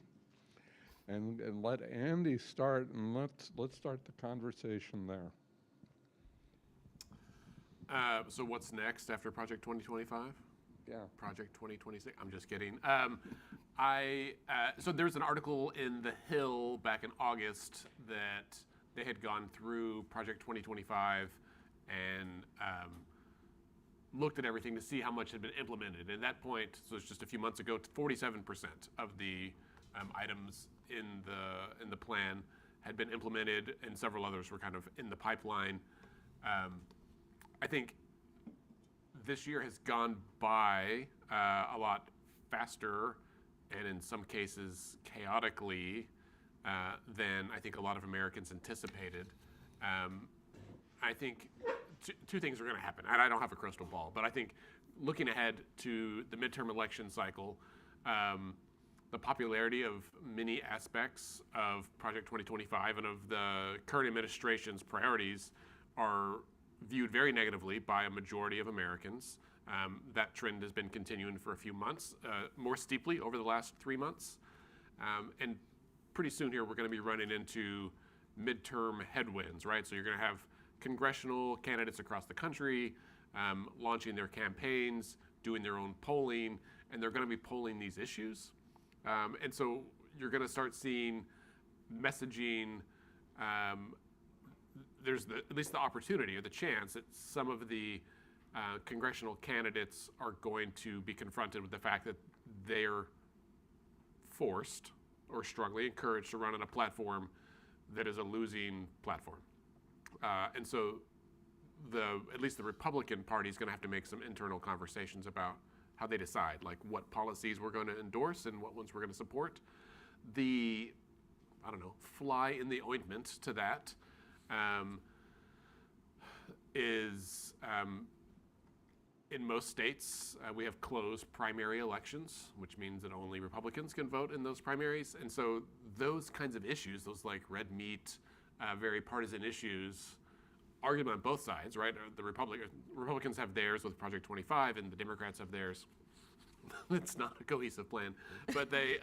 and let Andy start, and let's start the conversation there. So what's next after Project 2025? Yeah. Project 2026. I'm just kidding. So there's an article in The Hill back in August that they had gone through Project 2025 and looked at everything to see how much had been implemented. At that point, so it's just a few months ago, 47% of the items in the plan had been implemented, and several others were kind of in the pipeline. I think this year has gone by a lot faster, and in some cases chaotically, than I think a lot of Americans anticipated. I think two things are going to happen, and I don't have a crystal ball, but I think looking ahead to the midterm election cycle, the popularity of many aspects of Project 2025 and of the current administration's priorities are viewed very negatively by a majority of Americans. That trend has been continuing for a few months, more steeply over the last 3 months. And pretty soon here, we're going to be running into midterm headwinds, right? So you're going to have congressional candidates across the country launching their campaigns, doing their own polling, and they're going to be polling these issues. And so you're going to start seeing messaging. There's at least the opportunity or the chance that some of the congressional candidates are going to be confronted with the fact that they're forced or strongly encouraged to run on a platform that is a losing platform. And so at least the Republican Party is going to have to make some internal conversations about how they decide, like what policies we're going to endorse and what ones we're going to support. The, fly in the ointment to that is in most states, we have closed primary elections, which means that only Republicans can vote in those primaries. And so those kinds of issues, those like red meat, very partisan issues, argument on both sides, right? The Republicans have theirs with Project 25, and the Democrats have theirs. It's not a cohesive plan, but they're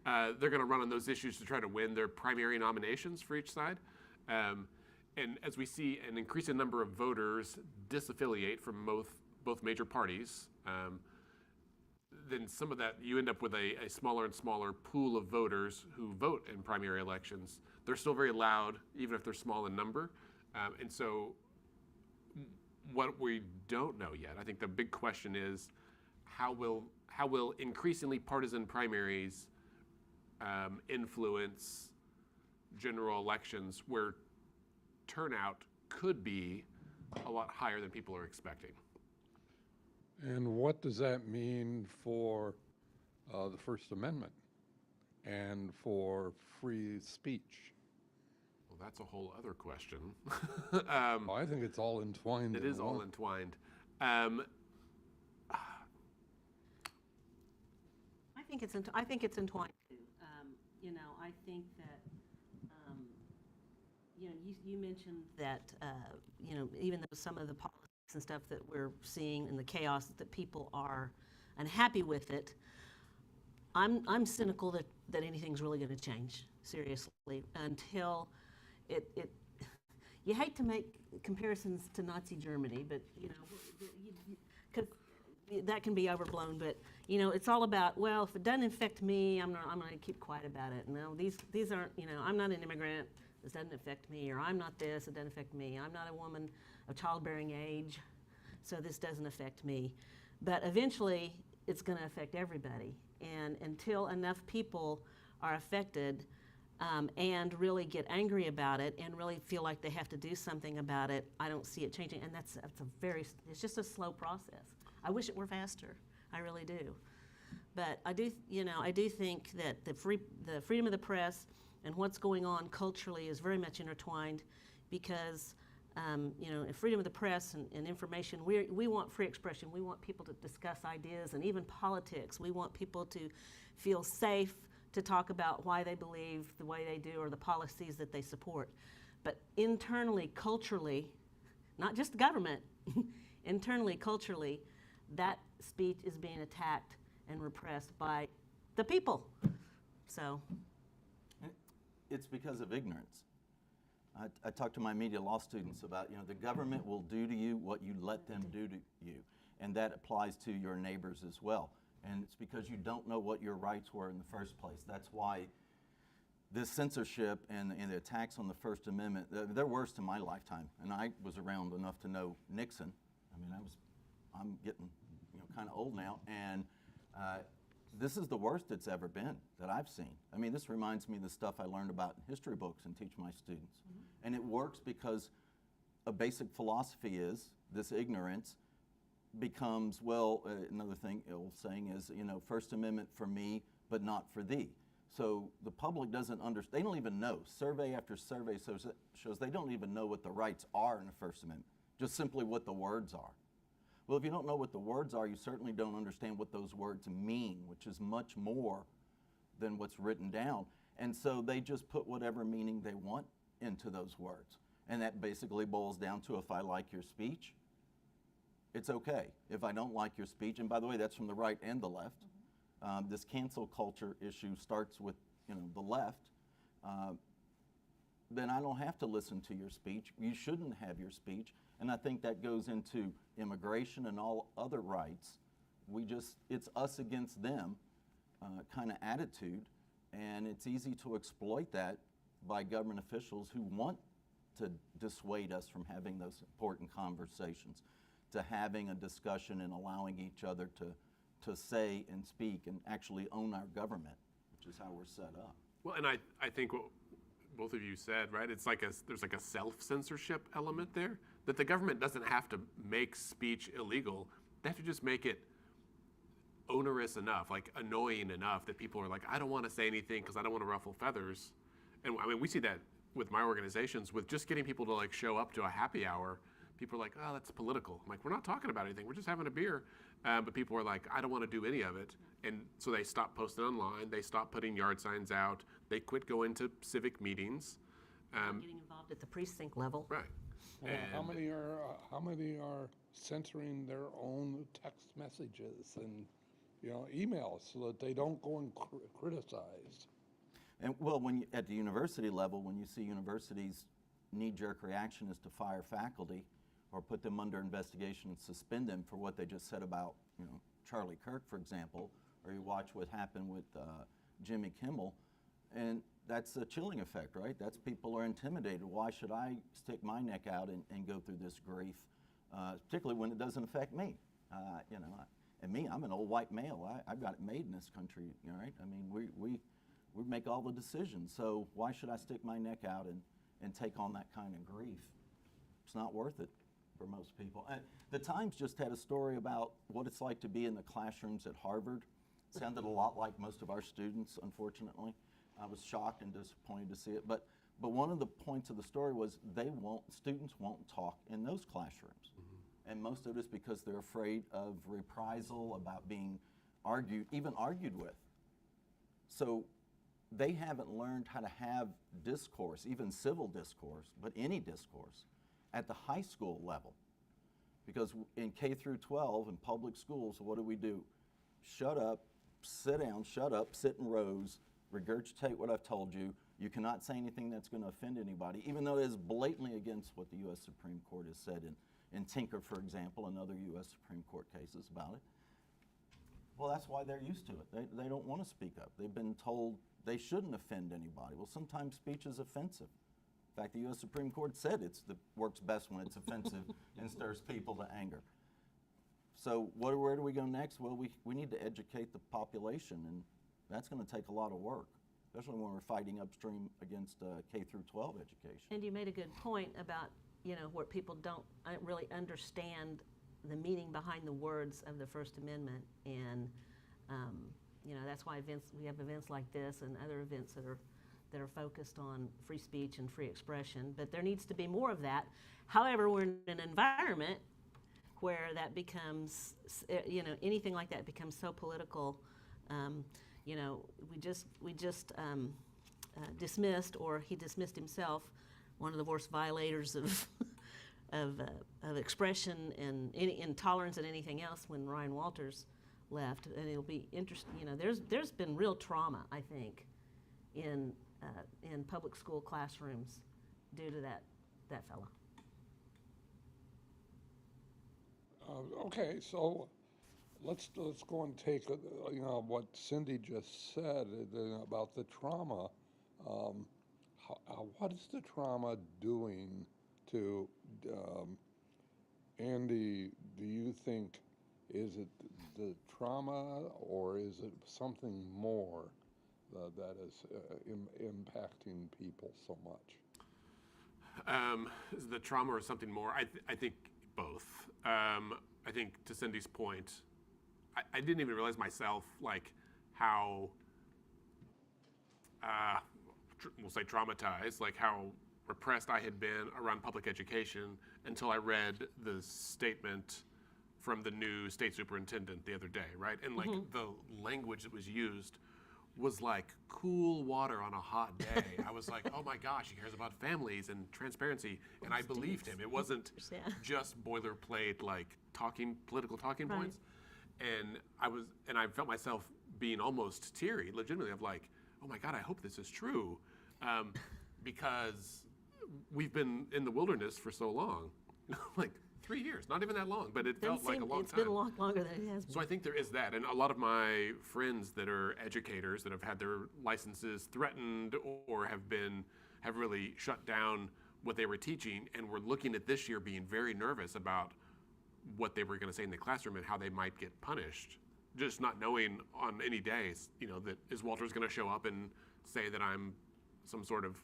going to run on those issues to try to win their primary nominations for each side. And as we see an increasing number of voters disaffiliate from both major parties, then some of that, you end up with a smaller and smaller pool of voters who vote in primary elections. They're still very loud, even if they're small in number. And so what we don't know yet, I think the big question is, how will increasingly partisan primaries influence general elections where turnout could be a lot higher than people are expecting? And what does that mean for the First Amendment and for free speech? Well, that's a whole other question. I think it's all entwined. It is all entwined. I think it's entwined too. I think that you mentioned that even though some of the politics and stuff that we're seeing and the chaos that people are unhappy with it, I'm cynical that anything's really going to change seriously until it. You hate to make comparisons to Nazi Germany, but because that can be overblown. But it's all about, well, if it doesn't affect me, I'm going to keep quiet about it. No, these aren't. I'm not an immigrant. This doesn't affect me, or I'm not this. It doesn't affect me. I'm not a woman of childbearing age, so this doesn't affect me. But eventually, it's going to affect everybody. And until enough people are affected and really get angry about it and really feel like they have to do something about it, I don't see it changing. And it's just a slow process. I wish it were faster. I really do. But I do think that the freedom of the press and what's going on culturally is very much intertwined, because in freedom of the press and information, we want free expression. We want people to discuss ideas and even politics. We want people to feel safe to talk about why they believe the way they do or the policies that they support. But internally, culturally, not just government, internally, culturally, that speech is being attacked and repressed by the people. So. It's because of ignorance. I talk to my media law students about, the government will do to you what you let them do to you. And that applies to your neighbors as well. And it's because you don't know what your rights were in the first place. That's why this censorship and the attacks on the First Amendment, they're worst in my lifetime. And I was around enough to know Nixon. I mean, I'm getting kind of old now. And this is the worst it's ever been that I've seen. I mean, this reminds me of the stuff I learned about in history books and teach my students. And it works because a basic philosophy is this ignorance becomes, another thing, old saying is, First Amendment for me, but not for thee. So the public doesn't understand, they don't even know. Survey after survey shows they don't even know what the rights are in the First Amendment, just simply what the words are. Well, if you don't know what the words are, you certainly don't understand what those words mean, which is much more than what's written down. And so they just put whatever meaning they want into those words. And that basically boils down to, if I like your speech, it's okay. If I don't like your speech, and by the way, that's from the right and the left. This cancel culture issue starts with the left. Then I don't have to listen to your speech. You shouldn't have your speech. And I think that goes into immigration and all other rights. It's us against them kind of attitude. And it's easy to exploit that by government officials who want to dissuade us from having those important conversations, to having a discussion and allowing each other to say and speak and actually own our government, which is how we're set up. Well, and I think what both of you said, right? It's like there's like a self-censorship element there, that the government doesn't have to make speech illegal. They have to just make it onerous enough, like annoying enough, that people are like, I don't want to say anything because I don't want to ruffle feathers. And I mean, we see that with my organizations, with just getting people to like show up to a happy hour. People are like, oh, that's political. I'm like, we're not talking about anything. We're just having a beer. But people are like, I don't want to do any of it. And so they stop posting online. They stop putting yard signs out. They quit going to civic meetings. Getting involved at the precinct level. Right. How many are censoring their own text messages and emails so that they don't go and criticize? And well, at the university level, when you see universities knee-jerk reaction is to fire faculty or put them under investigation and suspend them for what they just said about, Charlie Kirk, for example, or you watch what happened with Jimmy Kimmel, and that's a chilling effect, right? That's people are intimidated. Why should I stick my neck out and go through this grief, particularly when it doesn't affect me? And me, I'm an old white male. I've got it made in this country, right? I mean, we make all the decisions, so why should I stick my neck out and take on that kind of grief? It's not worth it for most people. And the Times just had a story about what it's like to be in the classrooms at Harvard. It sounded a lot like most of our students, unfortunately. I was shocked and disappointed to see it. But one of the points of the story was students won't talk in those classrooms. Mm-hmm. And most of it is because they're afraid of reprisal, about being even argued with. So they haven't learned how to have discourse, even civil discourse, but any discourse, at the high school level. Because in K through 12 in public schools, what do? Shut up, sit down, shut up, sit in rows, regurgitate what I've told you. You cannot say anything that's going to offend anybody, even though it is blatantly against what the U.S. Supreme Court has said in Tinker, for example, and other U.S. Supreme Court cases about it. Well, that's why they're used to it. They don't want to speak up. They've been told they shouldn't offend anybody. Well, sometimes speech is offensive. In fact, the U.S. Supreme Court said it works best when it's offensive and stirs people to anger. So where do we go next? Well, we need to educate the population, and that's going to take a lot of work, especially when we're fighting upstream against K through 12 education. And you made a good point about, where people don't really understand the meaning behind the words of the First Amendment, and that's why we have events like this and other events that are that are focused on free speech and free expression, but there needs to be more of that. However, we're in an environment where that becomes, anything like that becomes so political. We just dismissed, or he dismissed himself, one of the worst violators of of expression and any intolerance and anything else when Ryan Walters left. And it'll be interesting. There's been real trauma, I think, in public school classrooms due to that fella. Okay, so let's go and take what Cindy just said about the trauma. What is the trauma doing to Andy? Do you think, is it the trauma, or is it something more that is impacting people so much? Is it the trauma or something more? I think both. I think to Cindy's point, I didn't even realize myself how we'll say traumatized, how repressed I had been around public education until I read the statement from the new state superintendent the other day, right? And the language that was used was like cool water on a hot day. I was like, oh my gosh, he cares about families and transparency, and I believed him. It wasn't just boilerplate political talking points. And I felt myself being almost teary, legitimately, of oh my God, I hope this is true, because we've been in the wilderness for so long, 3 years, not even that long, but it felt like a long time. It's been a lot longer than it has been. So I think there is that, and a lot of my friends that are educators that have had their licenses threatened or have really shut down what they were teaching, and were looking at this year being very nervous about what they were going to say in the classroom and how they might get punished, just not knowing on any days, that is Walters going to show up and say that I'm some sort of,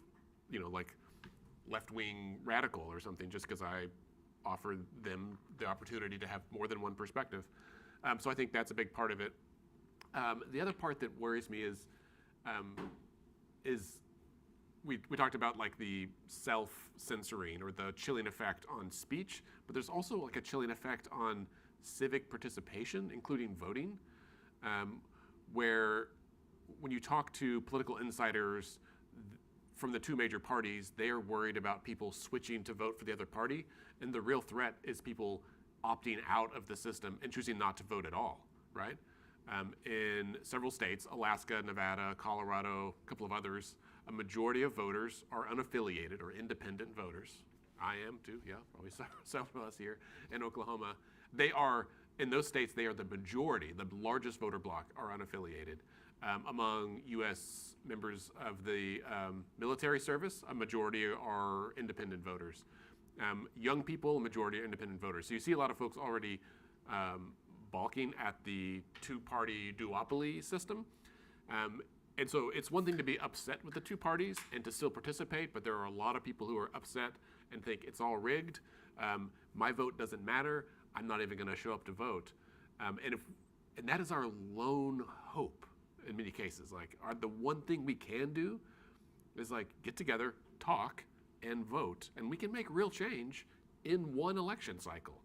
left-wing radical or something just because I offer them the opportunity to have more than one perspective. So I think that's a big part of it. The other part that worries me is we talked about the self-censoring or the chilling effect on speech, but there's also a chilling effect on civic participation, including voting, where when you talk to political insiders from the two major parties, they are worried about people switching to vote for the other party, and the real threat is people opting out of the system and choosing not to vote at all, right? In several states, Alaska, Nevada, Colorado, a couple of others, a majority of voters are unaffiliated or independent voters. I am too, yeah, probably several of us here. In Oklahoma, in those states, they are the majority, the largest voter bloc are unaffiliated. Among U.S. members of the military service, a majority are independent voters. Young people, a majority are independent voters. So you see a lot of folks already balking at the two-party duopoly system. And so it's one thing to be upset with the two parties and to still participate, but there are a lot of people who are upset and think it's all rigged. My vote doesn't matter. I'm not even going to show up to vote. And that is our lone hope in many cases. The one thing we can do is get together, talk, and vote, and we can make real change in one election cycle.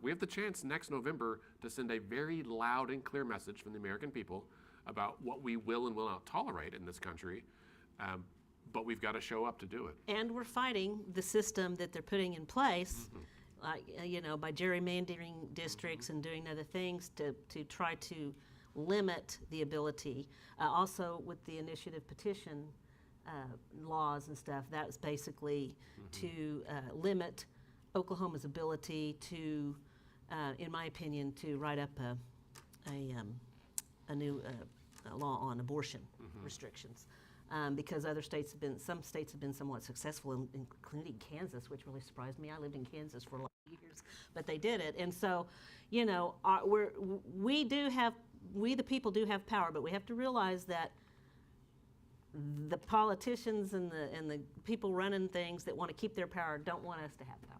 We have the chance next November to send a very loud and clear message from the American people about what we will and will not tolerate in this country, but we've got to show up to do it. And we're fighting the system that they're putting in place, by gerrymandering districts and doing other things to try to limit the ability. Also with the initiative petition laws and stuff, that's basically to limit Oklahoma's ability to, in my opinion, to write up a new law on abortion restrictions. Because some states have been somewhat successful, including Kansas, which really surprised me. I lived in Kansas for a lot of years, but they did it. And so, we the people do have power, but we have to realize that the politicians and the people running things that want to keep their power don't want us to have power.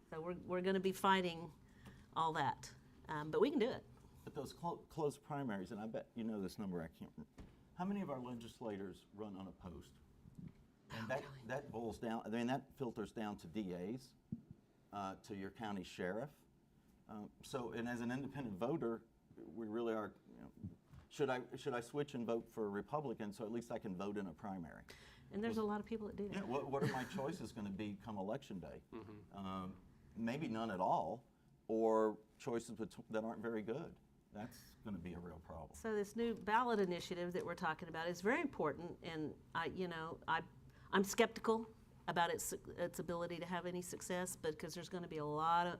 So we're going to be fighting all that, but we can do it. But those close primaries, and I bet you know this number, I can't remember. How many of our legislators run unopposed? And that boils down, I mean, that filters down to DAs, to your county sheriff. So, and as an independent voter, we really are, should I switch and vote for a Republican so at least I can vote in a primary? And there's a lot of people that do that. Yeah, what are my choices going to be come election day? Maybe none at all, or choices that aren't very good. That's going to be a real problem. So this new ballot initiative that we're talking about is very important, and I'm skeptical about its ability to have any success, because there's going to be a lot of.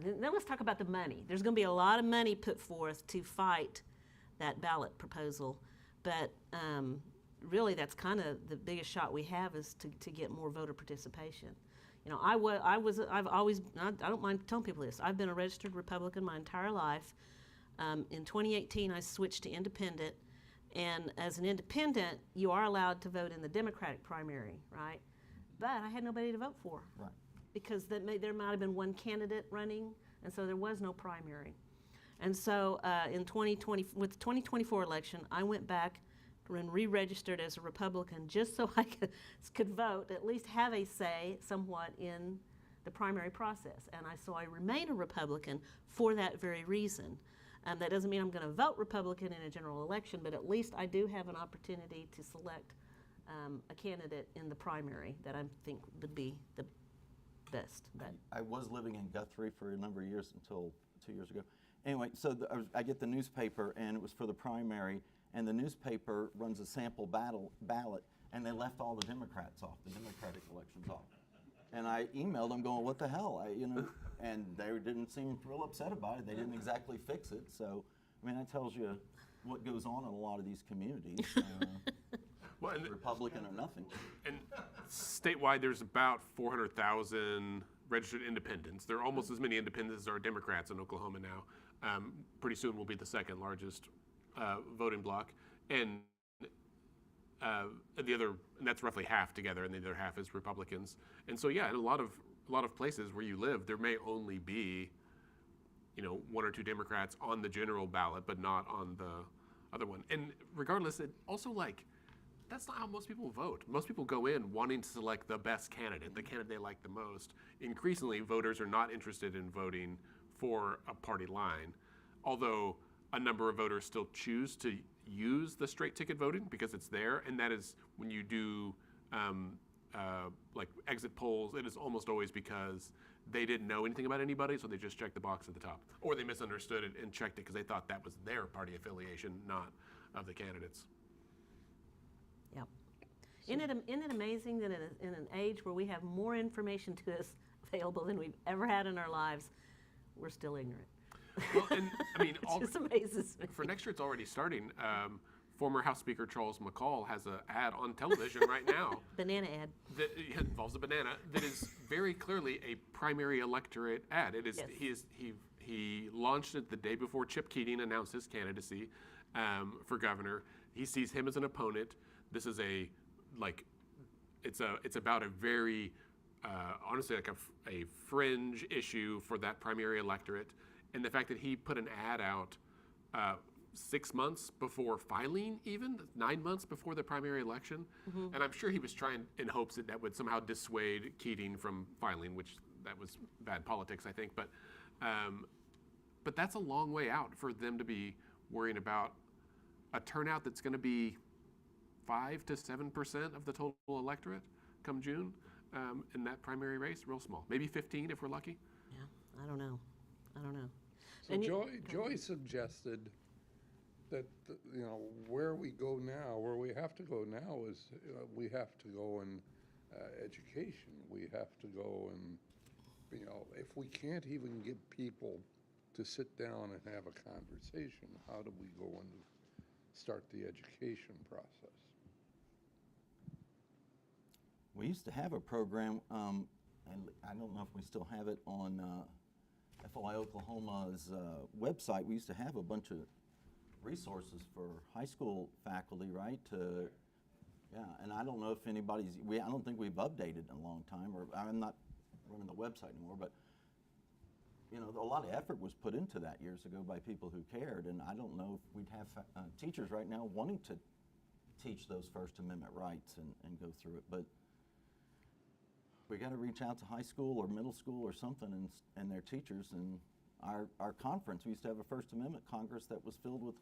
Then let's talk about the money. There's going to be a lot of money put forth to fight that ballot proposal, but really that's kind of the biggest shot we have is to get more voter participation. I don't mind telling people this. I've been a registered Republican my entire life. In 2018, I switched to independent, and as an independent, you are allowed to vote in the Democratic primary, right? But I had nobody to vote for. Right. Because there might have been one candidate running, and so there was no primary. And so in 2020, with the 2024 election, I went back and re-registered as a Republican just so I could vote, at least have a say somewhat in the primary process. And so I remain a Republican for that very reason. That doesn't mean I'm going to vote Republican in a general election, but at least I do have an opportunity to select a candidate in the primary that I think would be the best. I was living in Guthrie for a number of years until 2 years ago. Anyway, so I get the newspaper, and it was for the primary, and the newspaper runs a sample ballot, and they left all the Democrats off, the Democratic elections off. And I emailed them going, what the hell? And they didn't seem real upset about it. They didn't exactly fix it. So, I mean, that tells you what goes on in a lot of these communities. Well, Republican or nothing. And statewide, there's about 400,000 registered independents. There are almost as many independents as there are Democrats in Oklahoma now. Pretty soon we'll be the second largest voting bloc, and and that's roughly half together, and the other half is Republicans. And so, yeah, in a lot of places where you live, there may only be, one or two Democrats on the general ballot, but not on the other one. And regardless, it also that's not how most people vote. Most people go in wanting to select the best candidate, the candidate they like the most. Increasingly, voters are not interested in voting for a party line, although a number of voters still choose to use the straight ticket voting because it's there, and that is when you do exit polls, it is almost always because they didn't know anything about anybody, so they just checked the box at the top. Or they misunderstood it and checked it because they thought that was their party affiliation, not of the candidates. Yep. Isn't it amazing that in an age where we have more information to us available than we've ever had in our lives, we're still ignorant? Well, and I mean, it just amazes me. For next year, it's already starting. Former House Speaker Charles McCall has an ad on television right now. Banana ad. That involves a banana. That is very clearly a primary electorate ad. It is. Yes. He launched it the day before Chip Keating announced his candidacy for governor. He sees him as an opponent. This is it's about a very honestly a fringe issue for that primary electorate, and the fact that he put an ad out 6 months before filing, even 9 months before the primary election, and I'm sure he was trying in hopes that would somehow dissuade Keating from filing, which that was bad politics, I think, but that's a long way out for them to be worrying about a turnout that's going to be 5 to 7% of the total electorate come June in that primary race, real small. Maybe 15 if we're lucky. Yeah, I don't know. So Joy suggested that where we go now, where we have to go now is we have to go in education. We have to go and if we can't even get people to sit down and have a conversation, how do we go and start the education process? We used to have a program, and I don't know if we still have it on FOI Oklahoma's website. We used to have a bunch of resources for high school faculty, right? And I don't know if I don't think we've updated in a long time, or I'm not running the website anymore, but a lot of effort was put into that years ago by people who cared, and I don't know if we'd have teachers right now wanting to teach those First Amendment rights and go through it. But we got to reach out to high school or middle school or something and their teachers. And our conference, we used to have a First Amendment Congress that was filled with,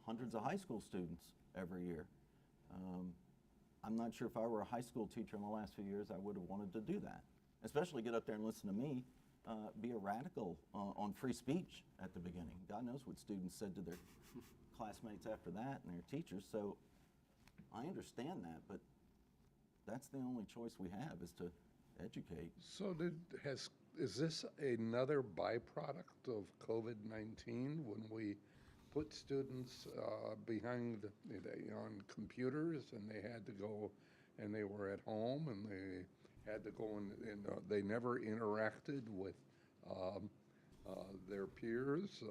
hundreds of high school students every year. I'm not sure if I were a high school teacher in the last few years, I would have wanted to do that. Especially get up there and listen to me be a radical on free speech at the beginning. God knows what students said to their classmates after that and their teachers. So I understand that, but that's the only choice we have, is to educate. So is this another byproduct of COVID-19 when we put students behind on computers and they had to go and they were at home and they had to go and they never interacted with their peers.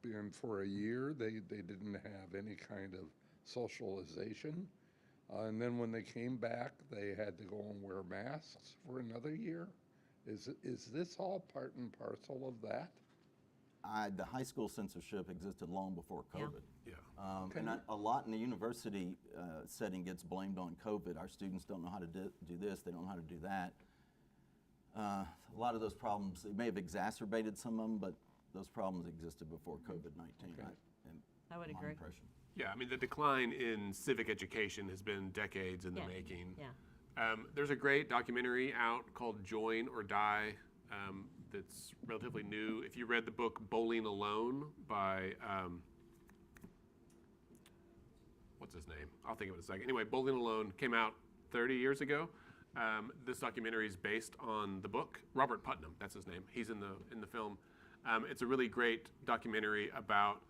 And for a year, they didn't have any kind of socialization. And then when they came back, they had to go and wear masks for another year. Is this all part and parcel of that? The high school censorship existed long before COVID. Yeah. And a lot in the university setting gets blamed on COVID. Our students don't know how to do this, they don't know how to do that. A lot of those problems, it may have exacerbated some of them, but those problems existed before COVID-19. I would my agree. impression. Yeah, I mean, the decline in civic education has been decades in the making. Yeah. There's a great documentary out called Join or Die that's relatively new. If you read the book Bowling Alone by, what's his name? I'll think of it in a second. Anyway, Bowling Alone came out 30 years ago. This documentary is based on the book. Robert Putnam, that's his name. He's in the film. It's a really great documentary about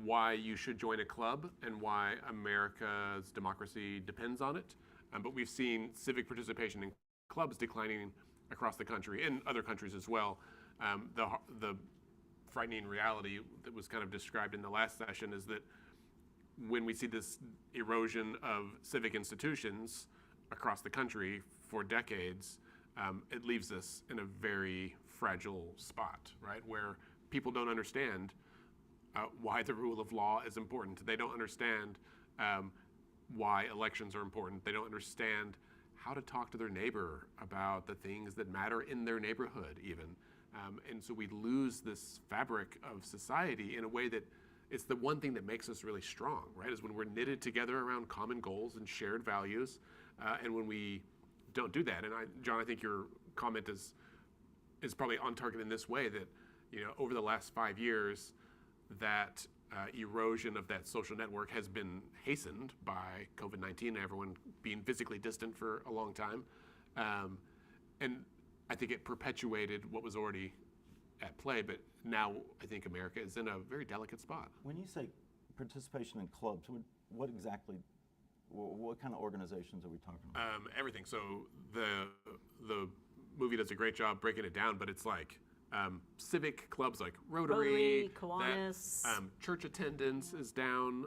why you should join a club and why America's democracy depends on it. But we've seen civic participation in clubs declining across the country and other countries as well. The frightening reality that was kind of described in the last session is that when we see this erosion of civic institutions across the country for decades, it leaves us in a very fragile spot, right? Where people don't understand why the rule of law is important. They don't understand why elections are important. They don't understand how to talk to their neighbor about the things that matter in their neighborhood even. And so we lose this fabric of society in a way that it's the one thing that makes us really strong, right? Is when we're knitted together around common goals and shared values. And when we don't do that, and John, I think your comment is probably on target in this way, that over the last 5 years, that erosion of that social network has been hastened by COVID-19, everyone being physically distant for a long time. And I think it perpetuated what was already at play, but now I think America is in a very delicate spot. When you say participation in clubs, what exactly, what kind of organizations are we talking about? Everything. So the movie does a great job breaking it down, but it's like civic clubs like Rotary, Kiwanis. Church attendance is down.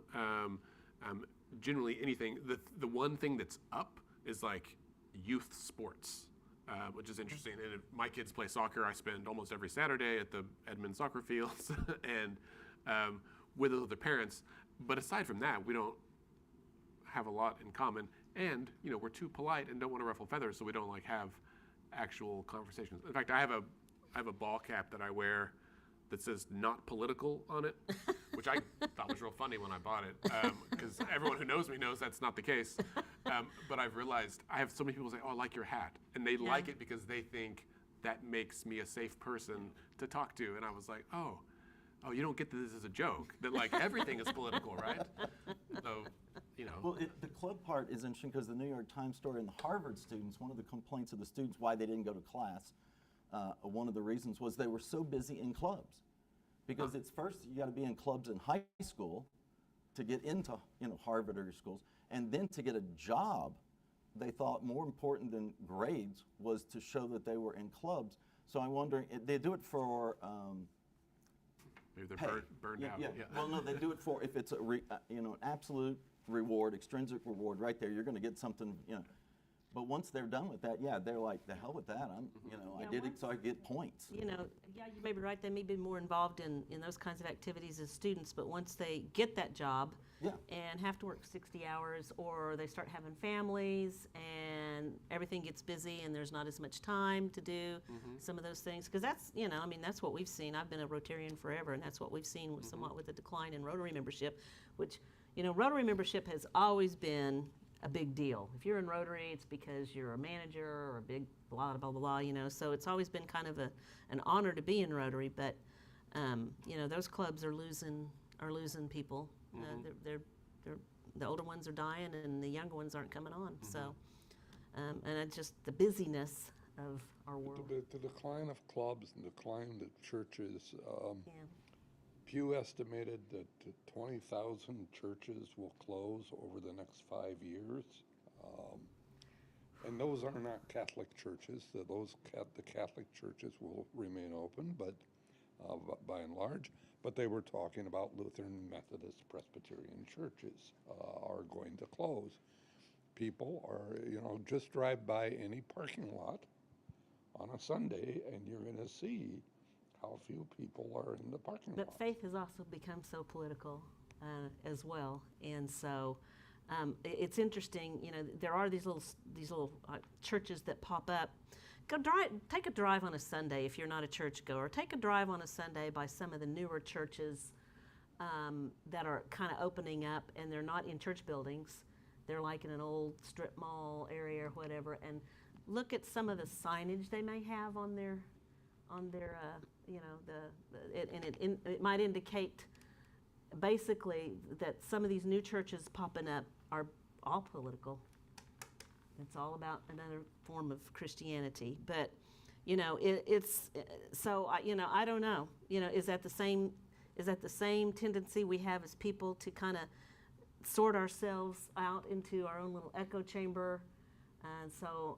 Generally anything. The one thing that's up is like youth sports, which is interesting. And if my kids play soccer, I spend almost every Saturday at the Edmond soccer fields and with other parents. But aside from that, we don't have a lot in common. And we're too polite and don't want to ruffle feathers, so we don't have actual conversations. In fact, I have a ball cap that I wear that says "not political" on it, which I thought was real funny when I bought it, because everyone who knows me knows that's not the case. But I've realized I have so many people say, "Oh, I like your hat," and they like it because they think that makes me a safe person to talk to. And I was like, "Oh, you don't get this as a joke that everything is political, right?" So, Well, the club part is interesting because the New York Times story and the Harvard students, one of the complaints of the students why they didn't go to class, one of the reasons was they were so busy in clubs. Because it's first you got to be in clubs in high school to get into Harvard or your schools, and then to get a job, they thought more important than grades was to show that they were in clubs. So I'm wondering, they do it for maybe they're pay. burned out. Yeah. Well, no, they do it for if it's an absolute reward, extrinsic reward right there. You're going to get something. But once they're done with that, yeah, they're like, the hell with that. I did it so I get points. You may be right. They may be more involved in those kinds of activities as students, but once they get that job and have to work 60 hours, or they start having families and everything gets busy and there's not as much time to do some of those things, because that's, that's what we've seen. I've been a Rotarian forever, and that's what we've seen somewhat with the decline in Rotary membership, which, Rotary membership has always been a big deal. If you're in Rotary, it's because you're a manager or a big blah, blah, blah, blah, so it's always been kind of an honor to be in Rotary, but, those clubs are losing people. They're the older ones are dying and the younger ones aren't coming on, so, and it's just the busyness of our world. The decline of clubs and decline of churches, Yeah. Pew estimated that 20,000 churches will close over the next 5 years. And those are not Catholic churches. The Catholic churches will remain open, but by and large. But they were talking about Lutheran, Methodist, Presbyterian churches are going to close. People are, just drive by any parking lot on a Sunday and you're going to see how few people are in the parking lot. But faith has also become so political as well, and so it's interesting. There are these little churches that pop up. Take a drive on a Sunday if you're not a churchgoer. Take a drive on a Sunday by some of the newer churches that are kind of opening up, and they're not in church buildings. They're like in an old strip mall area or whatever, and look at some of the signage they may have on their it might indicate basically that some of these new churches popping up are all political. It's all about another form of Christianity, but it's so I don't know. Is that the same tendency we have as people to kind of sort ourselves out into our own little echo chamber, and so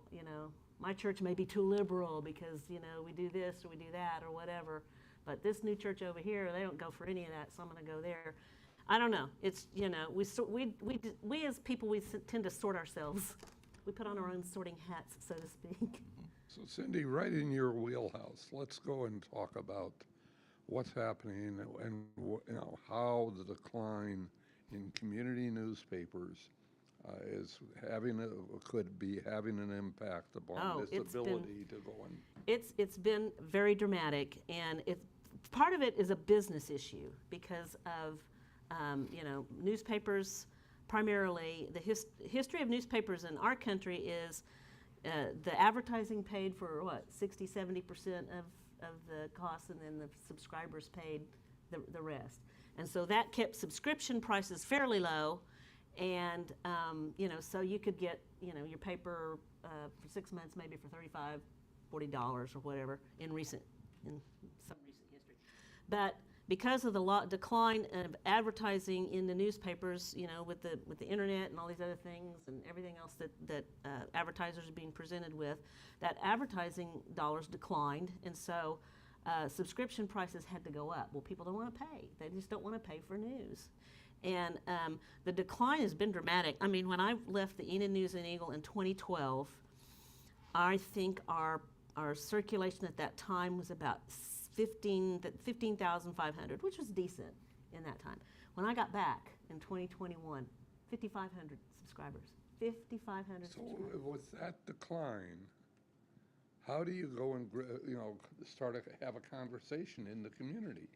my church may be too liberal because we do this or we do that or whatever, but this new church over here, they don't go for any of that, so I'm going to go there. I don't know. It's we as people, we tend to sort ourselves. We put on our own sorting hats, so to speak. So Cindy, right in your wheelhouse, let's go and talk about what's happening and how the decline in community newspapers could be having an impact upon this ability to go in. It's been very dramatic, and part of it is a business issue because of newspapers. Primarily, the history of newspapers in our country is the advertising paid for 60-70% of the cost, and then the subscribers paid the rest. And so that kept subscription prices fairly low, and so you could get your paper for 6 months, maybe for $35, $40 or whatever in some recent history. But because of the decline of advertising in the newspapers, with the internet and all these other things and everything else that advertisers are being presented with, that advertising dollars declined, and so subscription prices had to go up. Well, people don't want to pay. They just don't want to pay for news. And the decline has been dramatic. I mean, when I left the Enid News and Eagle in 2012, I think our circulation at that time was about 15,500, which was decent in that time. When I got back in 2021, 5,500 subscribers. 5,500 subscribers. So with that decline, how do you go and start to have a conversation in the community?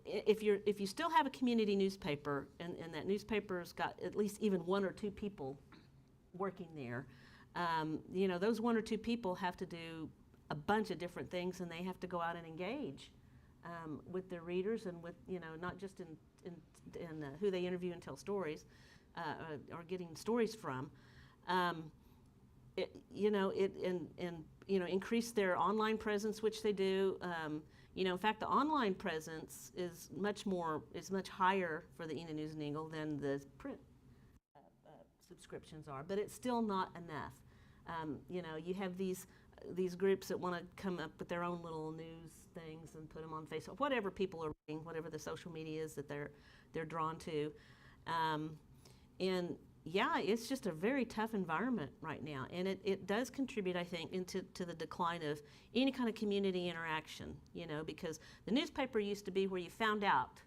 If you still have a community newspaper and that newspaper's got at least even one or two people working there, those one or two people have to do a bunch of different things, and they have to go out and engage with their readers and with not just in who they interview and tell stories or getting stories from. Increase their online presence, which they do. In fact, the online presence is much higher for the Enid News and Eagle than the print subscriptions are, but it's still not enough. You have these groups that want to come up with their own little news things and put them on Facebook, whatever people are reading, whatever the social media is that they're drawn to. And yeah, it's just a very tough environment right now, and it does contribute, I think, to the decline of any kind of community interaction, you know, because the newspaper used to be where you found out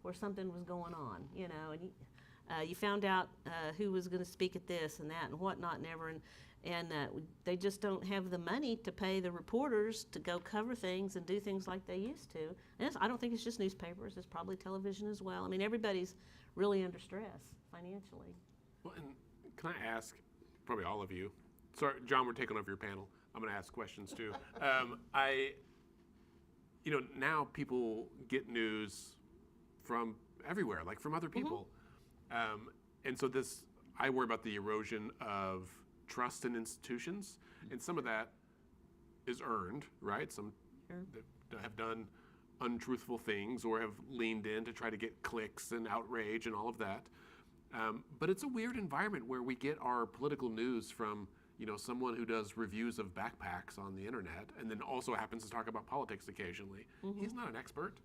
where something was going on, you know, and you found out who was going to speak at this and that and whatnot and ever, and they just don't have the money to pay the reporters to go cover things and do things like they used to. And I don't think it's just newspapers, it's probably television as well. I mean, everybody's really under stress financially. Well, and can I ask, probably all of you, sorry, John, we're taking over your panel. I'm going to ask questions too. You know, now people get news from everywhere, like from other people. And so I worry about the erosion of trust in institutions, and some of that is earned, right? Some that have done untruthful things or have leaned in to try to get clicks and outrage and all of that. But it's a weird environment where we get our political news from, you know, someone who does reviews of backpacks on the internet and then also happens to talk about politics occasionally. He's not an expert.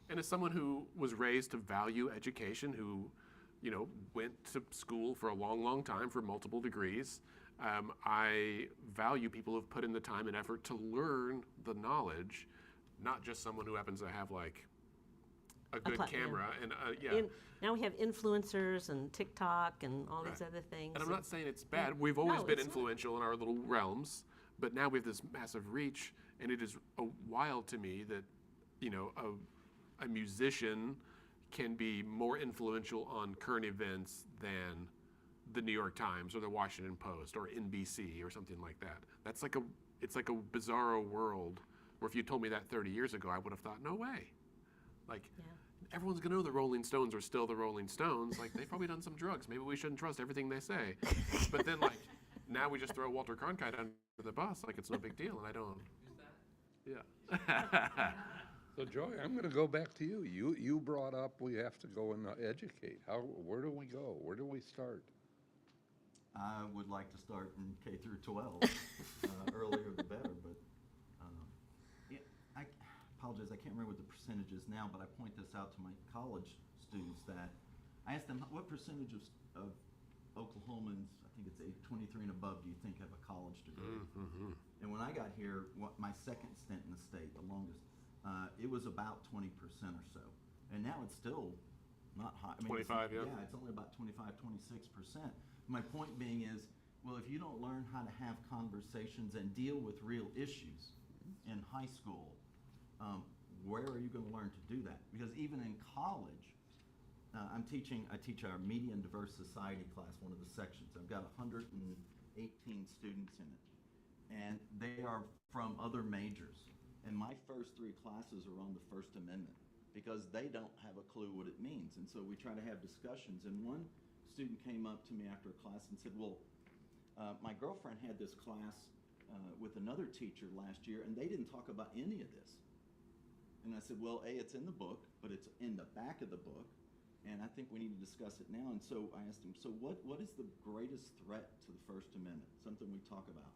And as someone who was raised to value education, who, you know, went to school for a long, long time for multiple degrees, I value people who've put in the time and effort to learn the knowledge, not just someone who happens to have like a good camera and now we have influencers and TikTok and all these other things. And I'm not saying it's bad. We've always been influential in our little realms, but now we have this massive reach, and it is wild to me that, you know, a musician can be more influential on current events than the New York Times or the Washington Post or NBC or something like that. It's like a bizarro world where if you told me that 30 years ago, I would have thought, no way. Like, everyone's gonna know the Rolling Stones are still the Rolling Stones. Like, they've probably done some drugs. Maybe we shouldn't trust everything they say. But then, like, now we just throw Walter Cronkite under the bus like it's no big deal, and I don't. Yeah. So Joy, I'm going to go back to you. You brought up we have to go and educate. Where do we go? Where do we start? I would like to start in K through 12. Earlier the better, but I apologize. I can't remember what the percentage is now, but I point this out to my college students that I asked them what percentage of Oklahomans, I think it's age 23 and above, do you think have a college degree? And when I got here, my second stint in the state, the longest, it was about 20% or so. And now it's still not high. I mean, 25, yeah. Yeah, it's only about 25, 26%. My point being is, well, if you don't learn how to have conversations and deal with real issues in high school, where are you going to learn to do that? Because even in college, I teach our Media and Diverse Society class, one of the sections. I've got 118 students in it, and they are from other majors. And my first 3 classes are on the First Amendment because they don't have a clue what it means. And so we try to have discussions. And one student came up to me after a class and said, well, my girlfriend had this class with another teacher last year, and they didn't talk about any of this. And I said, well, it's in the book, but it's in the back of the book, and I think we need to discuss it now. And so I asked him, so what is the greatest threat to the First Amendment, something we talk about?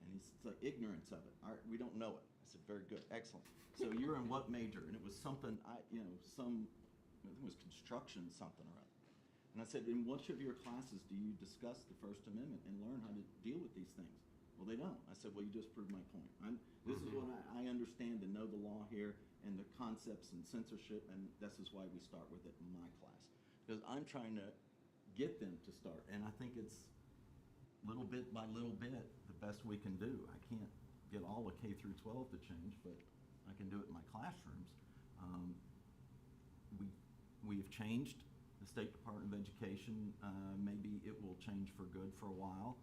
And he's like, ignorance of it. All right, we don't know it. I said, very good, excellent. So you're in what major? And it was something, I think it was construction something or other. And I said, in which of your classes do you discuss the First Amendment and learn how to deal with these things? Well, they don't. I said, well, you just proved my point. This is what I understand and know the law here and the concepts and censorship, and this is why we start with it in my class. Because I'm trying to get them to start, and I think it's little bit by little bit the best we can do. I can't get all of K through 12 to change, but I can do it in my classrooms. We've changed the State Department of Education. Maybe it will change for good for a while.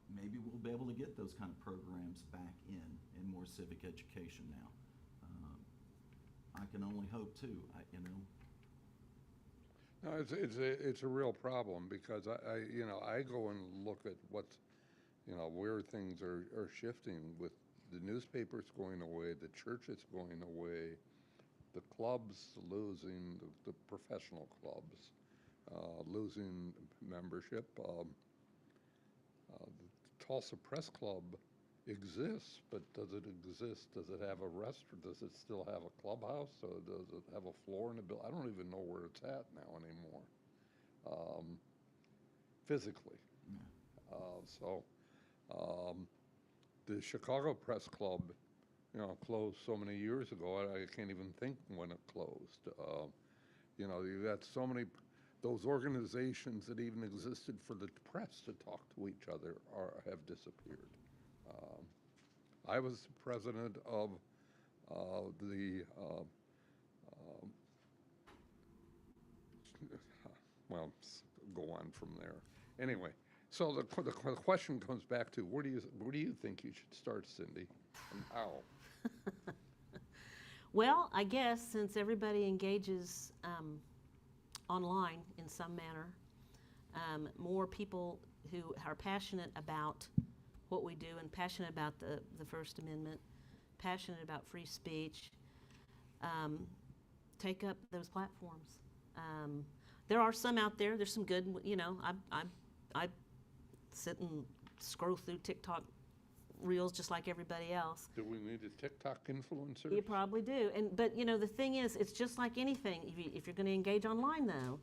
Maybe we'll be able to get those kind of programs back in more civic education now. I can only hope too, No, it's a real problem because I go and look at what's, where things are shifting with the newspapers going away, the churches going away, the clubs losing, the professional clubs losing membership. The Tulsa Press Club exists, but does it exist? Does it have a restaurant? Does it still have a clubhouse? Or does it have a floor in the building? I don't even know where it's at now anymore. physically. So the Chicago Press Club, closed so many years ago. I can't even think when it closed. You got so many, those organizations that even existed for the press to talk to each other have disappeared. I was the president of the, well, go on from there. Anyway, so the question comes back to where do you think you should start, Cindy, and how? Well, I guess since everybody engages online in some manner, more people who are passionate about what we do and passionate about the First Amendment, passionate about free speech, take up those platforms. There are some out there. There's some good. I sit and scroll through TikTok reels just like everybody else. Do we need a TikTok influencer? You probably do. But the thing is, it's just like anything. If you're going to engage online, though,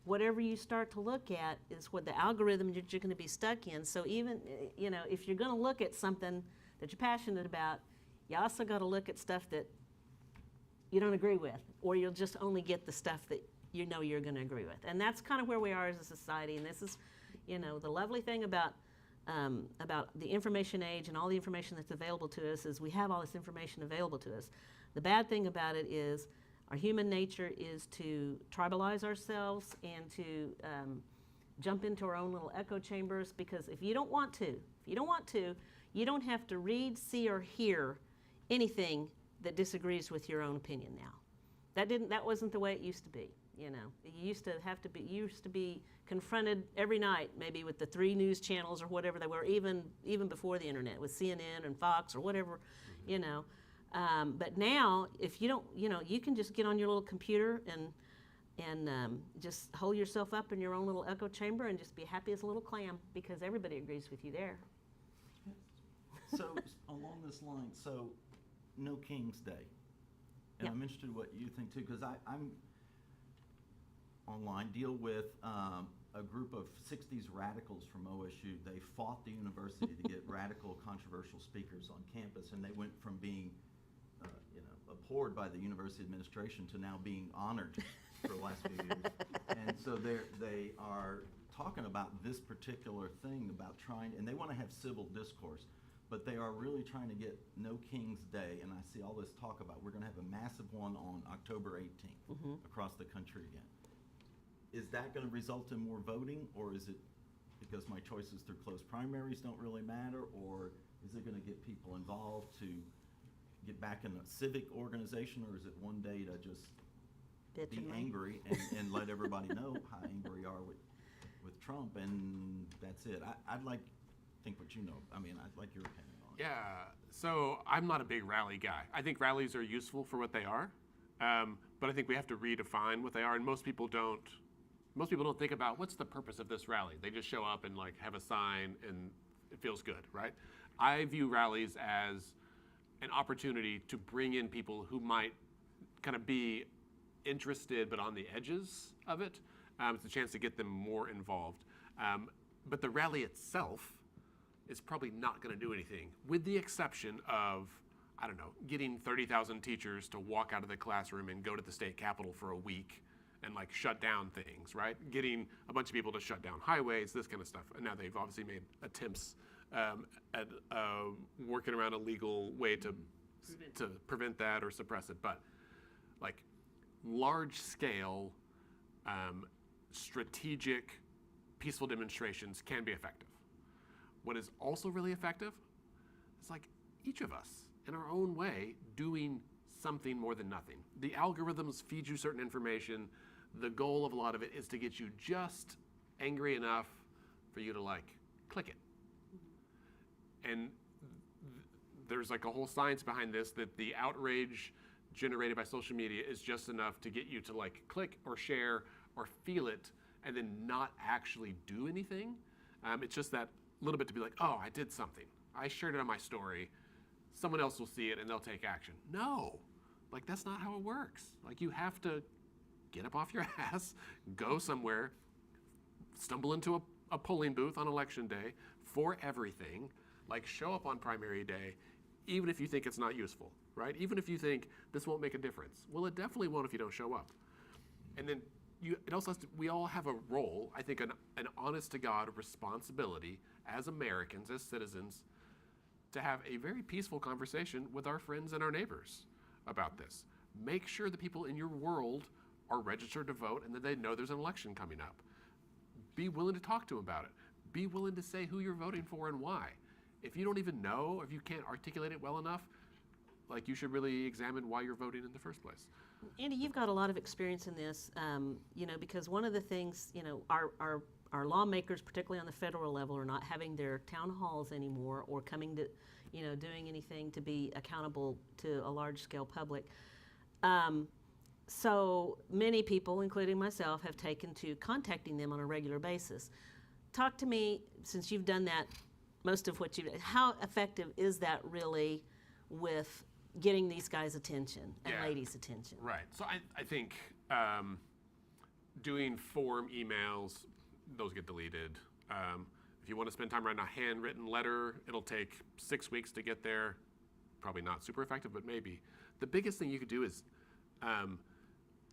whatever you start to look at is what the algorithm you're going to be stuck in. So even if you're going to look at something that you're passionate about, you also got to look at stuff that you don't agree with, or you'll just only get the stuff that you're going to agree with. And that's kind of where we are as a society. And this is, the lovely thing about the information age and all the information that's available to us is we have all this information available to us. The bad thing about it is our human nature is to tribalize ourselves and to jump into our own little echo chambers, because if you don't want to, you don't have to read, see, or hear anything that disagrees with your own opinion now. That wasn't the way it used to be. You used to be confronted every night, maybe with the 3 news channels or whatever they were, even before the internet, with CNN and Fox or whatever, But now, if you don't, you can just get on your little computer and just hold yourself up in your own little echo chamber and just be happy as a little clam, because everybody agrees with you there. So along this line, so No King's Day, and Yeah. I'm interested in what you think too, because I'm online, deal with a group of 60s radicals from OSU. They fought the university to get radical, controversial speakers on campus, and they went from being, abhorred by the university administration to now being honored for the last few years. And so they are talking about this particular thing about trying, and they want to have civil discourse, but they are really trying to get No King's Day, and I see all this talk about we're going to have a massive one on October 18th across the country again. Is that going to result in more voting, or is it because my choices through closed primaries don't really matter, or is it going to get people involved to get back in a civic organization, or is it one day to just be angry and let everybody know how angry you are with Trump, and that's it? I'd like to think what you know. I mean, I'd like your opinion on it. Yeah, so I'm not a big rally guy. I think rallies are useful for what they are, but I think we have to redefine what they are, and most people don't think about what's the purpose of this rally. They just show up and have a sign and it feels good, right? I view rallies as an opportunity to bring in people who might kind of be interested but on the edges of it. It's a chance to get them more involved. But the rally itself is probably not going to do anything, with the exception of, I don't know, getting 30,000 teachers to walk out of the classroom and go to the state capitol for a week and shut down things, right? Getting a bunch of people to shut down highways, this kind of stuff. And now they've obviously made attempts at working around a legal way to prevent that or suppress it. But large scale, strategic, peaceful demonstrations can be effective. What is also really effective is each of us in our own way doing something more than nothing. The algorithms feed you certain information. The goal of a lot of it is to get you just angry enough for you to click it. And there's a whole science behind this, that the outrage generated by social media is just enough to get you to click or share or feel it and then not actually do anything. It's just that little bit to be oh, I did something. I shared it on my story. Someone else will see it and they'll take action. No, that's not how it works. You have to get up off your ass, go somewhere, stumble into a polling booth on election day for everything, like show up on primary day, even if you think it's not useful, right? Even if you think this won't make a difference. Well, it definitely won't if you don't show up. And then it also has to, we all have a role, I think an honest to God responsibility as Americans, as citizens, to have a very peaceful conversation with our friends and our neighbors about this. Make sure the people in your world are registered to vote and that they know there's an election coming up. Be willing to talk to them about it. Be willing to say who you're voting for and why. If you don't even know, if you can't articulate it well enough, like you should really examine why you're voting in the first place. Andy, you've got a lot of experience in this, because one of the things, our lawmakers, particularly on the federal level, are not having their town halls anymore or coming to, doing anything to be accountable to a large-scale public. So many people, including myself, have taken to contacting them on a regular basis. Talk to me, since you've done that, most of what how effective is that really with getting these guys' attention and ladies' attention? Right. So I think doing form emails, those get deleted. If you want to spend time writing a handwritten letter, it'll take 6 weeks to get there. Probably not super effective, but maybe. The biggest thing you could do is,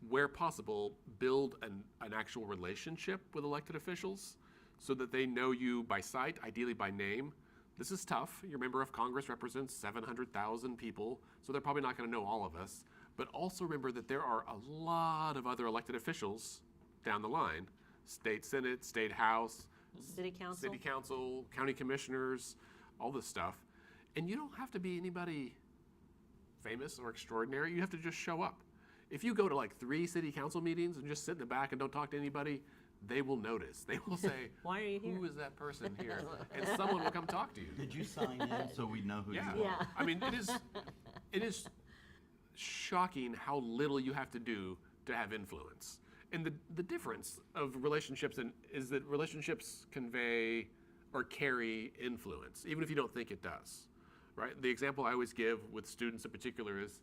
where possible, build an actual relationship with elected officials so that they know you by sight, ideally by name. This is tough. Your member of Congress represents 700,000 people, so they're probably not going to know all of us. But also remember that there are a lot of other elected officials down the line. State Senate, State House, City Council, County Commissioners, all this stuff. And you don't have to be anybody famous or extraordinary. You have to just show up. If you go to like 3 city council meetings and just sit in the back and don't talk to anybody, they will notice. They will say, "Why are you here? Who is that person here?" And someone will come talk to you. Did you sign in so we know who you are? Yeah. I mean, it is shocking how little you have to do to have influence. And the difference of relationships is that relationships convey or carry influence, even if you don't think it does, right? The example I always give with students in particular is,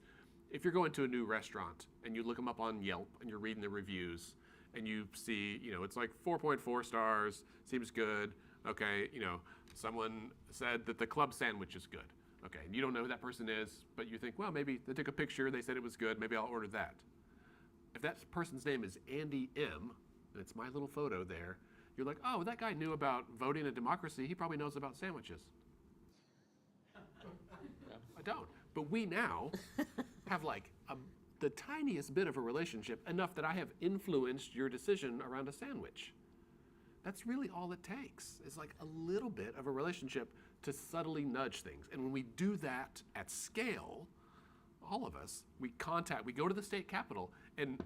if you're going to a new restaurant and you look them up on Yelp and you're reading the reviews and you see, it's like 4.4 stars, seems good, okay, someone said that the club sandwich is good, okay, and you don't know who that person is, but you think, well, maybe they took a picture, they said it was good, maybe I'll order that. If that person's name is Andy M, and it's my little photo there, you're like, oh, that guy knew about voting and democracy, he probably knows about sandwiches. I don't. But we now have like the tiniest bit of a relationship, enough that I have influenced your decision around a sandwich. That's really all it takes, is like a little bit of a relationship to subtly nudge things. And when we do that at scale, all of us, we go to the state capitol and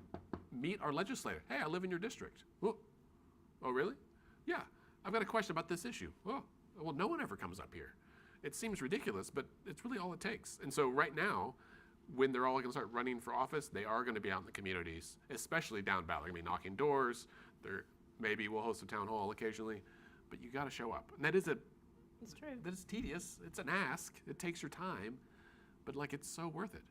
meet our legislator. Hey, I live in your district. Oh, really? Yeah, I've got a question about this issue. Oh, well, no one ever comes up here. It seems ridiculous, but it's really all it takes. And so right now, when they're all going to start running for office, they are going to be out in the communities, especially down ballot. They're going to be knocking doors. Maybe we'll host a town hall occasionally, but you got to show up. And that is It's true. That is tedious. It's an ask. It takes your time, but like it's so worth it.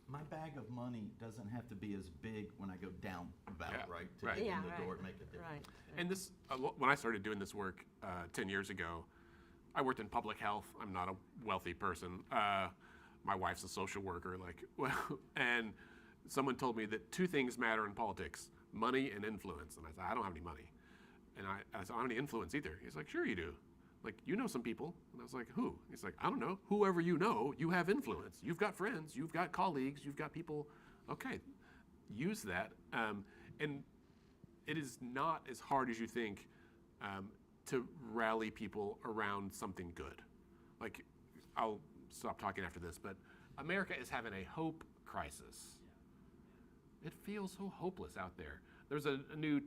My bag of money doesn't have to be as big when I go down the ballot, Yeah, right? To right. get Yeah, in the right. door and make a difference. Right. And this, when I started doing this work 10 years ago, I worked in public health. I'm not a wealthy person. My wife's a social worker, and someone told me that 2 things matter in politics: money and influence. And I said, I don't have any money. And I said, I don't have any influence either. He's like, sure you do. Like, you know some people. And I was like, who? He's like, I don't know. Whoever you know, you have influence. You've got friends, you've got colleagues, you've got people. Okay, use that. And it is not as hard as you think to rally people around something good. Like, I'll stop talking after this, but America is having a hope crisis. It feels so hopeless out there. There's a new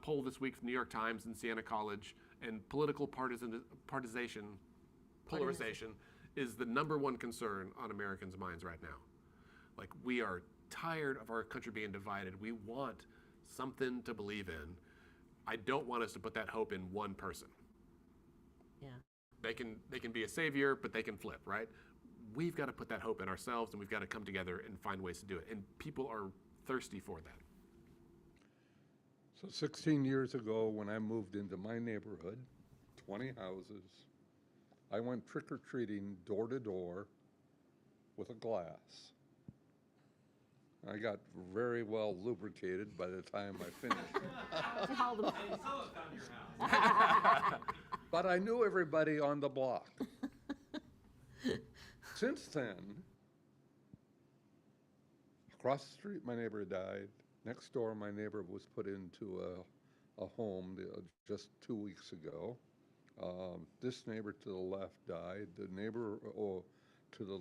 poll this week from New York Times and Siena College, and political polarization is the #1 concern on Americans' minds right now. Like, we are tired of our country being divided. We want something to believe in. I don't want us to put that hope in one person. Yeah. They can be a savior, but they can flip, right? We've got to put that hope in ourselves, and we've got to come together and find ways to do it. And people are thirsty for that. So 16 years ago, when I moved into my neighborhood, 20 houses, I went trick-or-treating door to door with a glass. I got very well lubricated by the time I finished. All the- But I knew everybody on the block. Since then, across the street, my neighbor died. Next door, my neighbor was put into a home just 2 weeks ago. This neighbor to the left died. The neighbor to the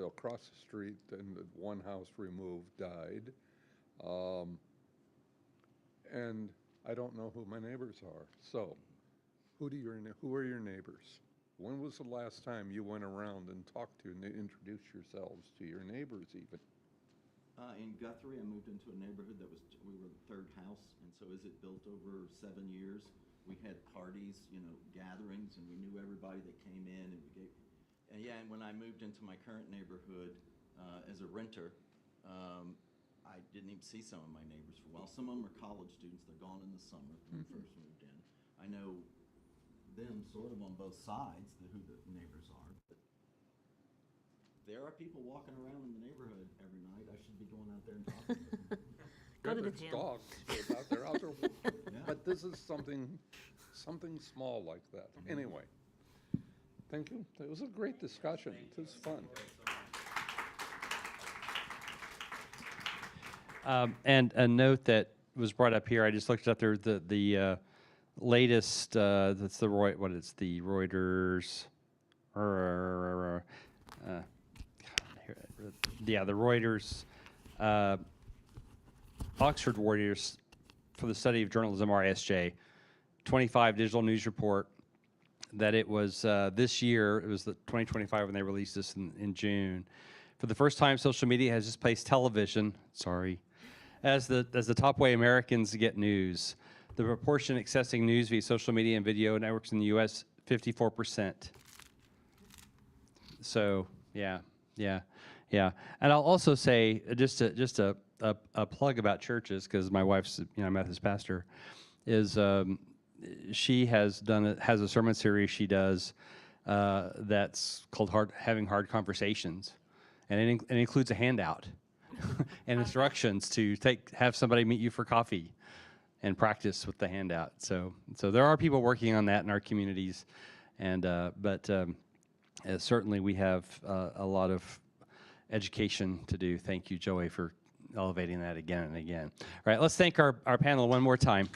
across the street and the one house removed died. And I don't know who my neighbors are. So, who are your neighbors? When was the last time you went around and talked to and introduced yourselves to your neighbors even? In Guthrie, I moved into a neighborhood that we were the third house, and so as it built over 7 years, we had parties, gatherings, and we knew everybody that came in, and yeah, and when I moved into my current neighborhood as a renter, I didn't even see some of my neighbors for a while. Some of them are college students. They're gone in the summer when I first moved in. I know them sort of on both sides, who the neighbors are, but there are people walking around in the neighborhood every night. I should be going out there and talking to them. Go to the It's gym. dogs. They're out there. But this is something small like that. Anyway, thank you. It was a great discussion. It was fun. And a note that was brought up here, I just looked up there, the latest, that's the Reuters, the Reuters, Oxford Warriors for the Study of Journalism, RSJ, 25 digital news report, that it was this year, it was the 2025 when they released this in June. For the first time, social media has displaced television, as the top way Americans get news. The proportion accessing news via social media and video networks in the U.S., 54%. So, yeah. And I'll also say, just a plug about churches, because my wife's a Methodist pastor, is she has a sermon series she does that's called Having Hard Conversations, and it includes a handout and instructions to have somebody meet you for coffee and practice with the handout. So there are people working on that in our communities, and but certainly we have a lot of education to do. Thank you, Joey, for elevating that again and again. All right, let's thank our panel one more time.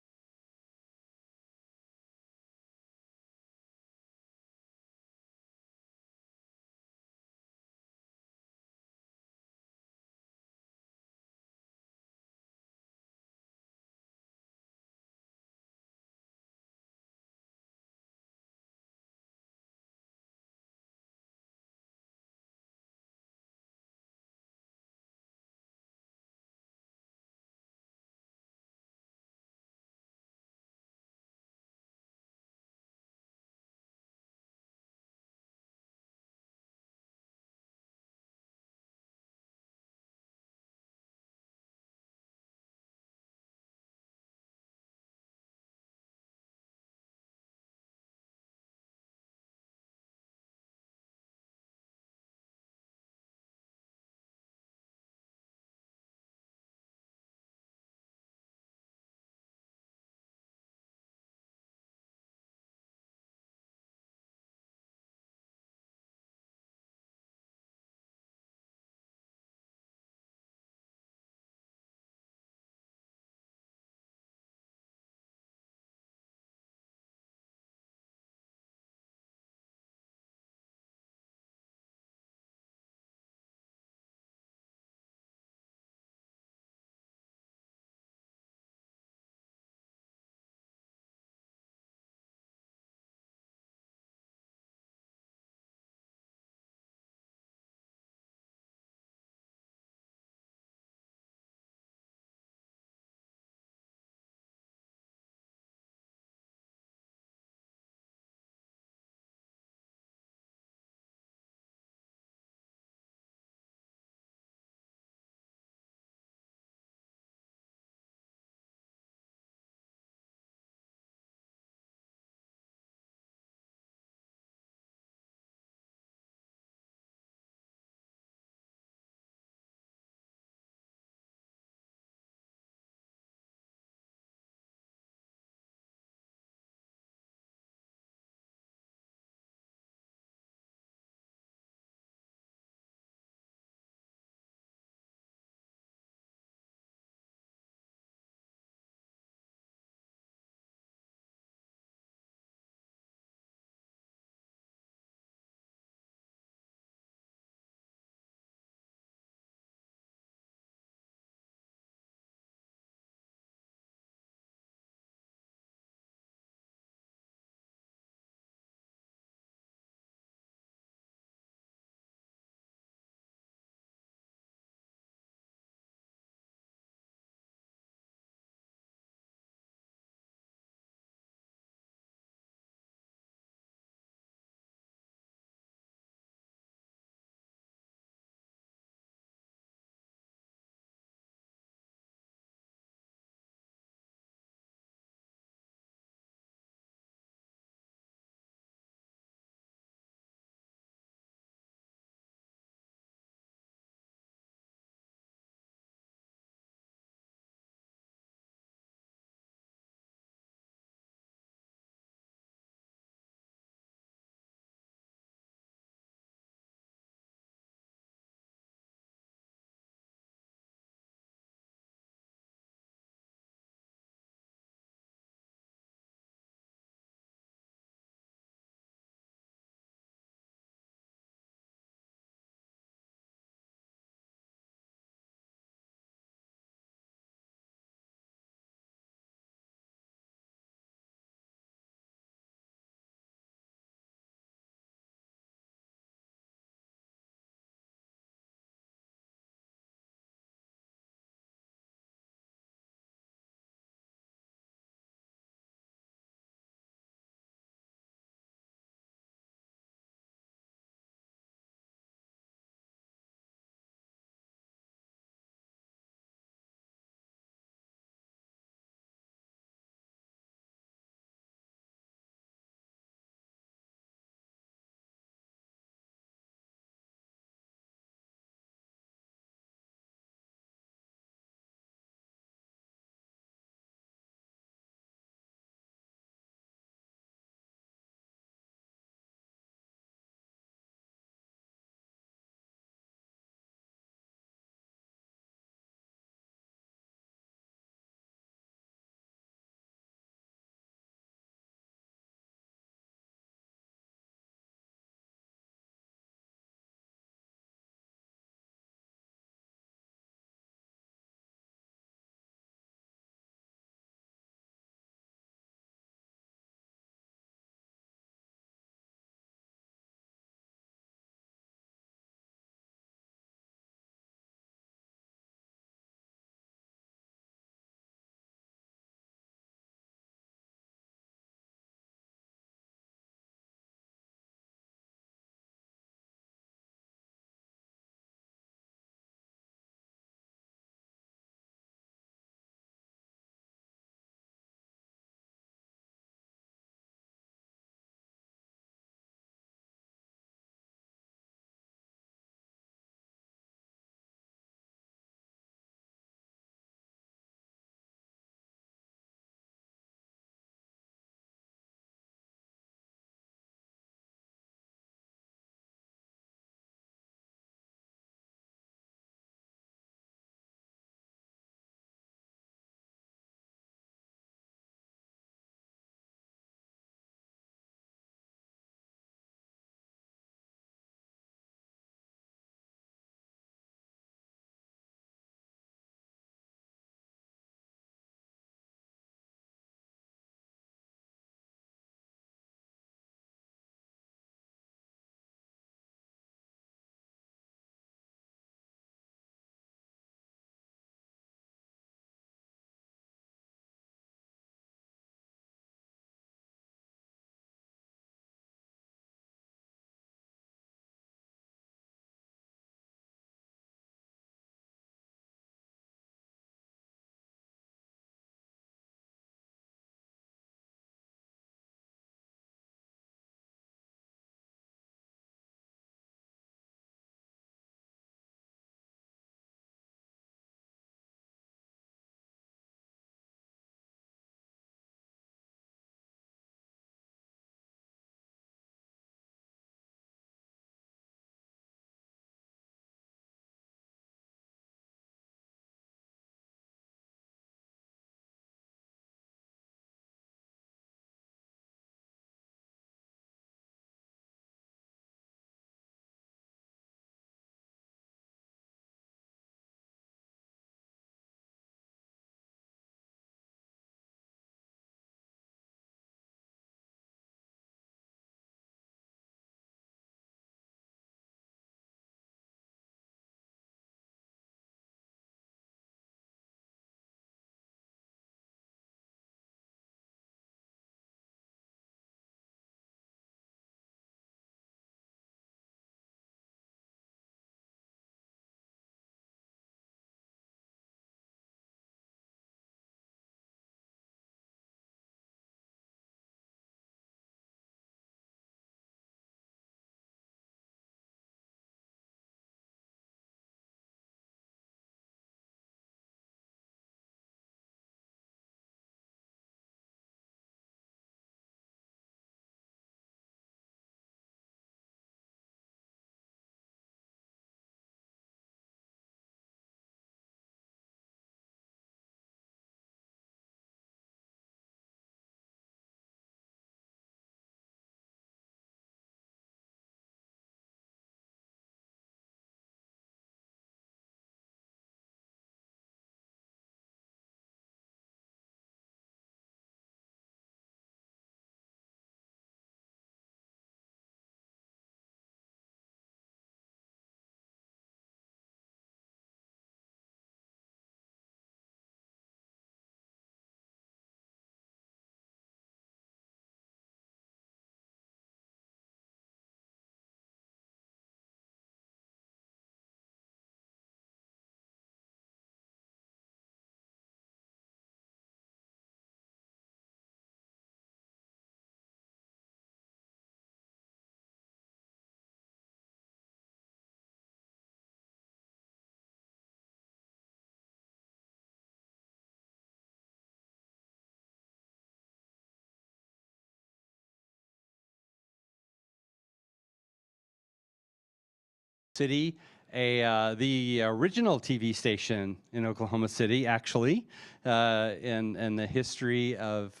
City, the original TV station in Oklahoma City, actually, in the history of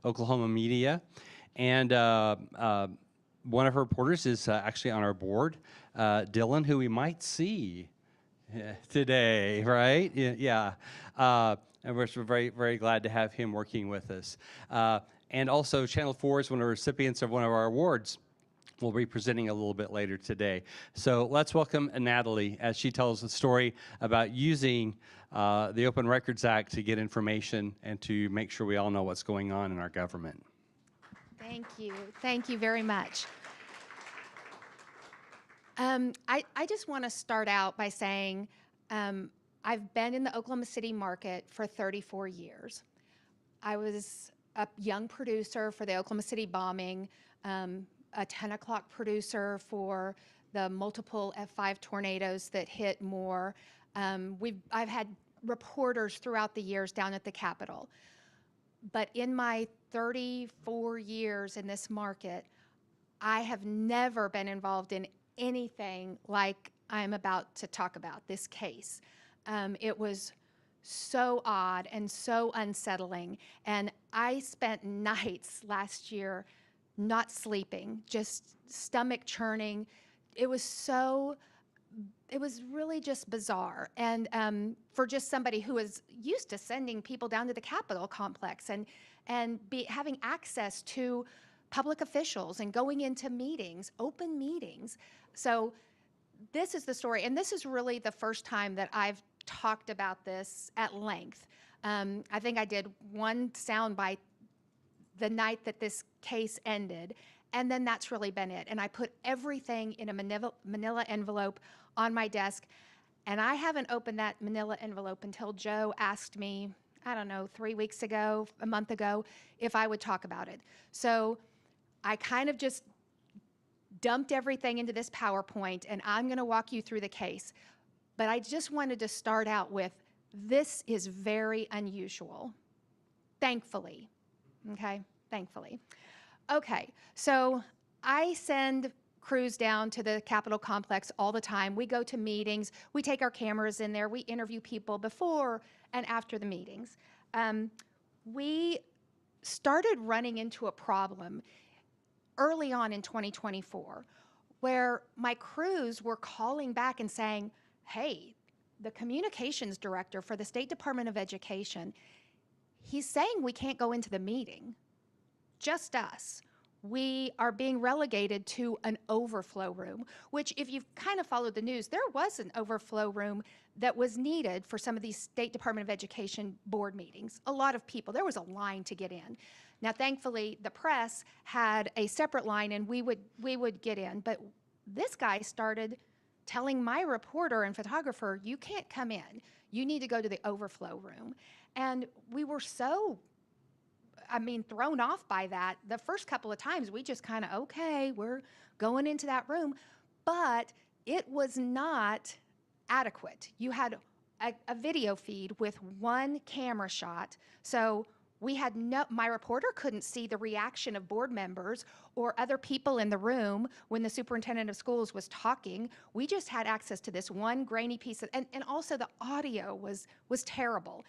Oklahoma media. And one of her reporters is actually on our board, Dylan, who we might see today, right? Yeah. And we're very, very glad to have him working with us. And also, Channel 4 is one of the recipients of one of our awards. We'll be presenting a little bit later today. So let's welcome Natalie as she tells the story about using the Open Records Act to get information and to make sure we all know what's going on in our government. Thank you. Thank you very much. I just want to start out by saying I've been in the Oklahoma City market for 34 years. I was a young producer for the Oklahoma City bombing, a 10 o'clock producer for the multiple F5 tornadoes that hit Moore. I've had reporters throughout the years down at the Capitol. But in my 34 years in this market, I have never been involved in anything like I'm about to talk about, this case. It was so odd and so unsettling. And I spent nights last year not sleeping, just stomach churning. It was really just bizarre. And for just somebody who is used to sending people down to the Capitol complex and having access to public officials and going into meetings, open meetings. So this is the story. And this is really the first time that I've talked about this at length. I think I did one soundbite the night that this case ended, and then that's really been it. And I put everything in a manila envelope on my desk, and I haven't opened that manila envelope until Joe asked me, I don't know, 3 weeks ago, a month ago, if I would talk about it. So I kind of just dumped everything into this PowerPoint, and I'm going to walk you through the case. But I just wanted to start out with, this is very unusual, thankfully. Okay, thankfully. Okay, so I send crews down to the Capitol complex all the time. We go to meetings, we take our cameras in there, we interview people before and after the meetings. We started running into a problem early on in 2024 where my crews were calling back and saying, hey, the communications director for the State Department of Education, he's saying we can't go into the meeting, just us. We are being relegated to an overflow room, which if you've kind of followed the news, there was an overflow room that was needed for some of these State Department of Education board meetings. A lot of people, there was a line to get in. Now, thankfully, the press had a separate line and we would get in, but this guy started telling my reporter and photographer, you can't come in. You need to go to the overflow room. And we were so, thrown off by that. The first couple of times, we just kind of, okay, we're going into that room. But it was not adequate. You had a video feed with one camera shot. So we had my reporter couldn't see the reaction of board members or other people in the room when the superintendent of schools was talking. We just had access to this one grainy piece of, and also the audio was terrible.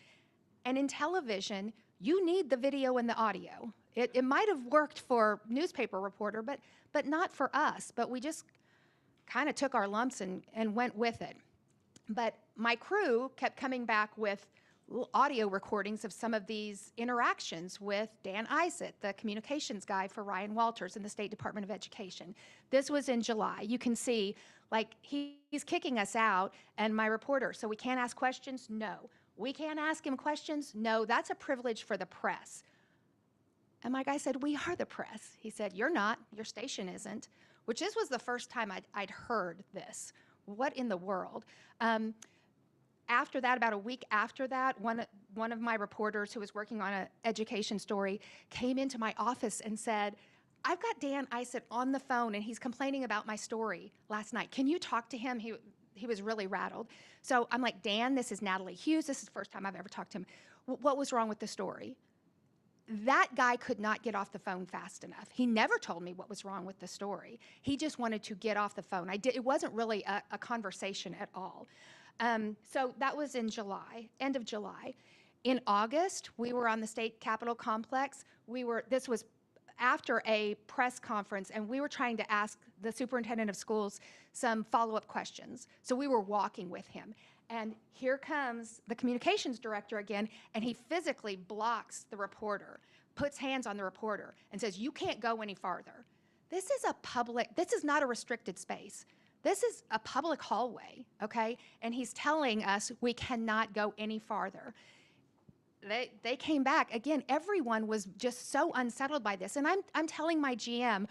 And in television, you need the video and the audio. It might have worked for newspaper reporter, but not for us. But we just kind of took our lumps and went with it. But my crew kept coming back with audio recordings of some of these interactions with Dan Isett, the communications guy for Ryan Walters in the State Department of Education. This was in July. You can see, like, he's kicking us out, and my reporter, so we can't ask questions? No. We can't ask him questions? No, that's a privilege for the press. And my guy said, we are the press. He said, you're not, your station isn't, which this was the first time I'd heard this. What in the world? After that, about a week after that, one of my reporters who was working on an education story came into my office and said, I've got Dan Isett on the phone and he's complaining about my story last night. Can you talk to him? He was really rattled. So I'm like, Dan, this is Natalie Hughes. This is the first time I've ever talked to him. What was wrong with the story? that guy could not get off the phone fast enough. He never told me what was wrong with the story. He just wanted to get off the phone. It wasn't really a conversation at all. So that was in July, end of July. In August, we were on the state capitol complex. This was after a press conference, and we were trying to ask the superintendent of schools some follow-up questions. So we were walking with him. And here comes the communications director again, and he physically blocks the reporter, puts hands on the reporter, and says, "You can't go any farther." This is not a restricted space. This is a public hallway, okay? And he's telling us we cannot go any farther. They came back. Again, everyone was just so unsettled by this. And I'm telling my GM,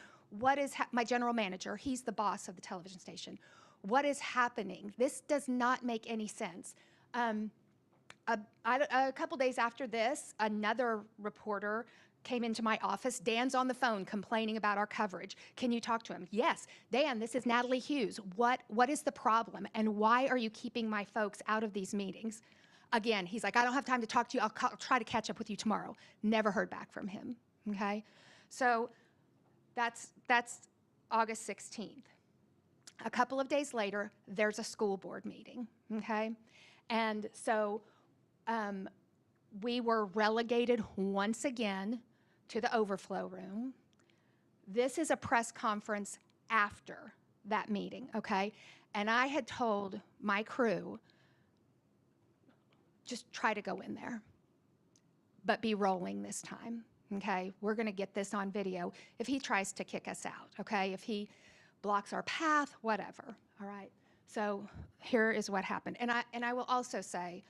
my general manager, he's the boss of the television station, what is happening? This does not make any sense. A couple days after this, another reporter came into my office. Dan's on the phone complaining about our coverage. Can you talk to him? Yes. Dan, this is Natalie Hughes. What is the problem? And why are you keeping my folks out of these meetings? Again, he's like, I don't have time to talk to you. I'll try to catch up with you tomorrow. Never heard back from him, okay? So that's August 16th. A couple of days later, there's a school board meeting, okay? And so we were relegated once again to the overflow room. This is a press conference after that meeting, okay? And I had told my crew, just try to go in there, but be rolling this time, okay? We're gonna get this on video if he tries to kick us out, okay? If he blocks our path, whatever, all right? So here is what happened. And I will also say,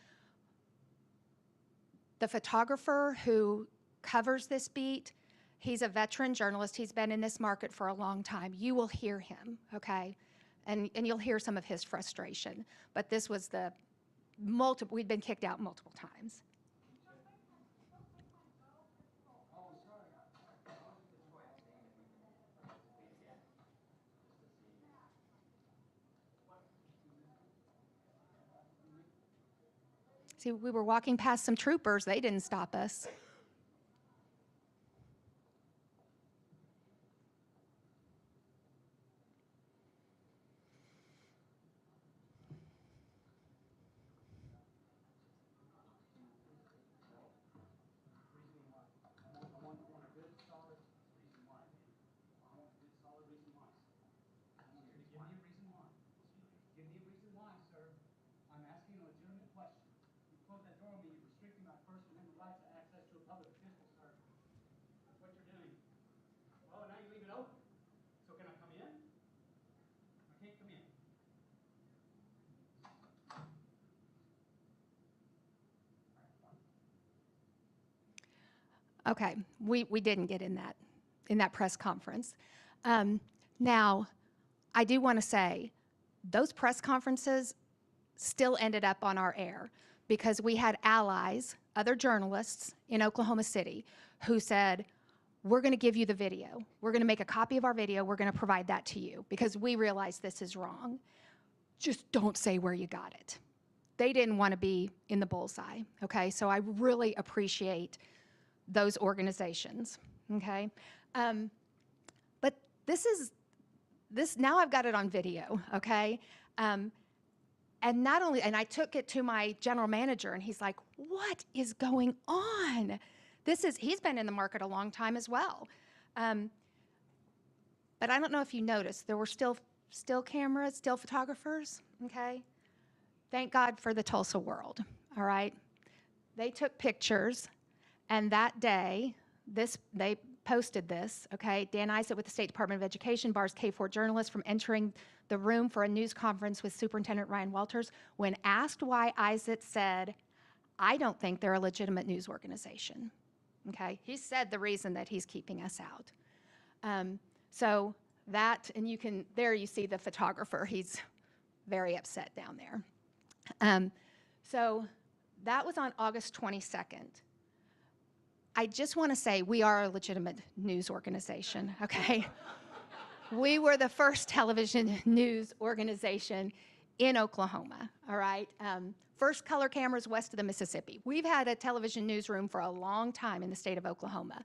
the photographer who covers this beat, he's a veteran journalist. He's been in this market for a long time. You will hear him, okay? And you'll hear some of his frustration. But this was we'd been kicked out multiple times. See, we were walking past some troopers. They didn't stop us. Okay, we didn't get in that press conference. Now, I do want to say, those press conferences still ended up on our air because we had allies, other journalists in Oklahoma City, who said, we're going to give you the video. We're going to make a copy of our video. We're going to provide that to you because we realize this is wrong. Just don't say where you got it. They didn't want to be in the bullseye, okay? So I really appreciate those organizations, okay? But now I've got it on video, okay? And I took it to my general manager, and he's like, what is going on? He's been in the market a long time as well. But I don't know if you noticed, there were still cameras, still photographers, okay? Thank God for the Tulsa World, all right? They took pictures, and that day, they posted this, okay? Dan Isett with the State Department of Education bars K4 journalists from entering the room for a news conference with Superintendent Ryan Walters. When asked why, Isett said, I don't think they're a legitimate news organization, okay? He said the reason that he's keeping us out. So that, and there you see the photographer. He's very upset down there. So that was on August 22nd. I just want to say we are a legitimate news organization, okay? We were the first television news organization in Oklahoma, all right? First color cameras west of the Mississippi. We've had a television newsroom for a long time in the state of Oklahoma.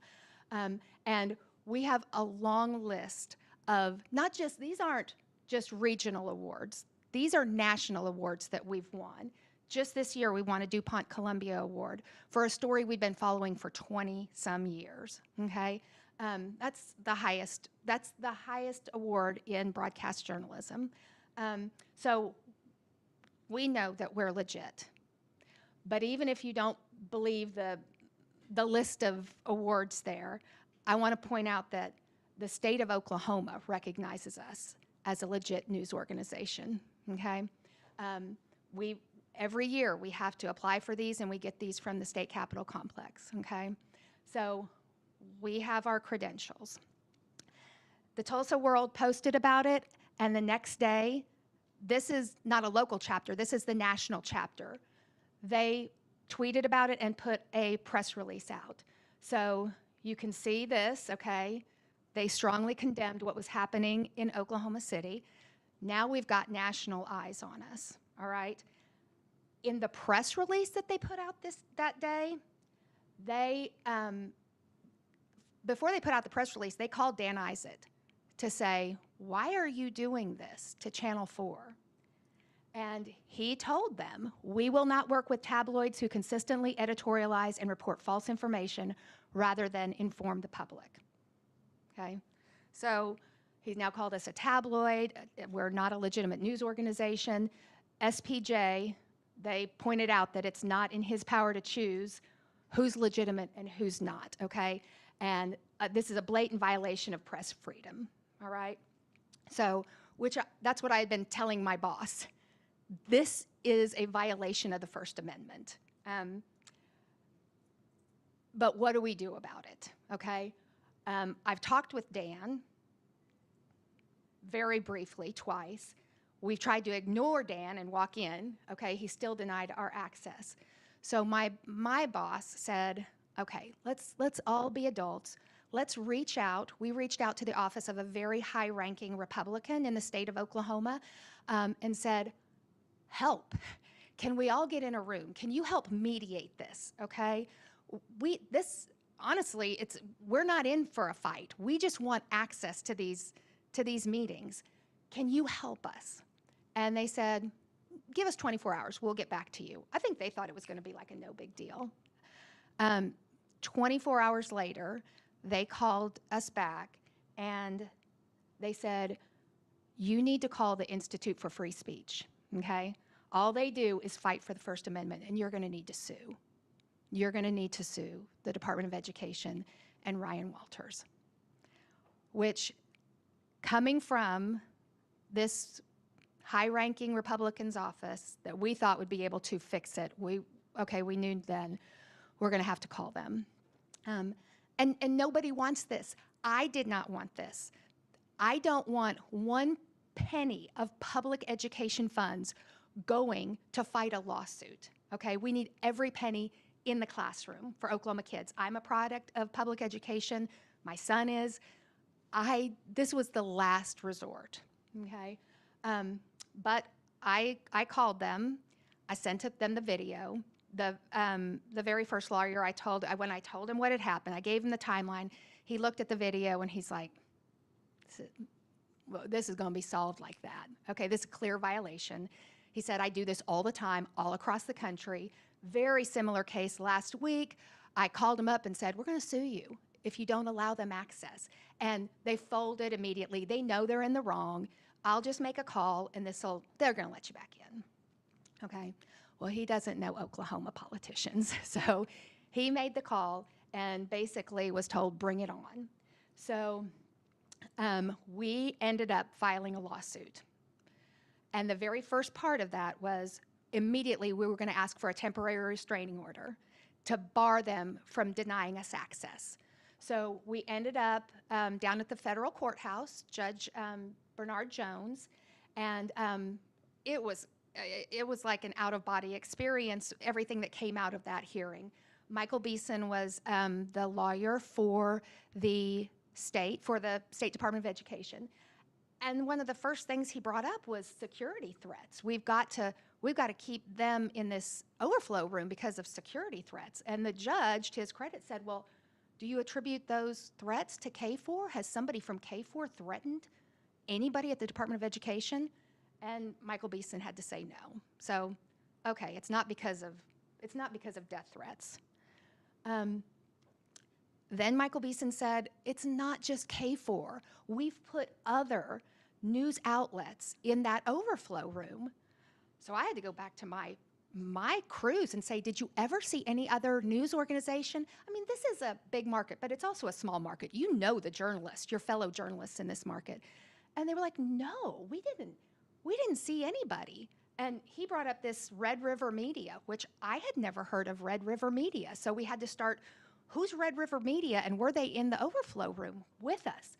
And we have a long list of not just, these aren't just regional awards. These are national awards that we've won. Just this year, we won a DuPont Columbia Award for a story we've been following for 20-some years, okay? That's the highest award in broadcast journalism. So we know that we're legit. But even if you don't believe the list of awards there, I want to point out that the state of Oklahoma recognizes us as a legit news organization, okay? Every year we have to apply for these, and we get these from the state capitol complex, okay? So we have our credentials. The Tulsa World posted about it, and the next day, this is not a local chapter, this is the national chapter. They tweeted about it and put a press release out. So you can see this, okay? They strongly condemned what was happening in Oklahoma City. Now we've got national eyes on us, all right? In the press release that they put out that day, before they put out the press release, they called Dan Isett to say, why are you doing this to Channel 4? And he told them, we will not work with tabloids who consistently editorialize and report false information rather than inform the public, okay? So he's now called us a tabloid. We're not a legitimate news organization. SPJ, they pointed out that it's not in his power to choose who's legitimate and who's not, okay? And this is a blatant violation of press freedom, all right? So, that's what I had been telling my boss. This is a violation of the First Amendment. But what do we do about it, okay? I've talked with Dan very briefly, twice. We've tried to ignore Dan and walk in, okay? He still denied our access. So my boss said, okay, let's all be adults. Let's reach out. We reached out to the office of a very high-ranking Republican in the state of Oklahoma and said, help. Can we all get in a room? Can you help mediate this, okay? Honestly, we're not in for a fight. We just want access to these meetings. Can you help us? And they said, give us 24 hours. We'll get back to you. I think they thought it was going to be like a no big deal. 24 hours later, they called us back and they said, you need to call the Institute for Free Speech, okay? All they do is fight for the First Amendment, and you're going to need to sue. You're going to need to sue the Department of Education and Ryan Walters, which, coming from this high-ranking Republican's office that we thought would be able to fix it, we knew then we're going to have to call them. And nobody wants this. I did not want this. I don't want one penny of public education funds going to fight a lawsuit, okay? We need every penny in the classroom for Oklahoma kids. I'm a product of public education. My son is. This was the last resort, okay? But I called them. I sent them the video. The very first lawyer when I told him what had happened, I gave him the timeline. He looked at the video and he's like, this is going to be solved like that. Okay, this is a clear violation. He said, I do this all the time, all across the country. Very similar case last week. I called him up and said, we're going to sue you if you don't allow them access. And they folded immediately. They know they're in the wrong. I'll just make a call and they're going to let you back in. Okay. Well, he doesn't know Oklahoma politicians. So he made the call and basically was told, bring it on. So we ended up filing a lawsuit. And the very first part of that was immediately we were going to ask for a temporary restraining order to bar them from denying us access. So we ended up down at the federal courthouse, Judge Bernard Jones, and it was like an out-of-body experience, everything that came out of that hearing. Michael Beeson was the lawyer for the State Department of Education. And one of the first things he brought up was security threats. We've got to keep them in this overflow room because of security threats. And the judge, to his credit, said, well, do you attribute those threats to K4? Has somebody from K4 threatened anybody at the Department of Education? And Michael Beeson had to say no. So, okay, it's not because of death threats. Then Michael Beeson said, it's not just K4. We've put other news outlets in that overflow room. So I had to go back to my crews and say, did you ever see any other news organization? I mean, this is a big market, but it's also a small market. You know the journalists, your fellow journalists in this market. And they were like, no, we didn't see anybody. And he brought up this Red River Media, which I had never heard of Red River Media. So we had to start, who's Red River Media, and were they in the overflow room with us?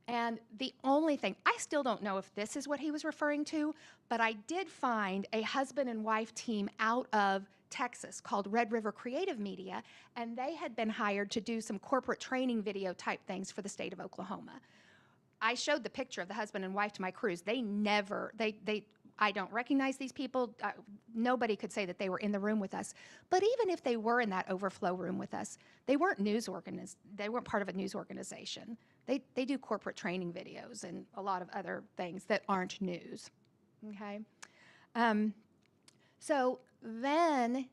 And the only thing, I still don't know if this is what he was referring to, but I did find a husband and wife team out of Texas called Red River Creative Media, and they had been hired to do some corporate training video type things for the state of Oklahoma. I showed the picture of the husband and wife to my crews. I don't recognize these people. Nobody could say that they were in the room with us. But even if they were in that overflow room with us, they weren't they weren't part of a news organization. They do corporate training videos and a lot of other things that aren't news. Okay. So then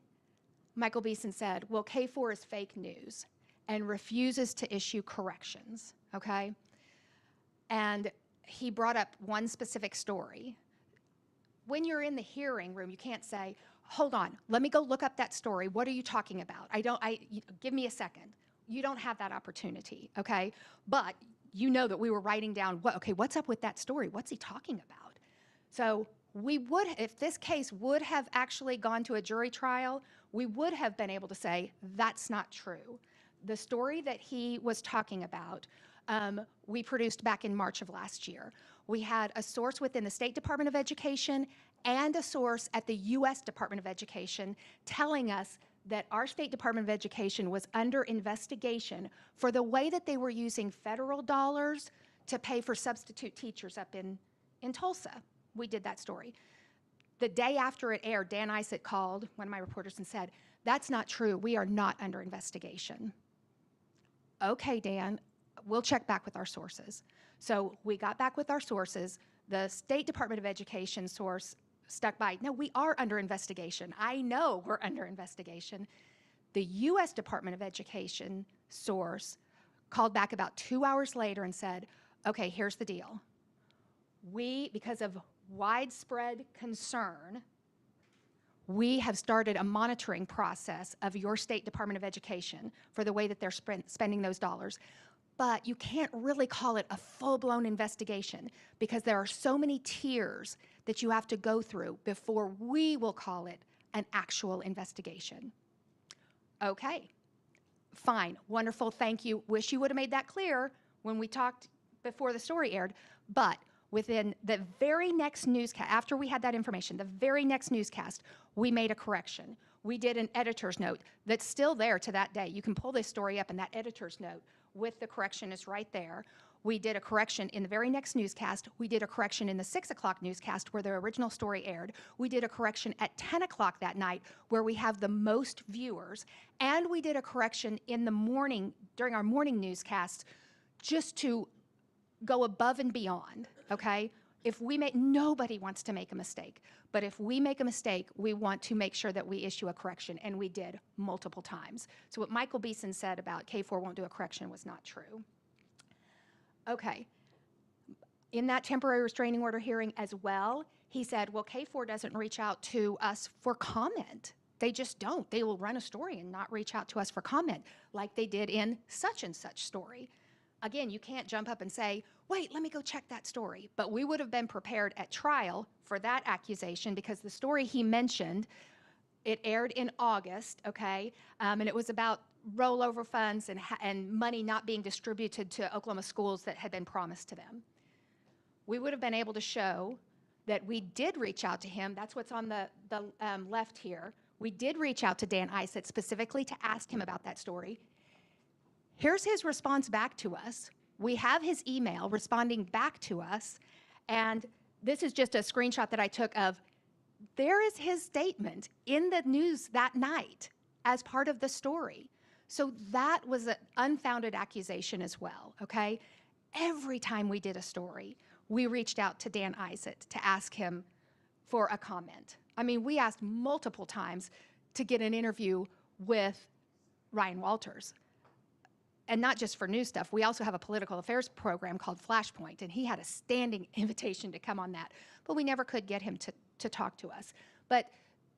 Michael Beeson said, well, K4 is fake news and refuses to issue corrections. Okay. And he brought up one specific story. When you're in the hearing room, you can't say, hold on, let me go look up that story. What are you talking about? Give me a second. You don't have that opportunity, okay? But you know that we were writing down, what's up with that story? What's he talking about? So we would, if this case would have actually gone to a jury trial, we would have been able to say, that's not true. The story that he was talking about, we produced back in March of last year. We had a source within the State Department of Education and a source at the U.S. Department of Education telling us that our State Department of Education was under investigation for the way that they were using federal dollars to pay for substitute teachers up in Tulsa. We did that story. The day after it aired, Dan Isett called one of my reporters and said, that's not true. We are not under investigation. Okay, Dan, we'll check back with our sources. So we got back with our sources. The State Department of Education source stuck by, no, we are under investigation. I know we're under investigation. The U.S. Department of Education source called back about 2 hours later and said, okay, here's the deal. Because of widespread concern, we have started a monitoring process of your State Department of Education for the way that they're spending those dollars. But you can't really call it a full-blown investigation because there are so many tiers that you have to go through before we will call it an actual investigation. Okay, fine, wonderful, thank you. Wish you would have made that clear when we talked before the story aired, but within the very next newscast, after we had that information, the very next newscast, we made a correction. We did an editor's note that's still there to that day. You can pull this story up and that editor's note with the correction is right there. We did a correction in the very next newscast. We did a correction in the 6 o'clock newscast where the original story aired. We did a correction at 10 o'clock that night where we have the most viewers. And we did a correction in the morning, during our morning newscast, just to go above and beyond, okay? Nobody wants to make a mistake, but if we make a mistake, we want to make sure that we issue a correction, and we did multiple times. So what Michael Beeson said about K4 won't do a correction was not true. Okay, in that temporary restraining order hearing as well, he said, well, K4 doesn't reach out to us for comment. They just don't. They will run a story and not reach out to us for comment like they did in such and such story. Again, you can't jump up and say, wait, let me go check that story. But we would have been prepared at trial for that accusation because the story he mentioned, it aired in August, okay? And it was about rollover funds and money not being distributed to Oklahoma schools that had been promised to them. We would have been able to show that we did reach out to him. That's what's on the left here. We did reach out to Dan Isett specifically to ask him about that story. Here's his response back to us. We have his email responding back to us, And this is just a screenshot that I took of, there is his statement in the news that night as part of the story. So that was an unfounded accusation as well, okay? Every time we did a story, we reached out to Dan Isett to ask him for a comment. I mean, we asked multiple times to get an interview with Ryan Walters. And not just for news stuff, we also have a political affairs program called Flashpoint, and he had a standing invitation to come on that, but we never could get him to talk to us. But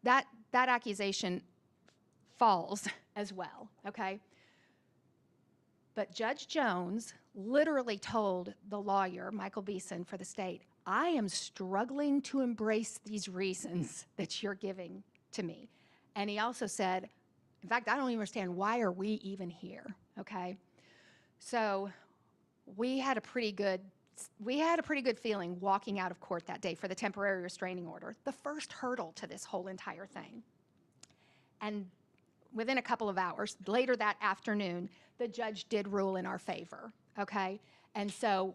that accusation falls as well, okay? But Judge Jones literally told the lawyer, Michael Beeson, for the state, I am struggling to embrace these reasons that you're giving to me. And he also said, in fact, I don't even understand, why are we even here, okay? So we had a pretty good feeling walking out of court that day for the temporary restraining order, the first hurdle to this whole entire thing. And within a couple of hours, later that afternoon, the judge did rule in our favor, okay? And so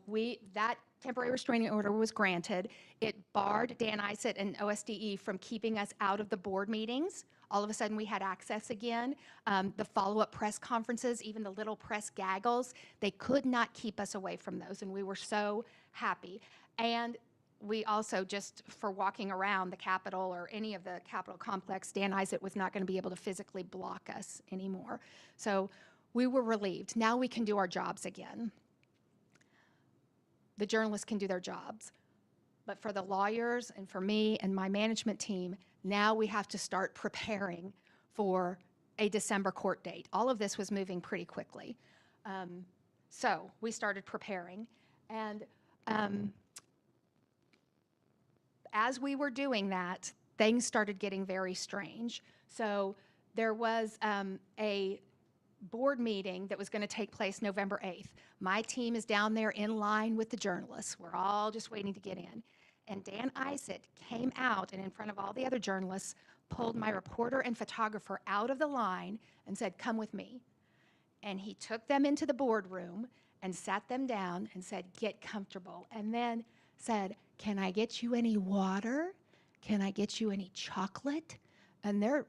that temporary restraining order was granted. It barred Dan Isett and OSDE from keeping us out of the board meetings. All of a sudden, we had access again. The follow-up press conferences, even the little press gaggles, they could not keep us away from those, and we were so happy. And we also, just for walking around the Capitol or any of the Capitol complex, Dan Isett was not going to be able to physically block us anymore. So we were relieved. Now we can do our jobs again. The journalists can do their jobs. But for the lawyers and for me and my management team, now we have to start preparing for a December court date. All of this was moving pretty quickly. So we started preparing. And as we were doing that, things started getting very strange. So there was a board meeting that was going to take place November 8th. My team is down there in line with the journalists. We're all just waiting to get in. And Dan Isett came out and in front of all the other journalists, pulled my reporter and photographer out of the line and said, come with me. And he took them into the boardroom and sat them down and said, get comfortable. And then said, can I get you any water? Can I get you any chocolate? And they're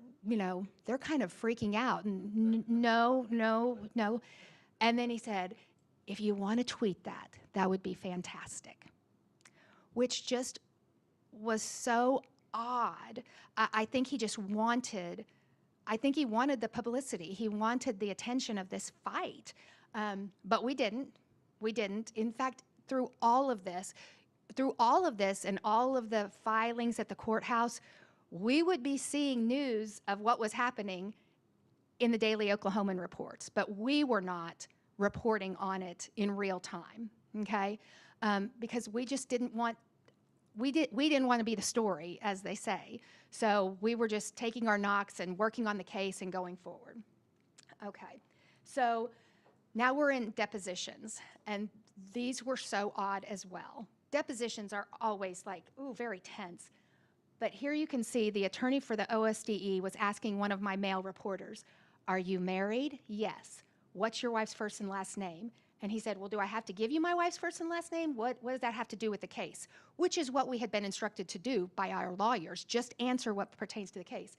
kind of freaking out. No. And then he said, if you want to tweet that, that would be fantastic. Which just was so odd. I think he wanted the publicity. He wanted the attention of this fight. But we didn't. In fact, through all of this and all of the filings at the courthouse, we would be seeing news of what was happening in the daily Oklahoman reports, but we were not reporting on it in real time, okay? Because we just didn't want to be the story, as they say. So we were just taking our knocks and working on the case and going forward. Okay, so now we're in depositions, and these were so odd as well. Depositions are always very tense. But here you can see the attorney for the OSDE was asking one of my male reporters, are you married? Yes. What's your wife's first and last name? And he said, well, do I have to give you my wife's first and last name? What does that have to do with the case? Which is what we had been instructed to do by our lawyers, just answer what pertains to the case.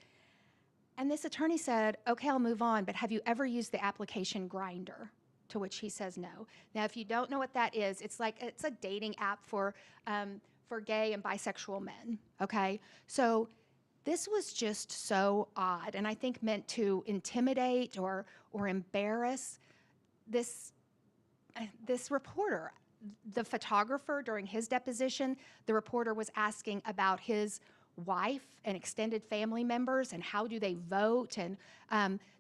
And this attorney said, okay, I'll move on, but have you ever used the application Grindr? To which he says no. Now, if you don't know what that is, it's a dating app for gay and bisexual men, okay? So this was just so odd, and I think meant to intimidate or embarrass this reporter. The photographer, during his deposition, the reporter was asking about his wife and extended family members and how do they vote, and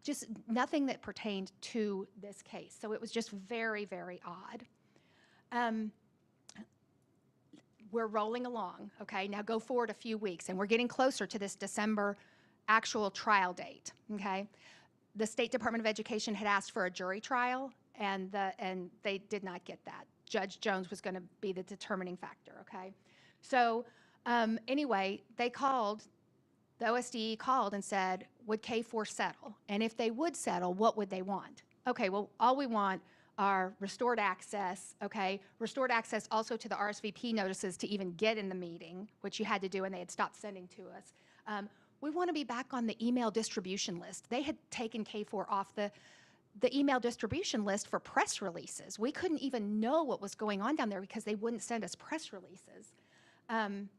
just nothing that pertained to this case. So it was just very, very odd. We're rolling along, okay? Now go forward a few weeks, and we're getting closer to this December actual trial date, okay? The State Department of Education had asked for a jury trial, and they did not get that. Judge Jones was going to be the determining factor, okay? So anyway, the OSDE called and said, would K4 settle? And if they would settle, what would they want? Okay, well, all we want our restored access, okay? Restored access also to the RSVP notices to even get in the meeting, which you had to do and they had stopped sending to us. We want to be back on the email distribution list. They had taken K4 off the email distribution list for press releases. We couldn't even know what was going on down there because they wouldn't send us press releases. And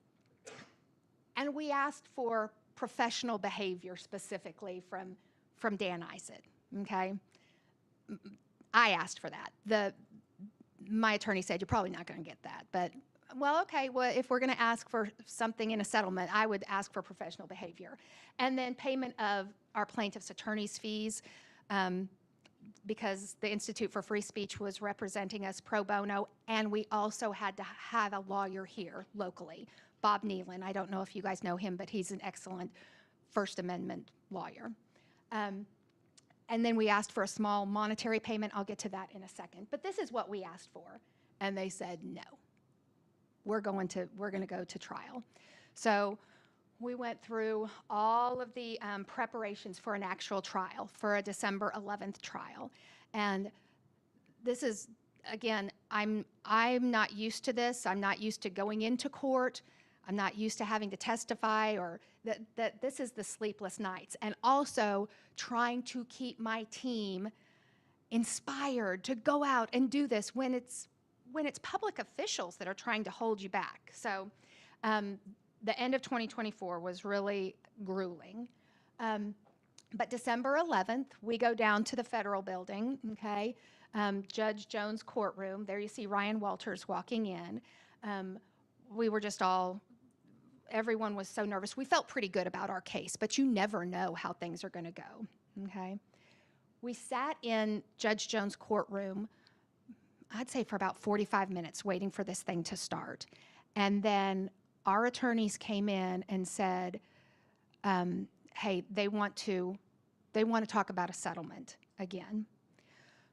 we asked for professional behavior specifically from Dan Isett, okay? I asked for that. My attorney said, you're probably not going to get that, but well, okay, well, if we're going to ask for something in a settlement, I would ask for professional behavior. And then payment of our plaintiff's attorney's fees, because the Institute for Free Speech was representing us pro bono, and we also had to have a lawyer here locally, Bob Nealon. I don't know if you guys know him, but he's an excellent First Amendment lawyer. And then we asked for a small monetary payment. I'll get to that in a second. But this is what we asked for, and they said no. We're going to go to trial. So we went through all of the preparations for an actual trial, for a December 11th trial. And this is, again, I'm not used to this. I'm not used to going into court. I'm not used to having to testify, or that this is the sleepless nights. And also trying to keep my team inspired to go out and do this when it's public officials that are trying to hold you back. So the end of 2024 was really grueling. But December 11th, we go down to the federal building, okay? Judge Jones' courtroom. There you see Ryan Walters walking in. We were just everyone was so nervous. We felt pretty good about our case, but you never know how things are going to go, okay? We sat in Judge Jones' courtroom, I'd say for about 45 minutes, waiting for this thing to start. And then our attorneys came in and said, hey, they want to talk about a settlement again.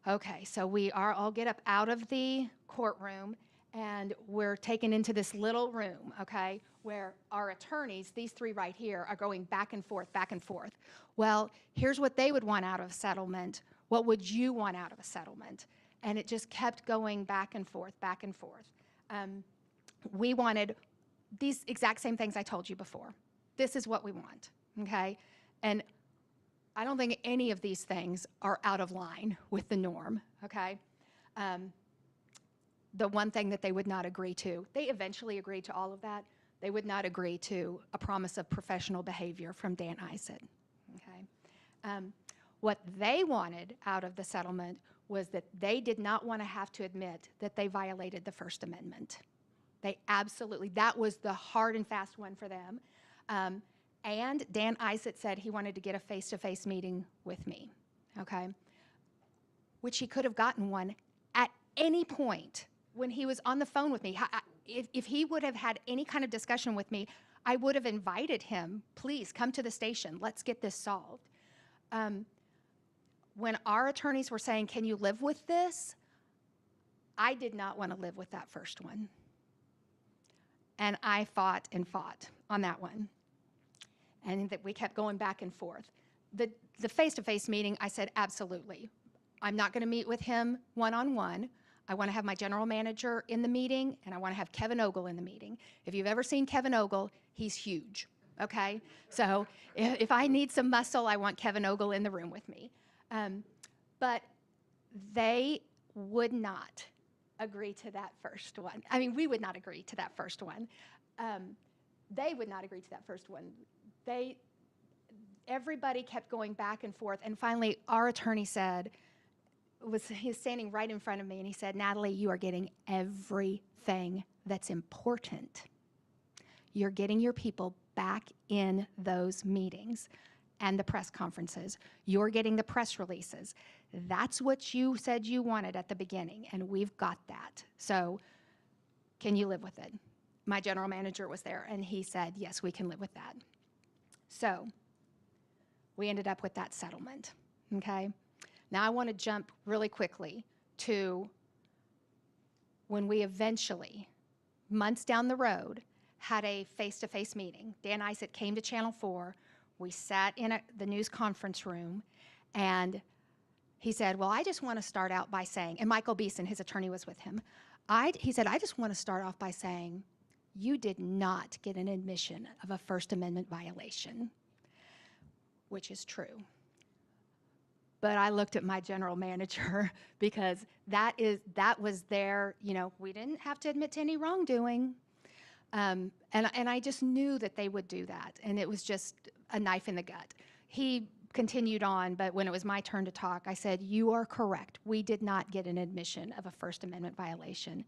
Okay, so we all get up out of the courtroom, and we're taken into this little room, okay, where our attorneys, these three right here, are going back and forth, back and forth. Well, here's what they would want out of a settlement. What would you want out of a settlement? And it just kept going back and forth, back and forth. We wanted these exact same things I told you before. This is what we want, okay? And I don't think any of these things are out of line with the norm, okay? The one thing that they would not agree to, they eventually agreed to all of that. They would not agree to a promise of professional behavior from Dan Isett, okay? What they wanted out of the settlement was that they did not want to have to admit that they violated the First Amendment. They absolutely, that was the hard and fast one for them. And Dan Isett said he wanted to get a face-to-face meeting with me, okay? Which he could have gotten one at any point when he was on the phone with me. If he would have had any kind of discussion with me, I would have invited him, please come to the station, let's get this solved. When our attorneys were saying, can you live with this? I did not want to live with that first one. And I fought and fought on that one. And that we kept going back and forth. The face-to-face meeting, I said, absolutely. I'm not going to meet with him one-on-one. I want to have my general manager in the meeting, and I want to have Kevin Ogle in the meeting. If you've ever seen Kevin Ogle, he's huge, okay? So if I need some muscle, I want Kevin Ogle in the room with me. But they would not agree to that first one. I mean, we would not agree to that first one. They would not agree to that first one. Everybody kept going back and forth, and finally our attorney said, he was standing right in front of me, and he said, Natalie, you are getting everything that's important. You're getting your people back in those meetings and the press conferences. You're getting the press releases. That's what you said you wanted at the beginning, and we've got that. So can you live with it? My general manager was there, and he said, yes, we can live with that. So we ended up with that settlement, okay? Now I want to jump really quickly to when we eventually, months down the road, had a face-to-face meeting. Dan Isett came to Channel 4. We sat in the news conference room, and he said, well, I just want to start out by saying, and Michael Beeson, his attorney, was with him. He said, I just want to start off by saying, you did not get an admission of a First Amendment violation, which is true. But I looked at my general manager because that was their, we didn't have to admit to any wrongdoing. And I just knew that they would do that. And it was just a knife in the gut. He continued on, but when it was my turn to talk, I said, you are correct. We did not get an admission of a First Amendment violation.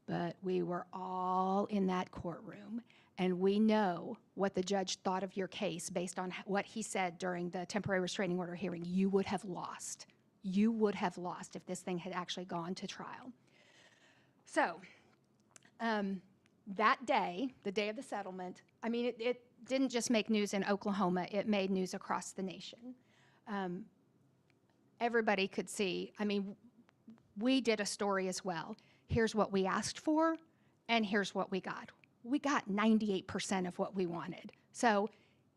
But we were all in that courtroom, and we know what the judge thought of your case based on what he said during the temporary restraining order hearing. You would have lost. You would have lost if this thing had actually gone to trial. So that day, the day of the settlement, I mean, it didn't just make news in Oklahoma, it made news across the nation. Everybody could see, I mean, we did a story as well. Here's what we asked for, and here's what we got. We got 98% of what we wanted. So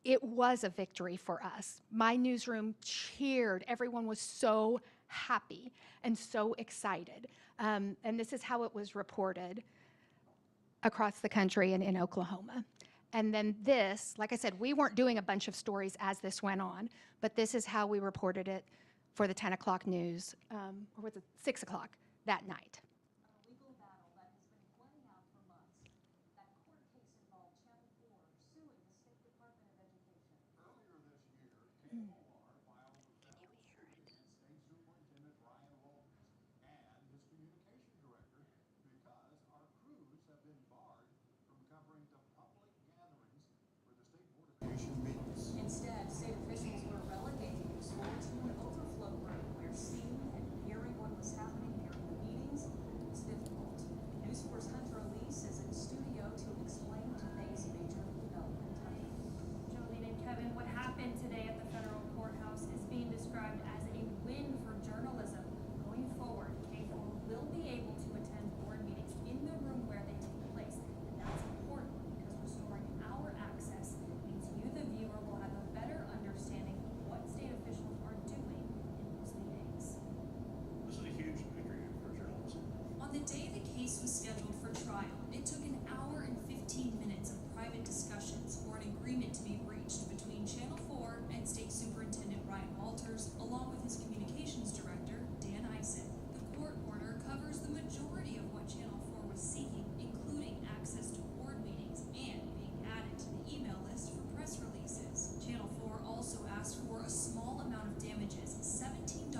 it was a victory for us. My newsroom cheered. Everyone was so happy and so excited. And this is how it was reported across the country and in Oklahoma. And then this, like I said, we weren't doing a bunch of stories as this went on, but this is how we reported it for the 10 o'clock news, or was it 6 o'clock that night. Legal battle that has been playing out for months. That court case involved Channel 4 suing the State Department of Education. Earlier this year, KOR filed a federal suit against State Superintendent Ryan Walters and his communication director because our crews have been barred from covering the public gatherings where the State Board of Education meets. Instead, state officials were relegating the school to an overflow room where seeing and hearing what was happening during the meetings was difficult. News 4's Hunter Elise is in studio to explain today's major development. Jolene and Kevin, what happened today at the federal courthouse is being described as a win for journalism. Going forward, K4 will be able to attend board meetings in the room where they take place. And that's important because restoring our access means you, the viewer, will have a better understanding of what state officials are doing in those meetings. This is a huge victory for journalism. On the day the case was scheduled for trial, it took an hour and 15 minutes of private discussions for an agreement to be reached between Channel 4 and State Superintendent Ryan Walters, along with his communications director, Dan Eisen. The court order covers the majority of what Channel 4 was seeking, including access to board meetings and being added to the email list for press releases. Channel 4 also asked for a small amount of damages, $17.91.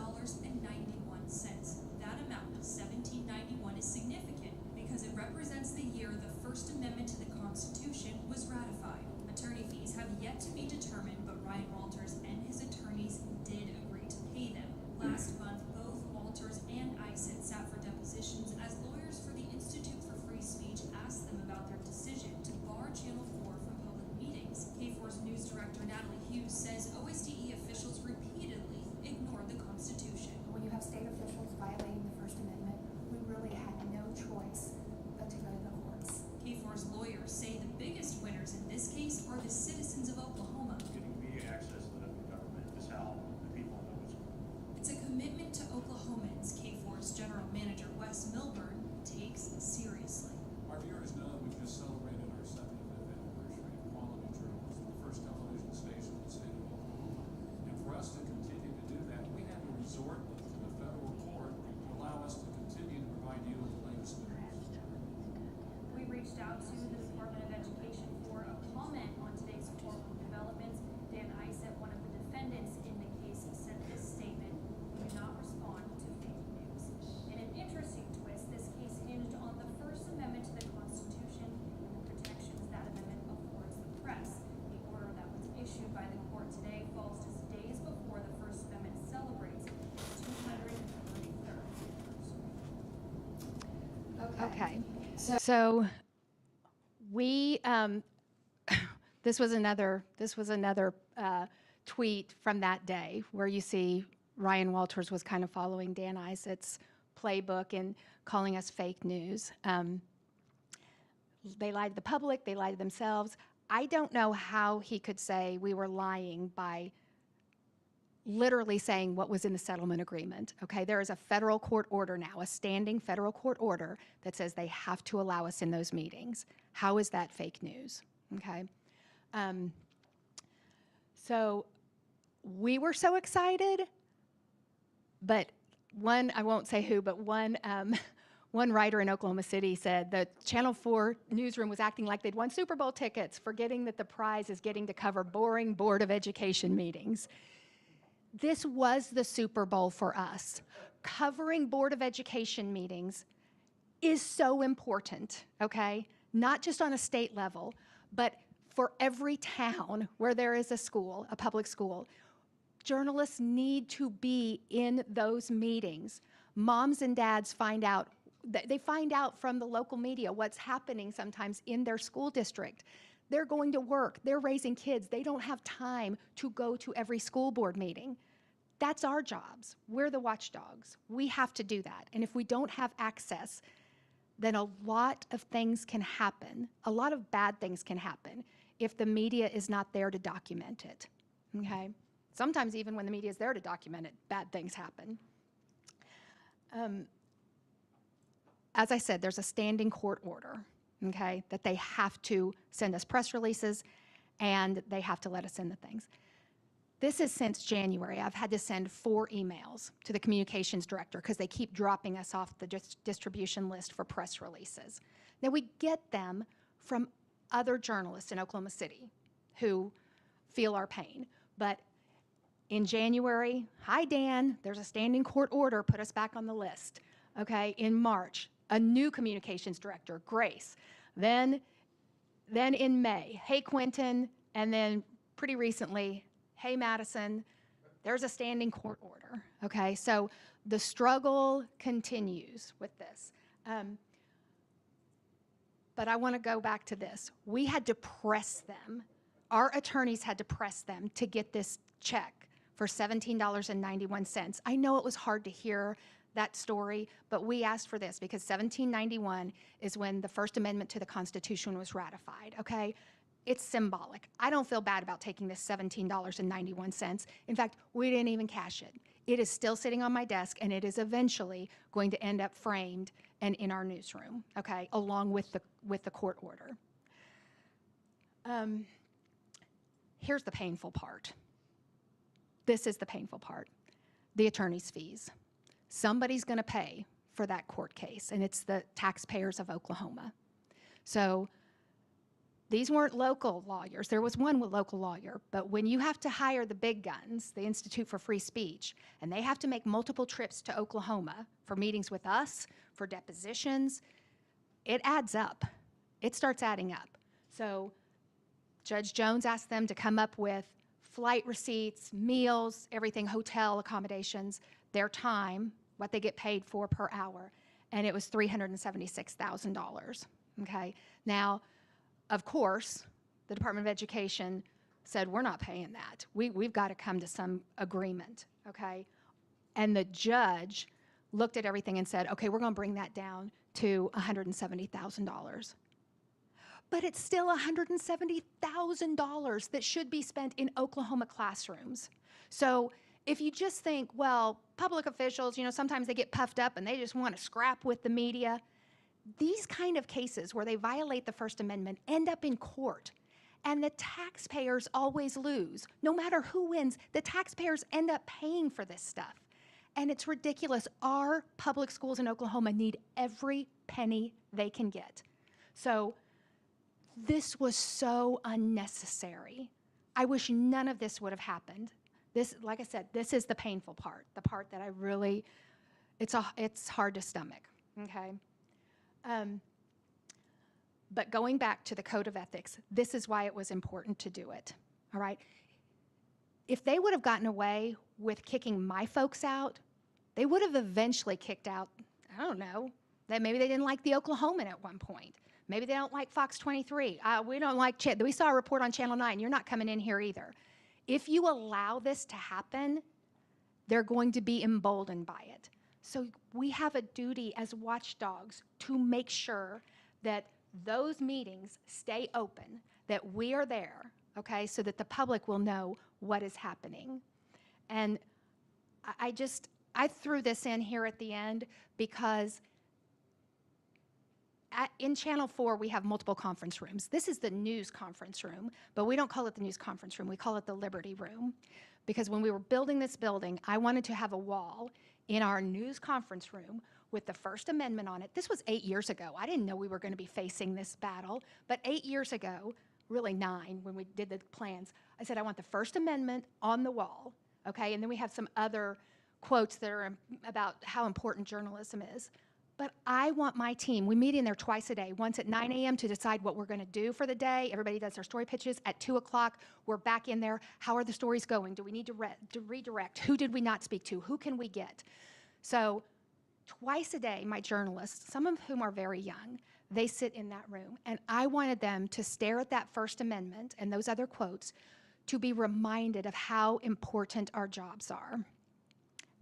That amount, $17.91, is significant because it represents the year the First Amendment to the Constitution was ratified. Attorney fees have yet to be determined, but Ryan Walters and his attorneys did agree to pay them. Last month, both Walters and Eisen sat for depositions as lawyers for the Institute for Free Speech asked them about their decision to bar Channel 4 from public meetings. K4's news director Natalie Hughes says OSDE officials repeatedly ignored the Constitution. When you have state officials violating the First Amendment, we really had no choice but to go to the courts. K4's lawyers say the biggest winners in this case are the citizens of Oklahoma. Getting media access to the government is how the people know what's going on. It's a commitment to Oklahomans, K4's general manager Wes Milburn takes seriously. Our viewers know we've just celebrated our 75th anniversary of quality journalism, the first television station in the state of Oklahoma. And for us to continue to do that, we had to resort to the federal court to allow us to continue to provide you with the latest news. We reached out to the Department of Education for a comment on today's courtroom developments. Dan Eisen, one of the defendants in the case, sent this statement: "We do not respond to fake news." In an interesting twist, this case hinged on the First Amendment to the Constitution and the protections that amendment affords the press. The order that was issued by the court today falls just days before the First Amendment celebrates its 233rd anniversary. Okay. So we, this was another tweet from that day where you see Ryan Walters was kind of following Dan Eisen's playbook and calling us fake news. They lied to the public, they lied to themselves. I don't know how he could say we were lying by literally saying what was in the settlement agreement. Okay, there is a federal court order now, a standing federal court order that says they have to allow us in those meetings. How is that fake news? Okay, so we were so excited, but I won't say who, but one writer in Oklahoma City said the Channel 4 newsroom was acting like they'd won Super Bowl tickets, forgetting that the prize is getting to cover boring Board of Education meetings. This was the Super Bowl for us. Covering Board of Education meetings is so important, okay? Not just on a state level, but for every town where there is a school, a public school. Journalists need to be in those meetings. Moms and dads find out from the local media what's happening sometimes in their school district. They're going to work, they're raising kids, they don't have time to go to every school board meeting. That's our jobs. We're the watchdogs. We have to do that. And if we don't have access, then a lot of things can happen. A lot of bad things can happen if the media is not there to document it, okay? Sometimes even when the media is there to document it, bad things happen. As I said, there's a standing court order, okay, that they have to send us press releases and they have to let us in the things. This is since January. I've had to send 4 emails to the communications director because they keep dropping us off the distribution list for press releases. Now, we get them from other journalists in Oklahoma City who feel our pain. But in January, hi, Dan, there's a standing court order, put us back on the list. Okay, in March, a new communications director, Grace. Then in May, hey, Quentin, and then pretty recently, hey, Madison, there's a standing court order, okay? So the struggle continues with this. But I want to go back to this. We had to press them. Our attorneys had to press them to get this check for $17.91. I know it was hard to hear that story, but we asked for this because $17.91 is when the First Amendment to the Constitution was ratified, okay? It's symbolic. I don't feel bad about taking this $17.91. In fact, we didn't even cash it. It is still sitting on my desk, and it is eventually going to end up framed and in our newsroom, okay, along with the court order. Here's the painful part. This is the painful part. The attorney's fees. Somebody's going to pay for that court case, and it's the taxpayers of Oklahoma. So these weren't local lawyers. There was one local lawyer, but when you have to hire the big guns, the Institute for Free Speech, and they have to make multiple trips to Oklahoma for meetings with us, for depositions, it adds up. It starts adding up. So Judge Jones asked them to come up with flight receipts, meals, everything, hotel accommodations, their time, what they get paid for per hour, and it was $376,000, okay? Now, of course, the Department of Education said, we're not paying that. We've got to come to some agreement, okay? And the judge looked at everything and said, okay, we're going to bring that down to $170,000. But it's still $170,000 that should be spent in Oklahoma classrooms. So if you just think, well, public officials, you know, sometimes they get puffed up and they just want to scrap with the media. These kind of cases where they violate the First Amendment end up in court, and the taxpayers always lose. No matter who wins, the taxpayers end up paying for this stuff. And it's ridiculous. Our public schools in Oklahoma need every penny they can get. So this was so unnecessary. I wish none of this would have happened. This, like I said, this is the painful part, the part that I really, it's hard to stomach, okay? But going back to the Code of Ethics, this is why it was important to do it, all right? If they would have gotten away with kicking my folks out, they would have eventually kicked out, I don't know, that maybe they didn't like the Oklahoman at one point. Maybe they don't like Fox 23. We don't like, we saw a report on Channel 9, you're not coming in here either. If you allow this to happen, they're going to be emboldened by it. So we have a duty as watchdogs to make sure that those meetings stay open, that we are there, okay, so that the public will know what is happening. And I threw this in here at the end because in Channel 4, we have multiple conference rooms. This is the news conference room, but we don't call it the news conference room. We call it the Liberty Room. Because when we were building this building, I wanted to have a wall in our news conference room with the First Amendment on it. This was 8 years ago. I didn't know we were going to be facing this battle, but 8 years ago, really 9, when we did the plans, I said, I want the First Amendment on the wall, okay? And then we have some other quotes that are about how important journalism is. But I want my team, we meet in there twice a day, once at 9 a.m. to decide what we're going to do for the day. Everybody does their story pitches. At 2 o'clock, we're back in there. How are the stories going? Do we need to redirect? Who did we not speak to? Who can we get? So twice a day, my journalists, some of whom are very young, they sit in that room. And I wanted them to stare at that First Amendment and those other quotes to be reminded of how important our jobs are.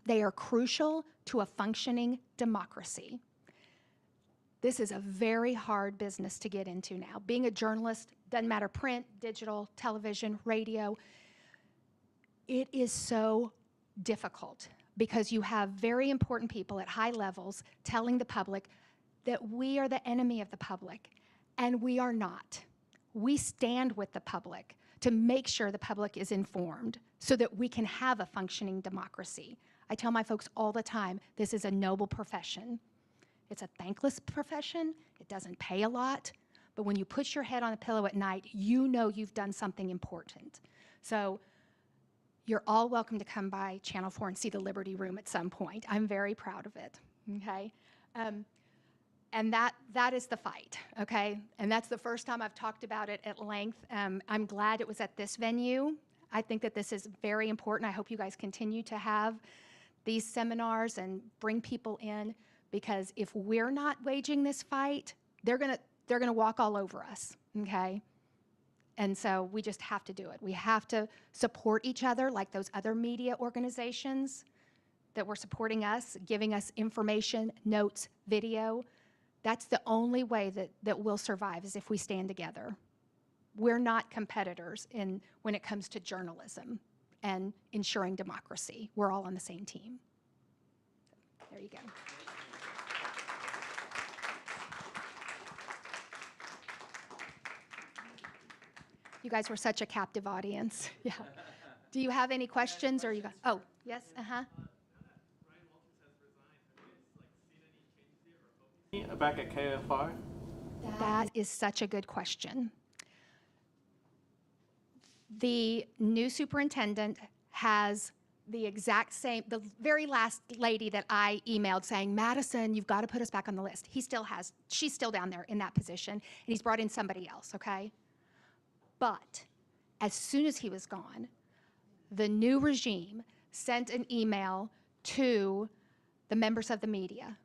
They are crucial to a functioning democracy. This is a very hard business to get into now. Being a journalist, doesn't matter print, digital, television, radio, it is so difficult because you have very important people at high levels telling the public that we are the enemy of the public, and we are not. We stand with the public to make sure the public is informed so that we can have a functioning democracy. I tell my folks all the time, this is a noble profession. It's a thankless profession. It doesn't pay a lot. But when you put your head on a pillow at night, you know you've done something important. So you're all welcome to come by Channel 4 and see the Liberty Room at some point. I'm very proud of it, okay? And that is the fight, okay? And that's the first time I've talked about it at length. I'm glad it was at this venue. I think that this is very important. I hope you guys continue to have these seminars and bring people in, because if we're not waging this fight, they're gonna walk all over us, okay? And so we just have to do it. We have to support each other like those other media organizations that were supporting us, giving us information, notes, video. That's the only way that we'll survive, is if we stand together. We're not competitors when it comes to journalism and ensuring democracy. We're all on the same team. There you go. You guys were such a captive audience. Yeah. Do you have any questions, or you got? Oh, yes. Back at KFI? That is such a good question. The new superintendent has the exact same, the very last lady that I emailed saying, Madison, you've got to put us back on the list. He still has, she's still down there in that position, and he's brought in somebody else, okay? But as soon as he was gone, the new regime sent an email to the members of the media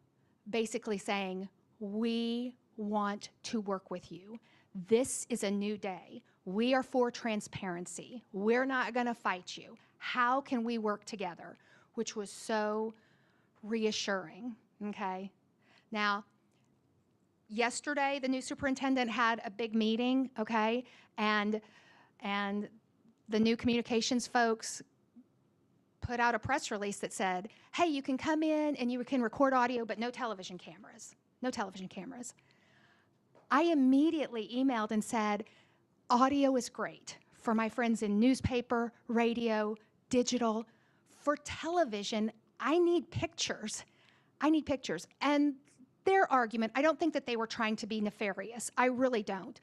basically saying, we want to work with you. This is a new day. We are for transparency. We're not going to fight you. How can we work together? Which was so reassuring, okay? Now, yesterday, the new superintendent had a big meeting, okay? And the new communications folks put out a press release that said, hey, you can come in and you can record audio, but no television cameras. No television cameras. I immediately emailed and said, audio is great for my friends in newspaper, radio, digital. For television, I need pictures. I need pictures. And their argument, I don't think that they were trying to be nefarious. I really don't.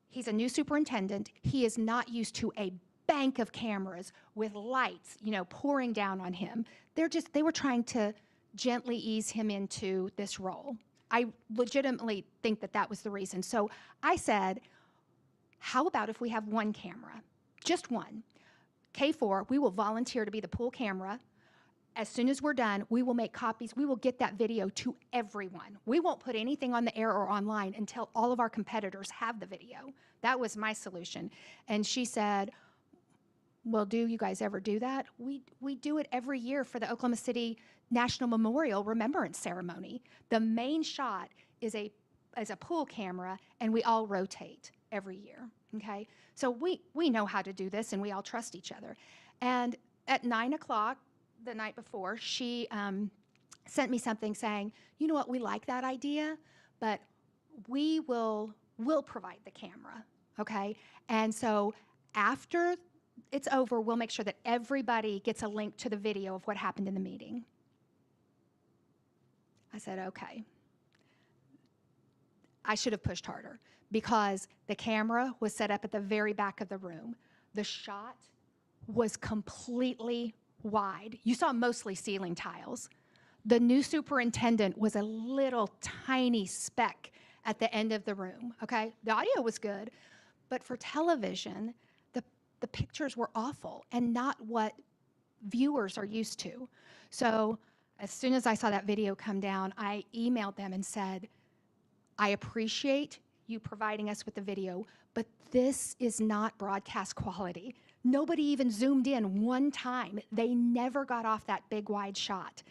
He's a new superintendent. He is not used to a bank of cameras with lights, pouring down on him. They were trying to gently ease him into this role. I legitimately think that that was the reason. So I said, how about if we have one camera, just one? K4, we will volunteer to be the pool camera. As soon as we're done, we will make copies. We will get that video to everyone. We won't put anything on the air or online until all of our competitors have the video. That was my solution. And she said, well, do you guys ever do that? We do it every year for the Oklahoma City National Memorial Remembrance Ceremony. The main shot is a pool camera, and we all rotate every year, okay? So we know how to do this, and we all trust each other. And at 9 o'clock the night before, she sent me something saying, you know what, we like that idea, but we'll provide the camera, okay? And so after it's over, we'll make sure that everybody gets a link to the video of what happened in the meeting. I said, okay. I should have pushed harder because the camera was set up at the very back of the room. The shot was completely wide. You saw mostly ceiling tiles. The new superintendent was a little tiny speck at the end of the room, okay? The audio was good, but for television, the pictures were awful and not what viewers are used to. So as soon as I saw that video come down, I emailed them and said, I appreciate you providing us with the video, but this is not broadcast quality. Nobody even zoomed in one time. They never got off that big wide shot.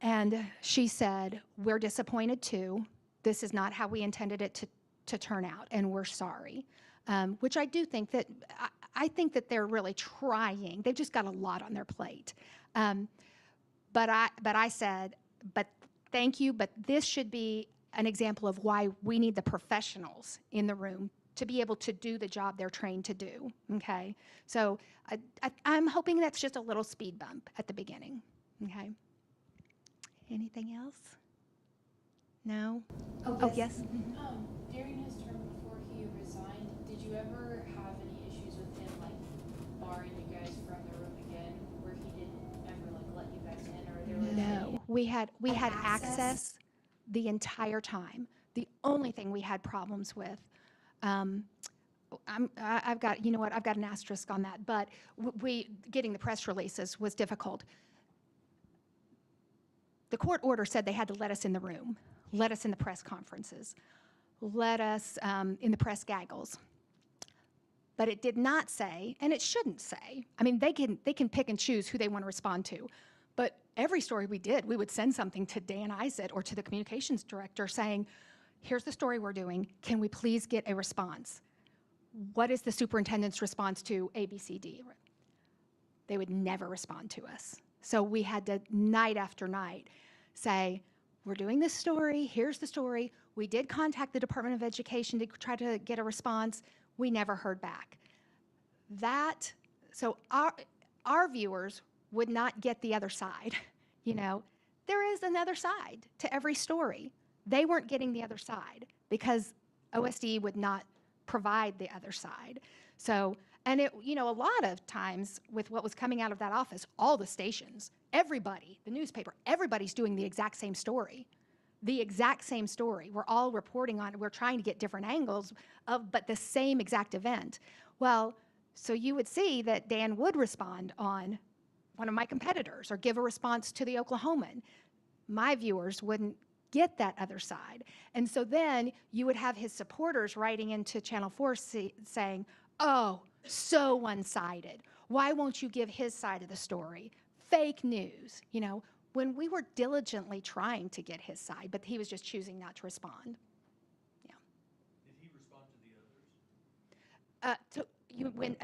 And she said, we're disappointed too. This is not how we intended it to turn out, and we're sorry. Which I do think that, I think that they're really trying. They've just got a lot on their plate. But I said, but thank you, but this should be an example of why we need the professionals in the room to be able to do the job they're trained to do, okay? So I'm hoping that's just a little speed bump at the beginning, okay? Anything else? No? Oh, yes? During his term before he resigned, did you ever have any issues with him, like, barring you guys from the room again, where he didn't ever, like, let you guys in, or there was No, we had access the entire time. The only thing we had problems with, I've got, you know what, I've got an asterisk on that, but getting the press releases was difficult. The court order said they had to let us in the room, let us in the press conferences, let us in the press gaggles. But it did not say, and it shouldn't say, I mean, they can pick and choose who they want to respond to. But every story we did, we would send something to Dan Isett or to the communications director saying, here's the story we're doing. Can we please get a response? What is the superintendent's response to ABCD? They would never respond to us. So we had to, night after night, say, we're doing this story, here's the story. We did contact the Department of Education to try to get a response. We never heard back. So our viewers would not get the other side. You know, there is another side to every story. They weren't getting the other side because OSD would not provide the other side. So, and it, you know, a lot of times with what was coming out of that office, all the stations, everybody, the newspaper, everybody's doing the exact same story. The exact same story. We're all reporting on it. We're trying to get different angles of, but the same exact event. Well, so you would see that Dan would respond on one of my competitors or give a response to the Oklahoman. My viewers wouldn't get that other side. And so then you would have his supporters writing into Channel 4 saying, oh, so one-sided. Why won't you give his side of the story? Fake news, you know, when we were diligently trying to get his side, but he was just choosing not to respond. Yeah. Did he respond to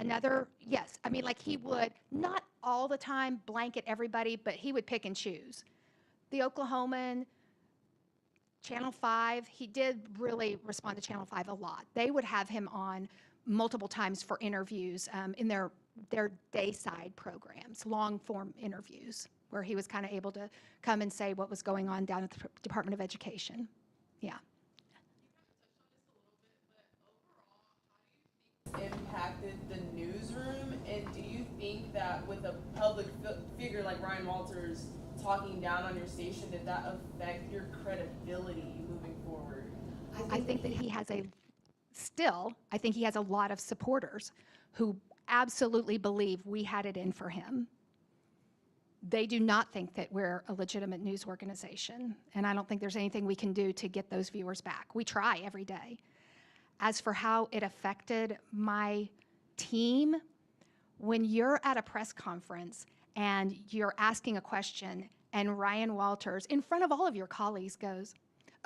the others? Yes. I mean, like he would, not all the time blanket everybody, but he would pick and choose. The Oklahoman, Channel 5, he did really respond to Channel 5 a lot. They would have him on multiple times for interviews in their dayside programs, long-form interviews, where he was kind of able to come and say what was going on down at the Department of Education. Yeah. Impacted the newsroom, and do you think that with a public figure like Ryan Walters talking down on your station, did that affect your credibility moving forward? I think that he has I think he has a lot of supporters who absolutely believe we had it in for him. They do not think that we're a legitimate news organization, and I don't think there's anything we can do to get those viewers back. We try every day. As for how it affected my team, when you're at a press conference and you're asking a question and Ryan Walters, in front of all of your colleagues, goes,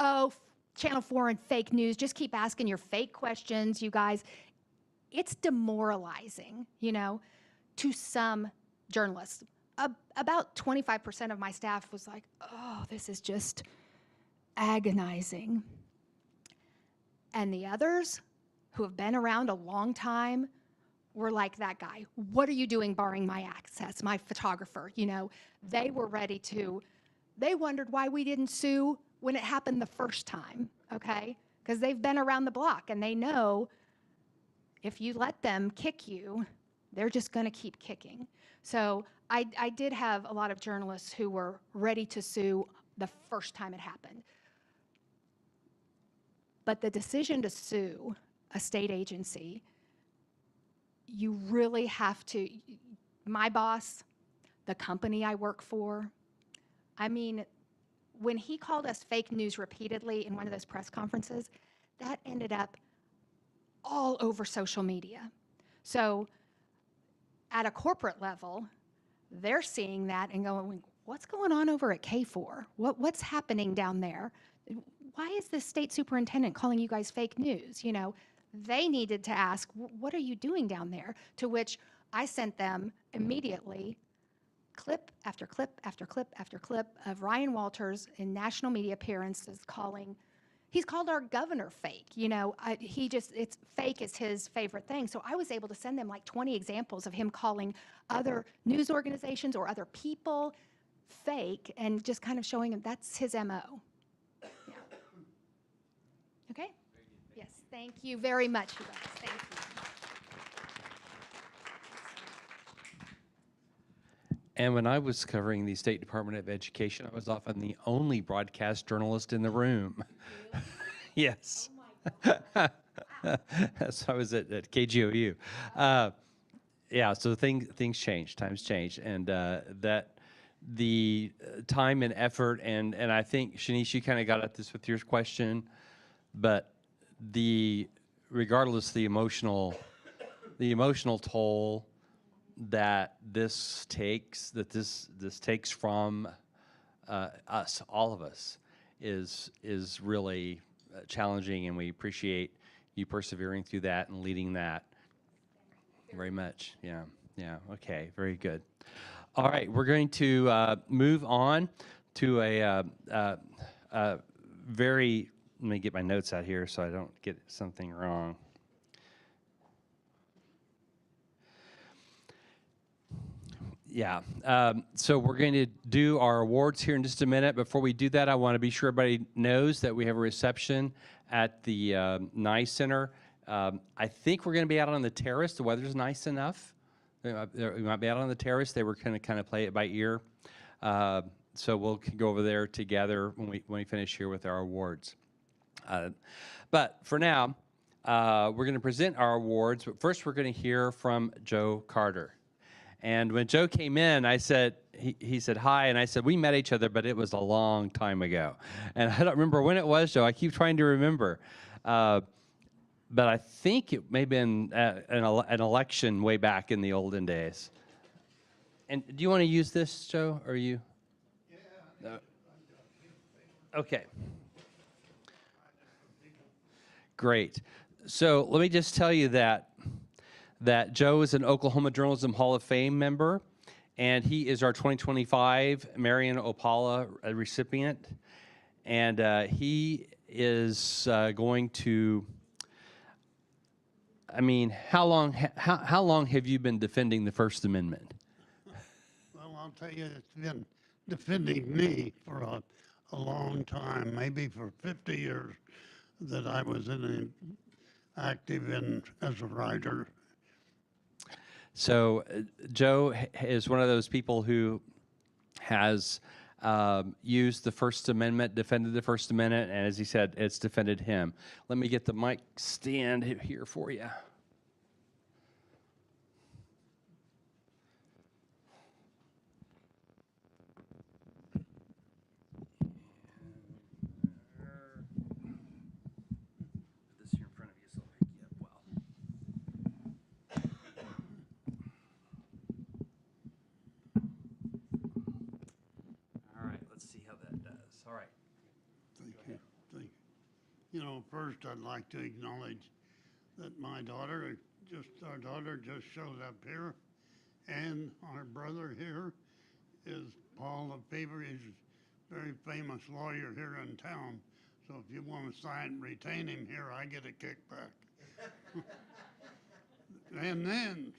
oh, Channel 4 and fake news, just keep asking your fake questions, you guys. It's demoralizing, you know, to some journalists. About 25% of my staff was like, oh, this is just agonizing. And the others who have been around a long time were like that guy. What are you doing barring my access, my photographer? You know, they were ready to, they wondered why we didn't sue when it happened the first time, okay? Because they've been around the block and they know if you let them kick you, they're just going to keep kicking. So I did have a lot of journalists who were ready to sue the first time it happened. But the decision to sue a state agency, you really have to, my boss, the company I work for, I mean, when he called us fake news repeatedly in one of those press conferences, that ended up all over social media. So at a corporate level, they're seeing that and going, what's going on over at K4? What's happening down there? Why is this state superintendent calling you guys fake news? You know, they needed to ask, what are you doing down there? To which I sent them immediately clip after clip after clip after clip of Ryan Walters in national media appearances calling, he's called our governor fake. You know, it's fake is his favorite thing. So I was able to send them like 20 examples of him calling other news organizations or other people fake and just kind of showing him that's his MO. Yeah. Okay? Yes, thank you very much, you guys. Thank you. And when I was covering the State Department of Education, I was often the only broadcast journalist in the room. Yes. So I was at KGOU. Yeah, so things change, times change, and that the time and effort, and I think, Shanice, you kind of got at this with your question, but regardless the emotional toll that this takes, from us, all of us, is really challenging, and we appreciate you persevering through that and leading that very much. Yeah, okay, very good. All right, we're going to move on to a very, let me get my notes out here so I don't get something wrong. Yeah, so we're going to do our awards here in just a minute. Before we do that, I want to be sure everybody knows that we have a reception at the Nye Center. I think we're going to be out on the terrace. The weather's nice enough. We might be out on the terrace. They were going to kind of play it by ear. So we'll go over there together when we finish here with our awards. But for now, we're going to present our awards. But first, we're going to hear from Joe Carter. And when Joe came in, I said, he said hi, and I said, we met each other, but it was a long time ago. And I don't remember when it was, Joe. I keep trying to remember. But I think it may have been an election way back in the olden days. And do you want to use this, Joe, or you? Yeah. No. Okay. Great. So let me just tell you that Joe is an Oklahoma Journalism Hall of Fame member, and he is our 2025 Marion Opala recipient. And he is going to, I mean, how long have you been defending the First Amendment? Well, I'll tell you, it's been defending me for a long time, maybe for 50 years that I was active as a writer. So Joe is one of those people who has used the First Amendment, defended the First Amendment, and as he said, it's defended him. Let me get the mic stand here for you. You know, first I'd like to acknowledge that our daughter just showed up here, And our brother here is Paul Lefevre. He's a very famous lawyer here in town. So if you want to retain him here, I get a kickback. And then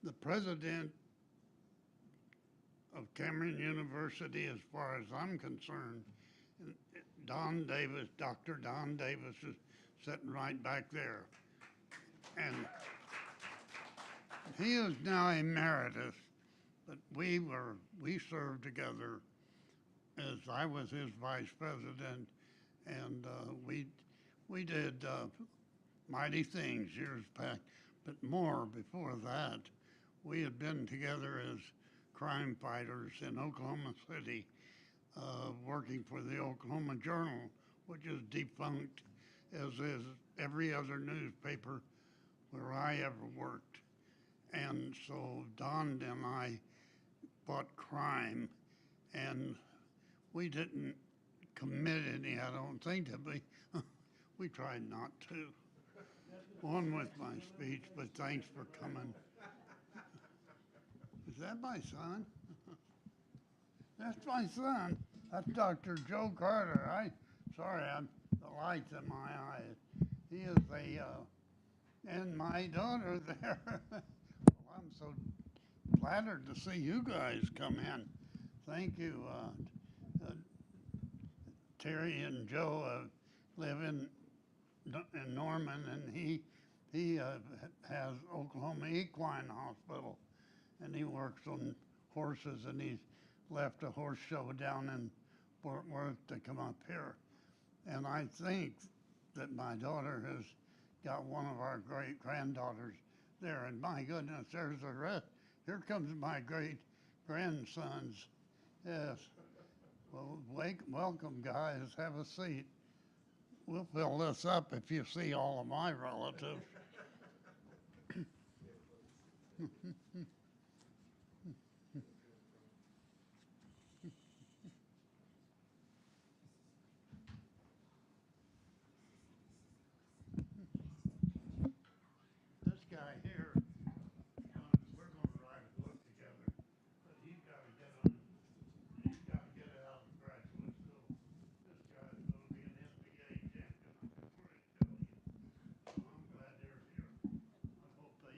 the president of Cameron University, as far as I'm concerned, Don Davis, Dr. Don Davis is sitting right back there. And he is now emeritus, but we served together as I was his vice president, and we did mighty things years back. But more before that, we had been together as crime fighters in Oklahoma City, working for the Oklahoma Journal, which is defunct, as is every other newspaper where I ever worked. And so Don and I fought crime, and we didn't commit any, I don't think, did we? We tried not to. On with my speech, but thanks for coming. Is that my son? That's my son. That's Dr. Joe Carter. Sorry, the light's in my eyes. He is and my daughter there. Well, I'm so flattered to see you guys come in. Thank you. Terry and Joe live in Norman, and he has Oklahoma Equine Hospital, and he works on horses, and he's left a horse show down in Fort Worth to come up here. And I think that my daughter has got one of our great granddaughters there, and my goodness, there's the rest. Here comes my great grandsons. Yes. Well, welcome, guys. Have a seat. We'll fill this up if you see all of my relatives. This guy here, we're going to write a book together, but he's got to get out of graduate school. This guy's going to be an NBA champion, before I tell you. So I'm glad they're here. I hope they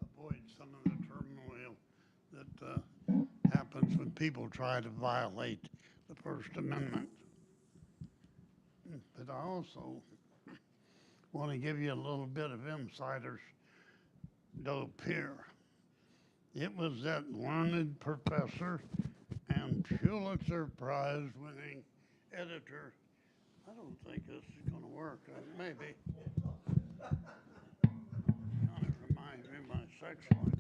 avoid some of the turmoil that happens when people try to violate the First Amendment. But I also want to give you a little bit of insider's dope here. It was that learned professor and Pulitzer Prize winning editor. I don't think this is going to work. Maybe. Kind of reminds me of my sex life.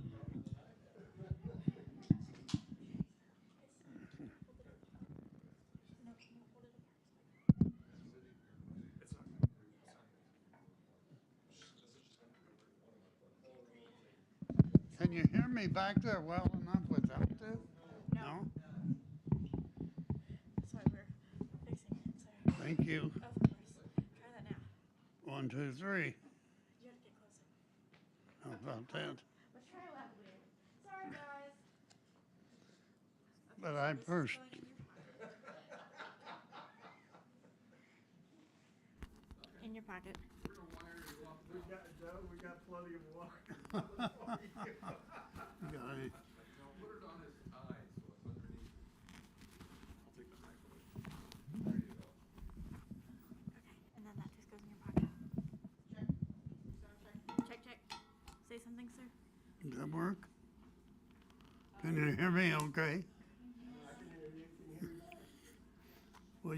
Can you hear me back there well enough without this? No? Sorry, we're fixing it, sir. Thank you. Of course. Try that now. 1, 2, 3. You have to get closer. How about that? Let's try loudly. Sorry, guys. But I first. In your pocket. We got plenty of water. Guy. Put it on his eyes, so it's underneath. I'll take the microphone. There you go. Okay, and then that just goes in your pocket. Check. Check. Say something, sir. Does that work? Can you hear me okay? Well,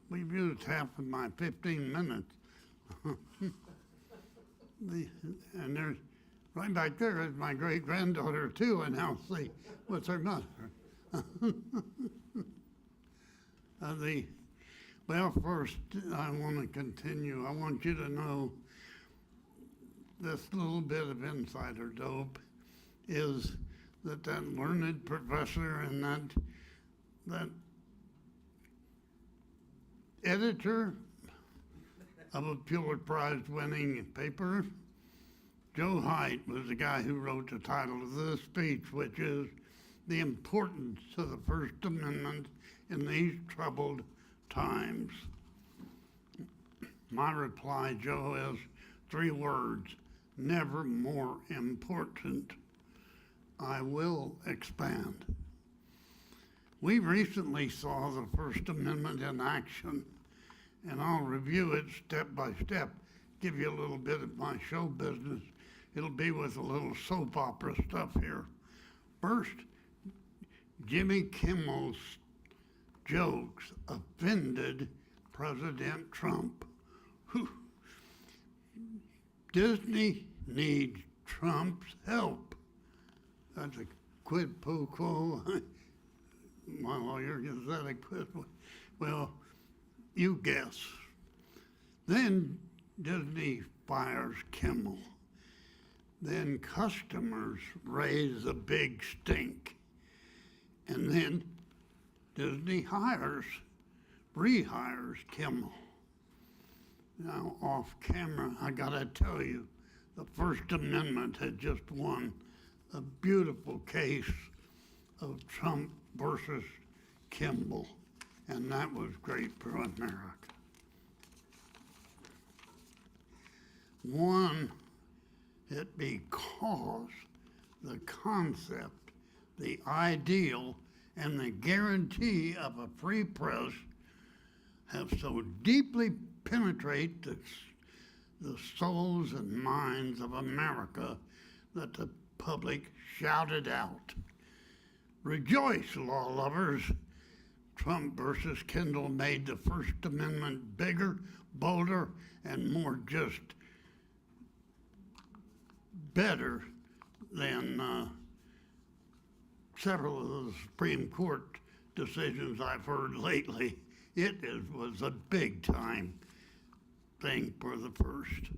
we've used half of my 15 minutes. And there's, right back there is my great-granddaughter too, and I'll see what's her mother. Well, first, I want to continue. I want you to know this little bit of insider dope is that learned professor and that editor of a Pulitzer Prize winning paper Joe Haidt was the guy who wrote the title of this speech, which is The Importance of the First Amendment in These Troubled Times. My reply, Joe, is 3 words: never more important. I will expand. We recently saw the First Amendment in action, and I'll review it step by step, give you a little bit of my show business. It'll be with a little soap opera stuff here. First, Jimmy Kimmel's jokes offended President Trump. Whew. Disney needs Trump's help. That's a quid pro quo. My lawyer gives that a quid. Well, you guess. Then Disney fires Kimmel. Then customers raise a big stink. And then Disney rehires Kimmel. Now, off camera, I gotta tell you, the First Amendment had just won a beautiful case of Trump versus Kimball, and that was great for America. Won it because the concept, the ideal, and the guarantee of a free press have so deeply penetrated the souls and minds of America that the public shouted out, "Rejoice, law lovers! Trump versus Kindle made the First Amendment bigger, bolder, and more just better than several of the Supreme Court decisions I've heard lately. Was a big time thing for the first."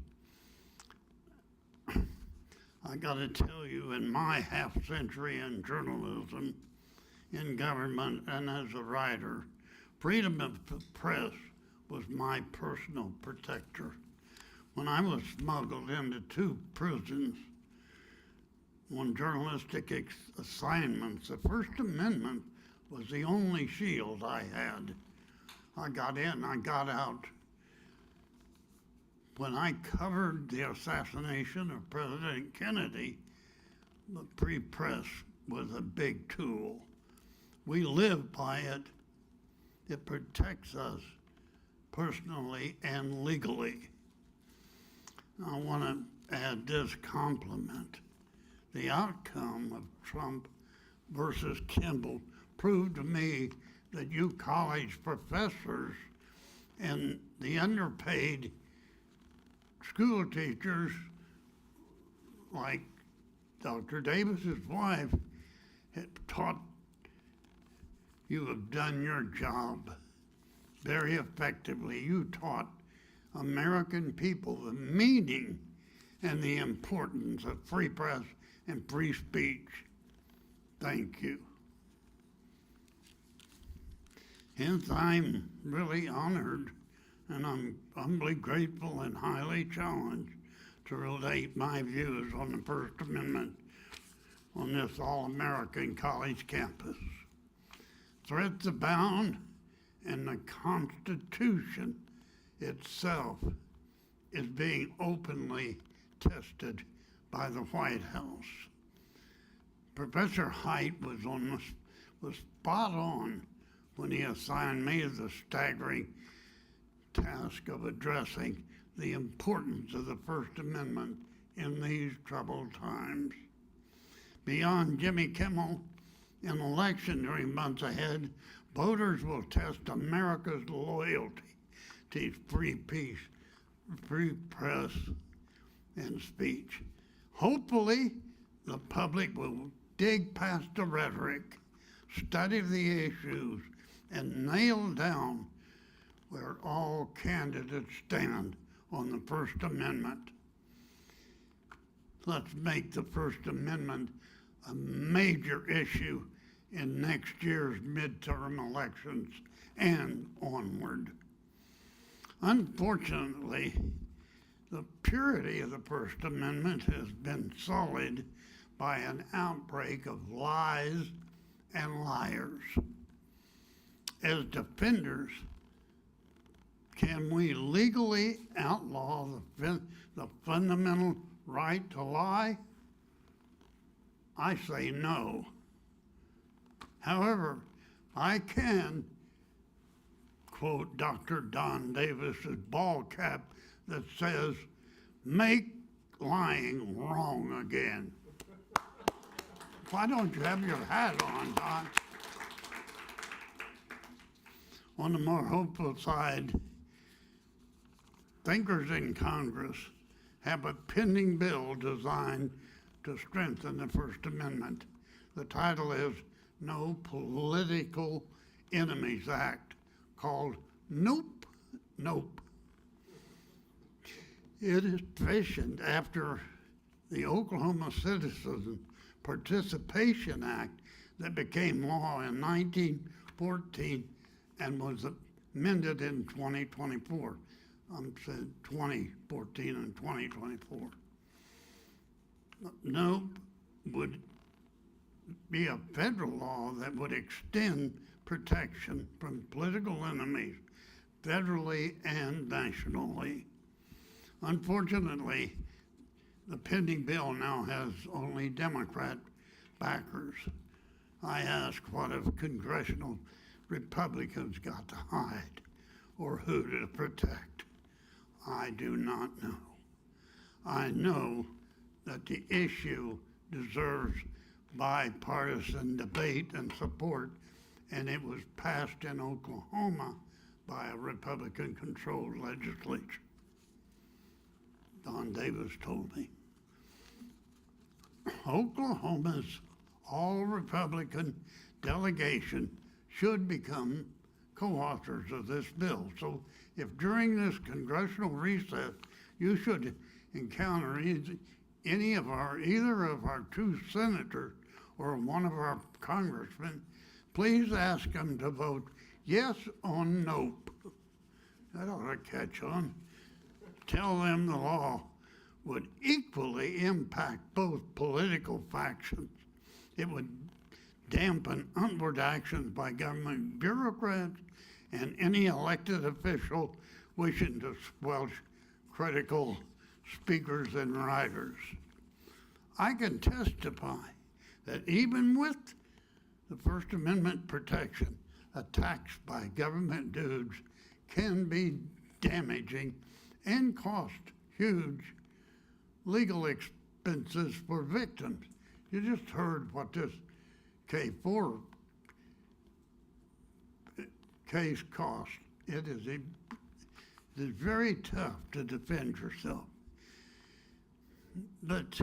I gotta tell you, in my half century in journalism, in government, and as a writer, freedom of the press was my personal protector. When I was smuggled into 2 prisons on journalistic assignments, the First Amendment was the only shield I had. I got in, I got out. When I covered the assassination of President Kennedy, the free press was a big tool. We live by it. It protects us personally and legally. I want to add this compliment. The outcome of Trump versus Kimball proved to me that you college professors and the underpaid school teachers, like Dr. Davis's wife, had taught you have done your job very effectively. You taught American people the meaning and the importance of free press and free speech. Thank you. Hence, I'm really honored, and I'm humbly grateful and highly challenged to relate my views on the First Amendment on this all-American college campus. Threats abound, and the Constitution itself is being openly tested by the White House. Professor Haidt was spot on when he assigned me the staggering task of addressing the importance of the First Amendment in these troubled times. Beyond Jimmy Kimmel, in electionary months ahead, voters will test America's loyalty to free press, and speech. Hopefully, the public will dig past the rhetoric, study the issues, and nail down where all candidates stand on the First Amendment. Let's make the First Amendment a major issue in next year's midterm elections and onward. Unfortunately, The purity of the First Amendment has been sullied by an outbreak of lies and liars. As defenders, can we legally outlaw the fundamental right to lie? I say no. However, I can quote Dr. Don Davis's ball cap that says, "Make lying wrong again." Why don't you have your hat on, Don? On the more hopeful side, thinkers in Congress have a pending bill designed to strengthen the First Amendment. The title is No Political Enemies Act, called Nope, Nope. It is fashioned after the Oklahoma Citizen Participation Act that became law in 1914 and was amended in 2024. Said 2014 and 2024. Nope would be a federal law that would extend protection from political enemies federally and nationally. Unfortunately, the pending bill now has only Democrat backers. I ask, what have congressional Republicans got to hide, or who to protect? I do not know. I know that the issue deserves bipartisan debate and support, and it was passed in Oklahoma by a Republican-controlled legislature. Don Davis told me. Oklahoma's all-Republican delegation should become co-authors of this bill. So if during this congressional recess you should encounter either of our two senators or one of our congressmen, please ask them to vote yes on nope. That ought to catch on. Tell them the law would equally impact both political factions. It would dampen upward actions by government bureaucrats and any elected official wishing to squelch critical speakers and writers. I can testify that even with the First Amendment protection, attacks by government dudes can be damaging and cost huge legal expenses for victims. You just heard what this K4 case cost. It is very tough to defend yourself. But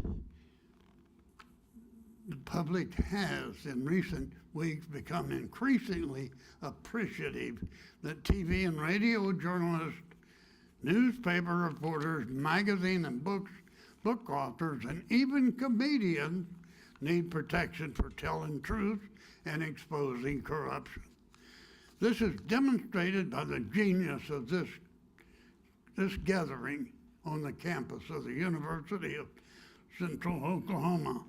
the public has, in recent weeks, become increasingly appreciative that TV and radio journalists, newspaper reporters, magazine and book authors, and even comedians need protection for telling truth and exposing corruption. This is demonstrated by the genius of this gathering on the campus of the University of Central Oklahoma.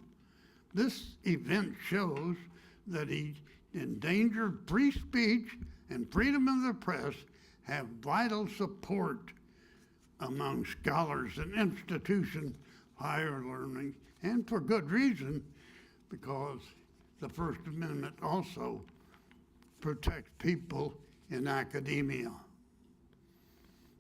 This event shows that endangered free speech and freedom of the press have vital support among scholars and institutions of higher learning, and for good reason, because the First Amendment also protects people in academia.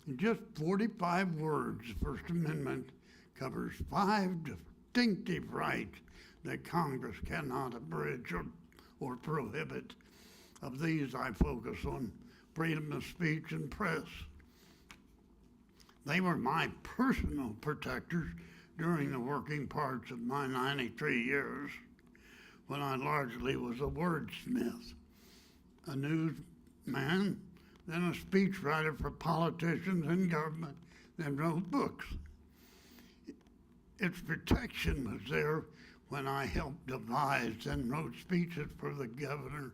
In just 45 words, the First Amendment covers 5 distinctive rights that Congress cannot abridge or prohibit. Of these, I focus on freedom of speech and press. They were my personal protectors during the working parts of my 93 years, when I largely was a wordsmith, a newsman, then a speechwriter for politicians and government, then wrote books. Its protection was there when I helped devise and wrote speeches for the governor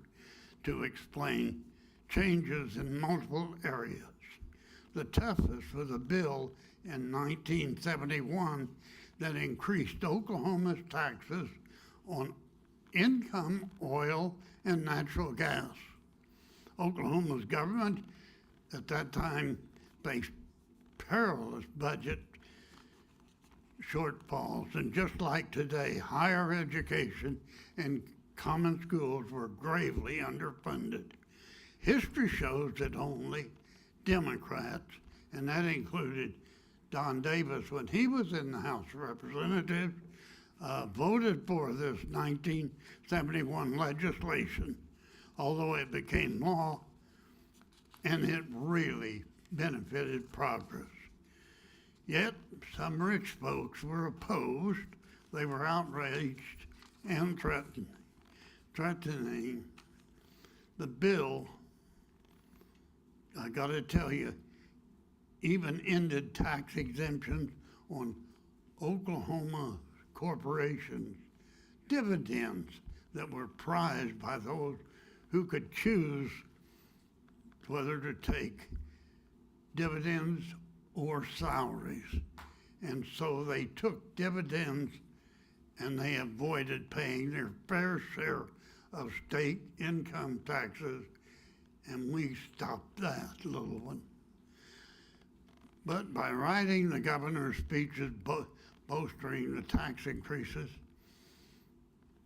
to explain changes in multiple areas, The toughest was a bill in 1971 that increased Oklahoma's taxes on income, oil, and natural gas. Oklahoma's government at that time faced perilous budget shortfalls, and just like today, higher education and common schools were gravely underfunded. History shows that only Democrats, and that included Don Davis when he was in the House of Representatives, voted for this 1971 legislation, although it became law, and it really benefited progress. Yet, some rich folks were opposed. They were outraged and threatening. The bill, I gotta tell you, even ended tax exemptions on Oklahoma corporations, dividends that were prized by those who could choose whether to take dividends or salaries. And so they took dividends and they avoided paying their fair share of state income taxes, and we stopped that little one. But by writing the governor's speeches bolstering the tax increases,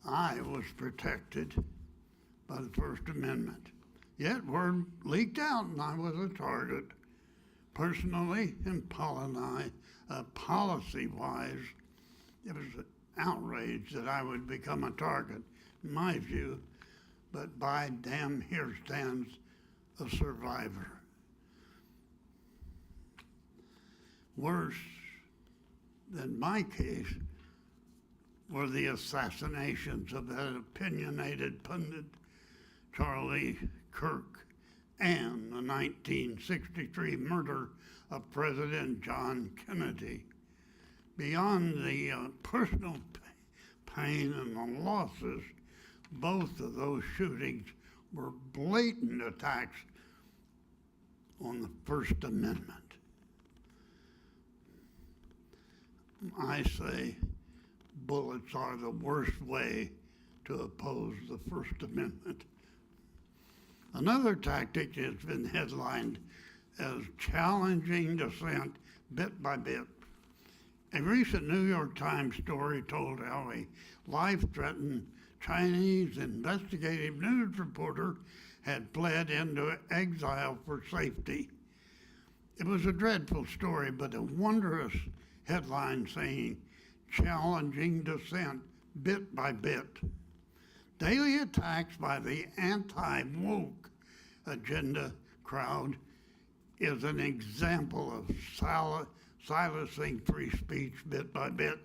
I was protected by the First Amendment. Yet word leaked out and I was a target. Personally and policy-wise, it was an outrage that I would become a target, in my view, but by damn, here stands a survivor. Worse than my case were the assassinations of that opinionated pundit, Charlie Kirk, and the 1963 murder of President John Kennedy. Beyond the personal pain and the losses, both of those shootings were blatant attacks on the First Amendment. I say bullets are the worst way to oppose the First Amendment. Another tactic has been headlined as challenging dissent bit by bit. A recent New York Times story told how a life-threatened Chinese investigative news reporter had fled into exile for safety. It was a dreadful story, but a wondrous headline saying, challenging dissent bit by bit. Daily attacks by the anti-woke agenda crowd is an example of silencing free speech bit by bit.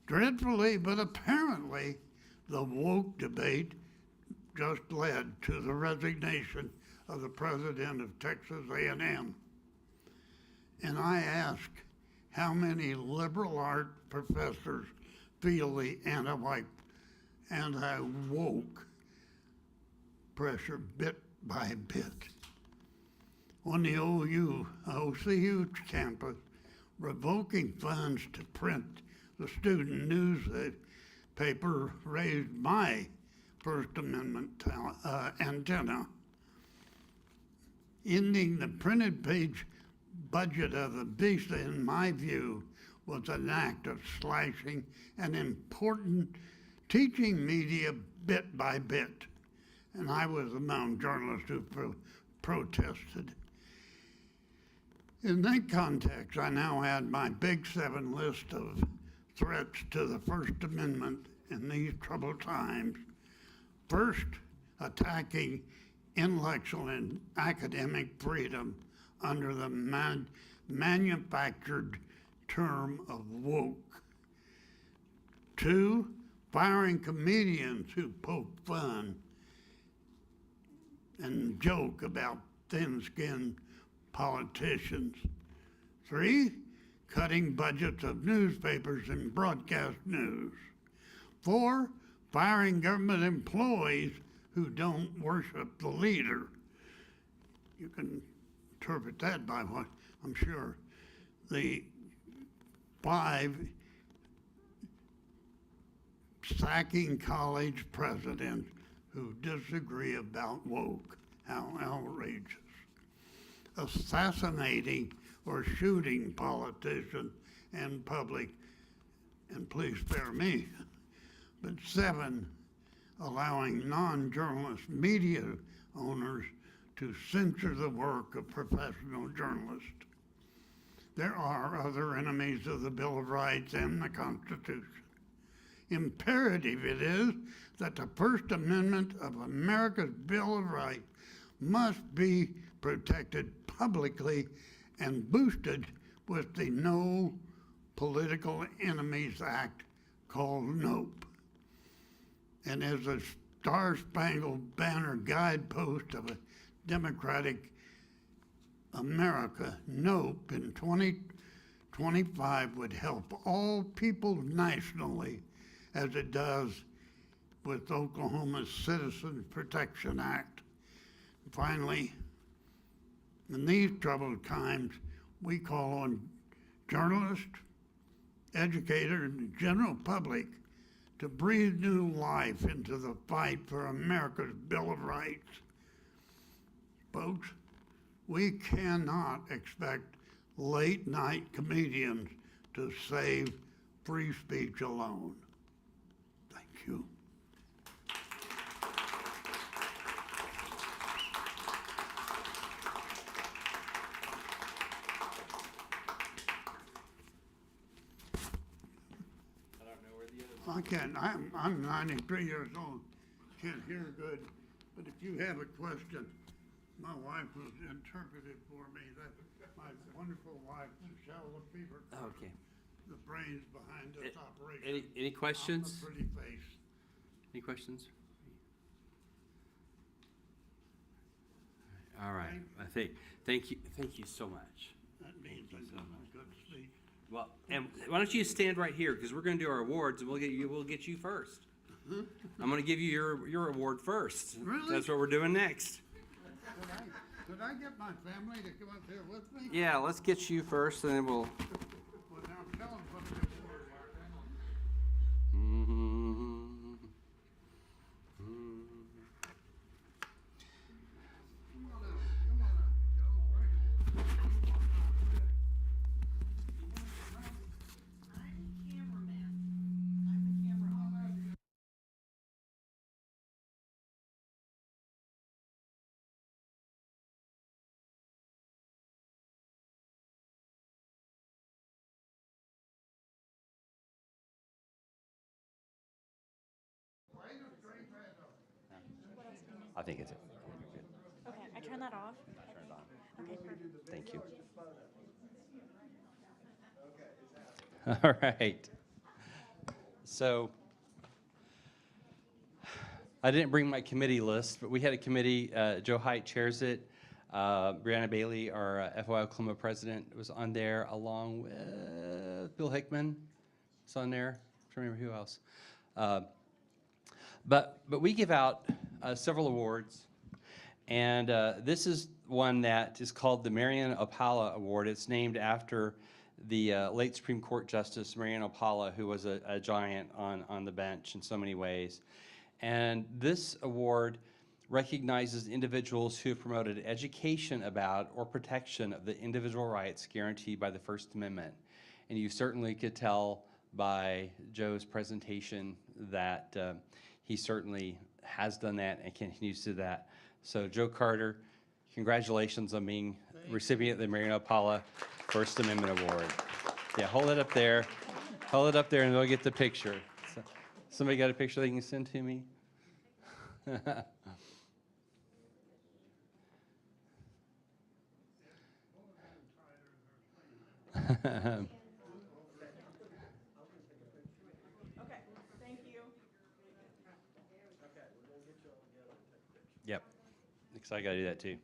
Dreadfully, but apparently, the woke debate just led to the resignation of the president of Texas A&M. And I ask, how many liberal art professors feel the anti-woke pressure bit by bit? On the OCU campus, revoking funds to print the student newspaper raised my First Amendment antenna. Ending the printed page budget of the beast, in my view, was an act of slashing an important teaching media bit by bit. And I was among journalists who protested. In that context, I now had my Big Seven list of threats to the First Amendment in these troubled times. First, attacking intellectual and academic freedom under the manufactured term of woke. Two, firing comedians who poke fun and joke about thin-skinned politicians. Three, cutting budgets of newspapers and broadcast news. Four, firing government employees who don't worship the leader. You can interpret that by what I'm sure the 5 sacking college presidents who disagree about woke. How outrageous. Assassinating or shooting politicians in public, and please spare me, but 7, allowing non-journalist media owners to censor the work of professional journalists. There are other enemies of the Bill of Rights and the Constitution. Imperative it is that the First Amendment of America's Bill of Rights must be protected publicly and boosted with the No Political Enemies Act called NOPE. And as a Star-Spangled Banner guidepost of a democratic America, NOPE in 2025 would help all people nationally as it does with Oklahoma's Citizens Protection Act. Finally, in these troubled times, we call on journalists, educators, and the general public to breathe new life into the fight for America's Bill of Rights. Folks, we cannot expect late-night comedians to save free speech alone. Thank you. I can't, I'm 93 years old, can't hear good, but if you have a question, my wife was interpreted for me. That's my wonderful wife, Michelle Lefevre. Okay. The brains behind this operation. Any questions? A pretty face. Any questions? All right. Thank you so much. That means I got a good speech. Well, and why don't you stand right here, because we're going to do our awards, and we'll get you first. I'm going to give you your award first. Really? That's what we're doing next. Could I get my family to come up here with me? Yeah, let's get you first, and then we'll. Well, now tell them what the awards are. I think it's it. Okay, I turn that off. Okay, perfect. Thank you. All right. So I didn't bring my committee list, but we had a committee. Joe Haidt chairs it. Brianna Bailey, our FOI Oklahoma president, was on there, along with Bill Hickman. It's on there. I'm trying to remember who else. But we give out several awards, and this is one that is called the Marian Opala Award. It's named after the late Supreme Court Justice Marian Opala, who was a giant on the bench in so many ways. And this award recognizes individuals who have promoted education about or protection of the individual rights guaranteed by the First Amendment. And you certainly could tell by Joe's presentation that he certainly has done that and continues to do that. So Joe Carter, congratulations on being recipient of the Marian Opala First Amendment Award. Yeah, hold it up there. Hold it up there and they'll get the picture. So, somebody got a picture they can send to me? Yep, because I got to do that too.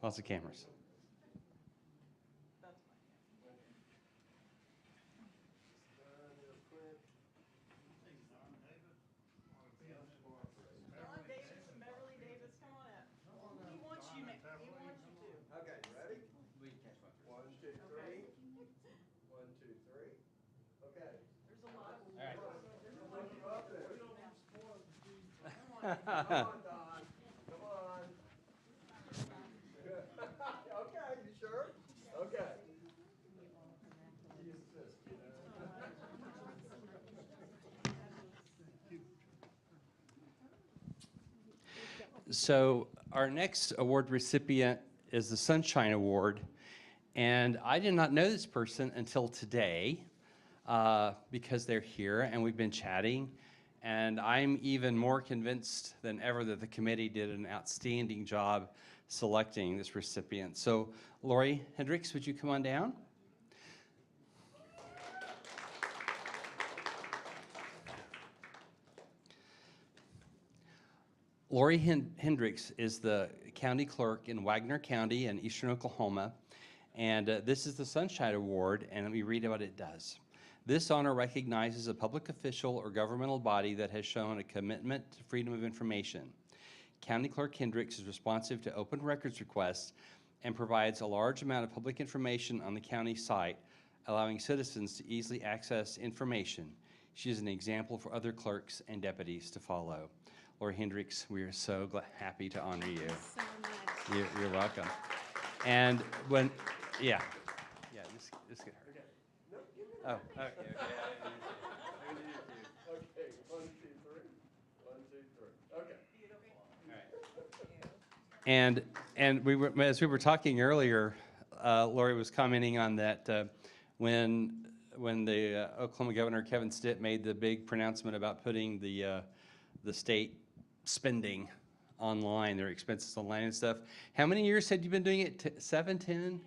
Lots of cameras. Okay, ready? 1, 2, 3. 1, 2, 3. Okay. There's a lot of. Come on, Don. Come on. Okay, you sure? Okay. So our next award recipient is the Sunshine Award. And I did not know this person until today because they're here and we've been chatting. And I'm even more convinced than ever that the committee did an outstanding job selecting this recipient. So Lori Hendricks, would you come on down? Lori Hendricks is the county clerk in Wagner County in eastern Oklahoma. And this is the Sunshine Award, and let me read what it does. This honor recognizes a public official or governmental body that has shown a commitment to freedom of information. County Clerk Hendricks is responsive to open records requests and provides a large amount of public information on the county site, allowing citizens to easily access information. She is an example for other clerks and deputies to follow. Lori Hendricks, we are so happy to honor you. Thanks so much. You're welcome. And when, yeah, just get her. Oh, okay. Okay, 1, 2, 3. 1, 2, 3. Okay. And we were, as we were talking earlier, Lori was commenting on that when the Oklahoma Governor Kevin Stitt made the big pronouncement about putting the state spending online, their expenses online and stuff. How many years had you been doing it? 7, 10?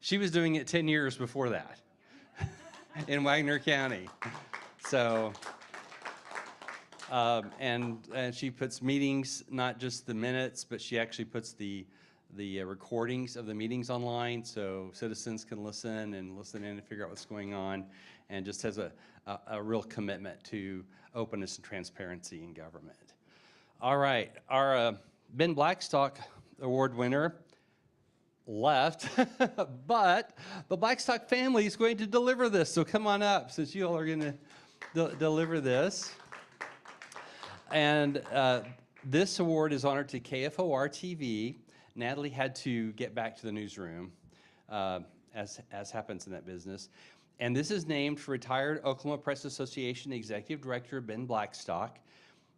She was doing it 10 years before that in Wagner County. So, and she puts meetings, not just the minutes, but she actually puts the recordings of the meetings online so citizens can listen in and figure out what's going on, and just has a real commitment to openness and transparency in government. All right, our Ben Blackstock Award winner left, but the Blackstock family is going to deliver this, so come on up since you all are going to deliver this. And this award is honored to KFOR TV. Natalie had to get back to the newsroom, as happens in that business. And this is named for retired Oklahoma Press Association Executive Director Ben Blackstock.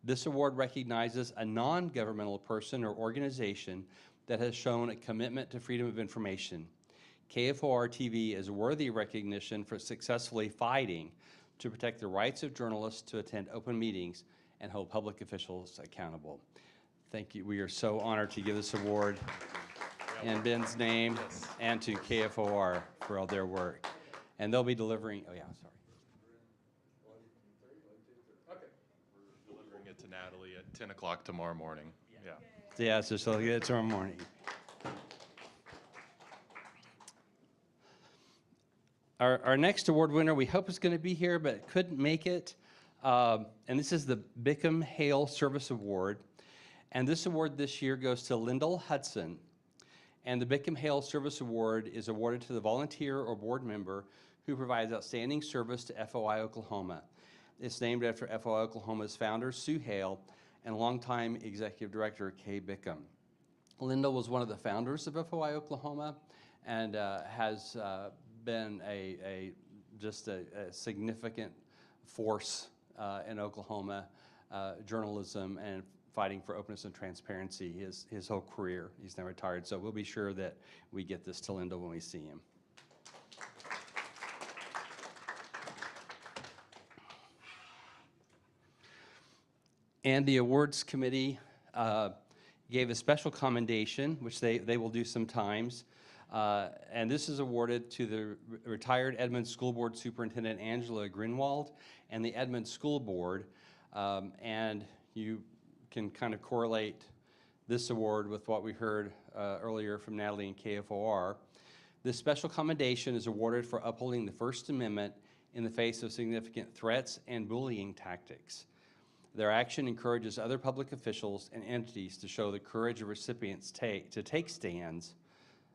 This award recognizes a non-governmental person or organization that has shown a commitment to freedom of information. KFOR TV is a worthy recognition for successfully fighting to protect the rights of journalists to attend open meetings and hold public officials accountable. Thank you. We are so honored to give this award in Ben's name and to KFOR for all their work. And they'll be delivering, oh yeah, sorry. We're delivering it to Natalie at 10 o'clock tomorrow morning. Yeah. Yeah, so she'll get it tomorrow morning. Our next award winner, we hope is going to be here, but couldn't make it. And this is the Bickham Hale Service Award. And this award this year goes to Lyndall Hudson. And the Bickham Hale Service Award is awarded to the volunteer or board member who provides outstanding service to FOI Oklahoma. It's named after FOI Oklahoma's founder, Sue Hale, and longtime executive director, Kay Bickham. Lyndall was one of the founders of FOI Oklahoma and has been just a significant force in Oklahoma journalism and fighting for openness and transparency his whole career. He's now retired, so we'll be sure that we get this to Lyndall when we see him. And the awards committee gave a special commendation, which they will do sometimes. And this is awarded to the retired Edmonds School Board Superintendent Angela Grinwald and the Edmonds School Board. And you can kind of correlate this award with what we heard earlier from Natalie and KFOR. This special commendation is awarded for upholding the First Amendment in the face of significant threats and bullying tactics. Their action encourages other public officials and entities to show the courage of recipients to take stands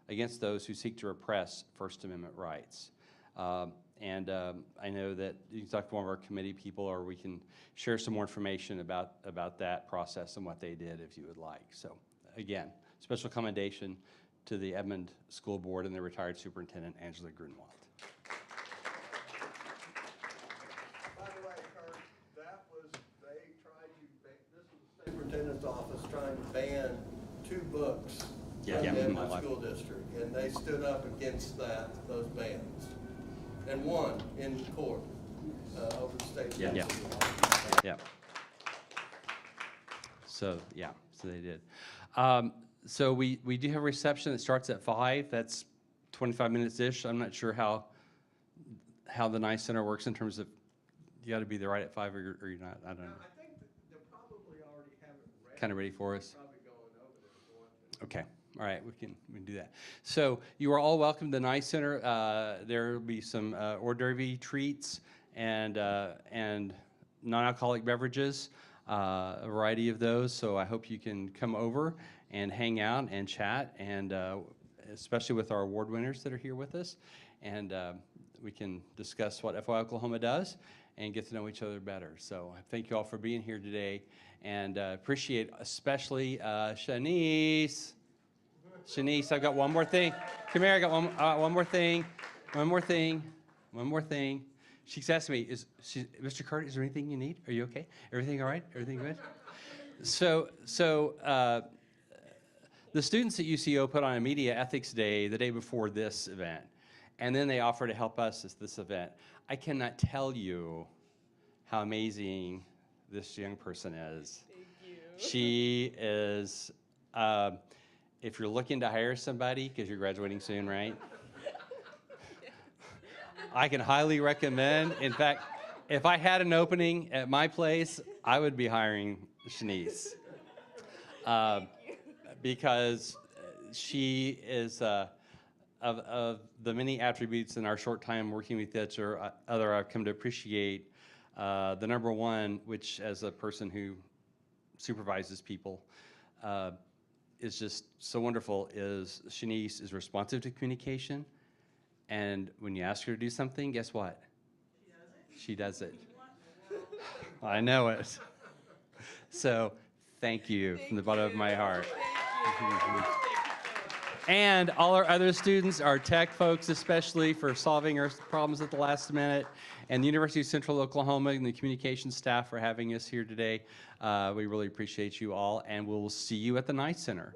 against those who seek to repress First Amendment rights. I know that you can talk to one of our committee people, or we can share some more information about that process and what they did if you would like. So again, special commendation to the Edmond School Board and the retired superintendent, Angela Grunwald. By the way, Kurt, that was, they tried to, this was the superintendent's office trying to ban 2 books Yeah, from yeah, the Edmond my life. School District, and they stood up against those bans, and won in court over the state. Yeah. Yeah. So they did. So we do have a reception that starts at 5. That's 25 minutes-ish. I'm not sure how the Nice Center works in terms of, you got to be there right at 5 or you're not. I don't know. I think they'll probably already have it ready. Kind of ready for us. Probably going over there if you want to. Okay. All right, we can do that. So you are all welcome to the Nice Center. There will be some hors d'oeuvre treats and non-alcoholic beverages, a variety of those. So I hope you can come over and hang out and chat, and especially with our award winners that are here with us, and we can discuss what FY Oklahoma does and get to know each other better. So thank you all for being here today, and appreciate especially Shanice. Shanice, I've got one more thing. Come here, I got one more thing. One more thing. She's asking me, Mr. Carter, is there anything you need? Are you okay? Everything all right? Everything good? So the students at UCO put on a Media Ethics Day the day before this event, and then they offer to help us at this event. I cannot tell you how amazing this young person is. Thank you. She is, if you're looking to hire somebody, because you're graduating soon, right? I can highly recommend. In fact, if I had an opening at my place, I would be hiring Shanice. Because she is, of the many attributes in our short time working with each other, I've come to appreciate the number one, which as a person who supervises people, is just so wonderful, is Shanice is responsive to communication. And when you ask her to do something, guess what? She does it. I know it. So thank you from the bottom of my heart. And all our other students, our tech folks especially, for solving our problems at the last minute, and the University of Central Oklahoma and the communications staff for having us here today. We really appreciate you all, and we'll see you at the Nice Center.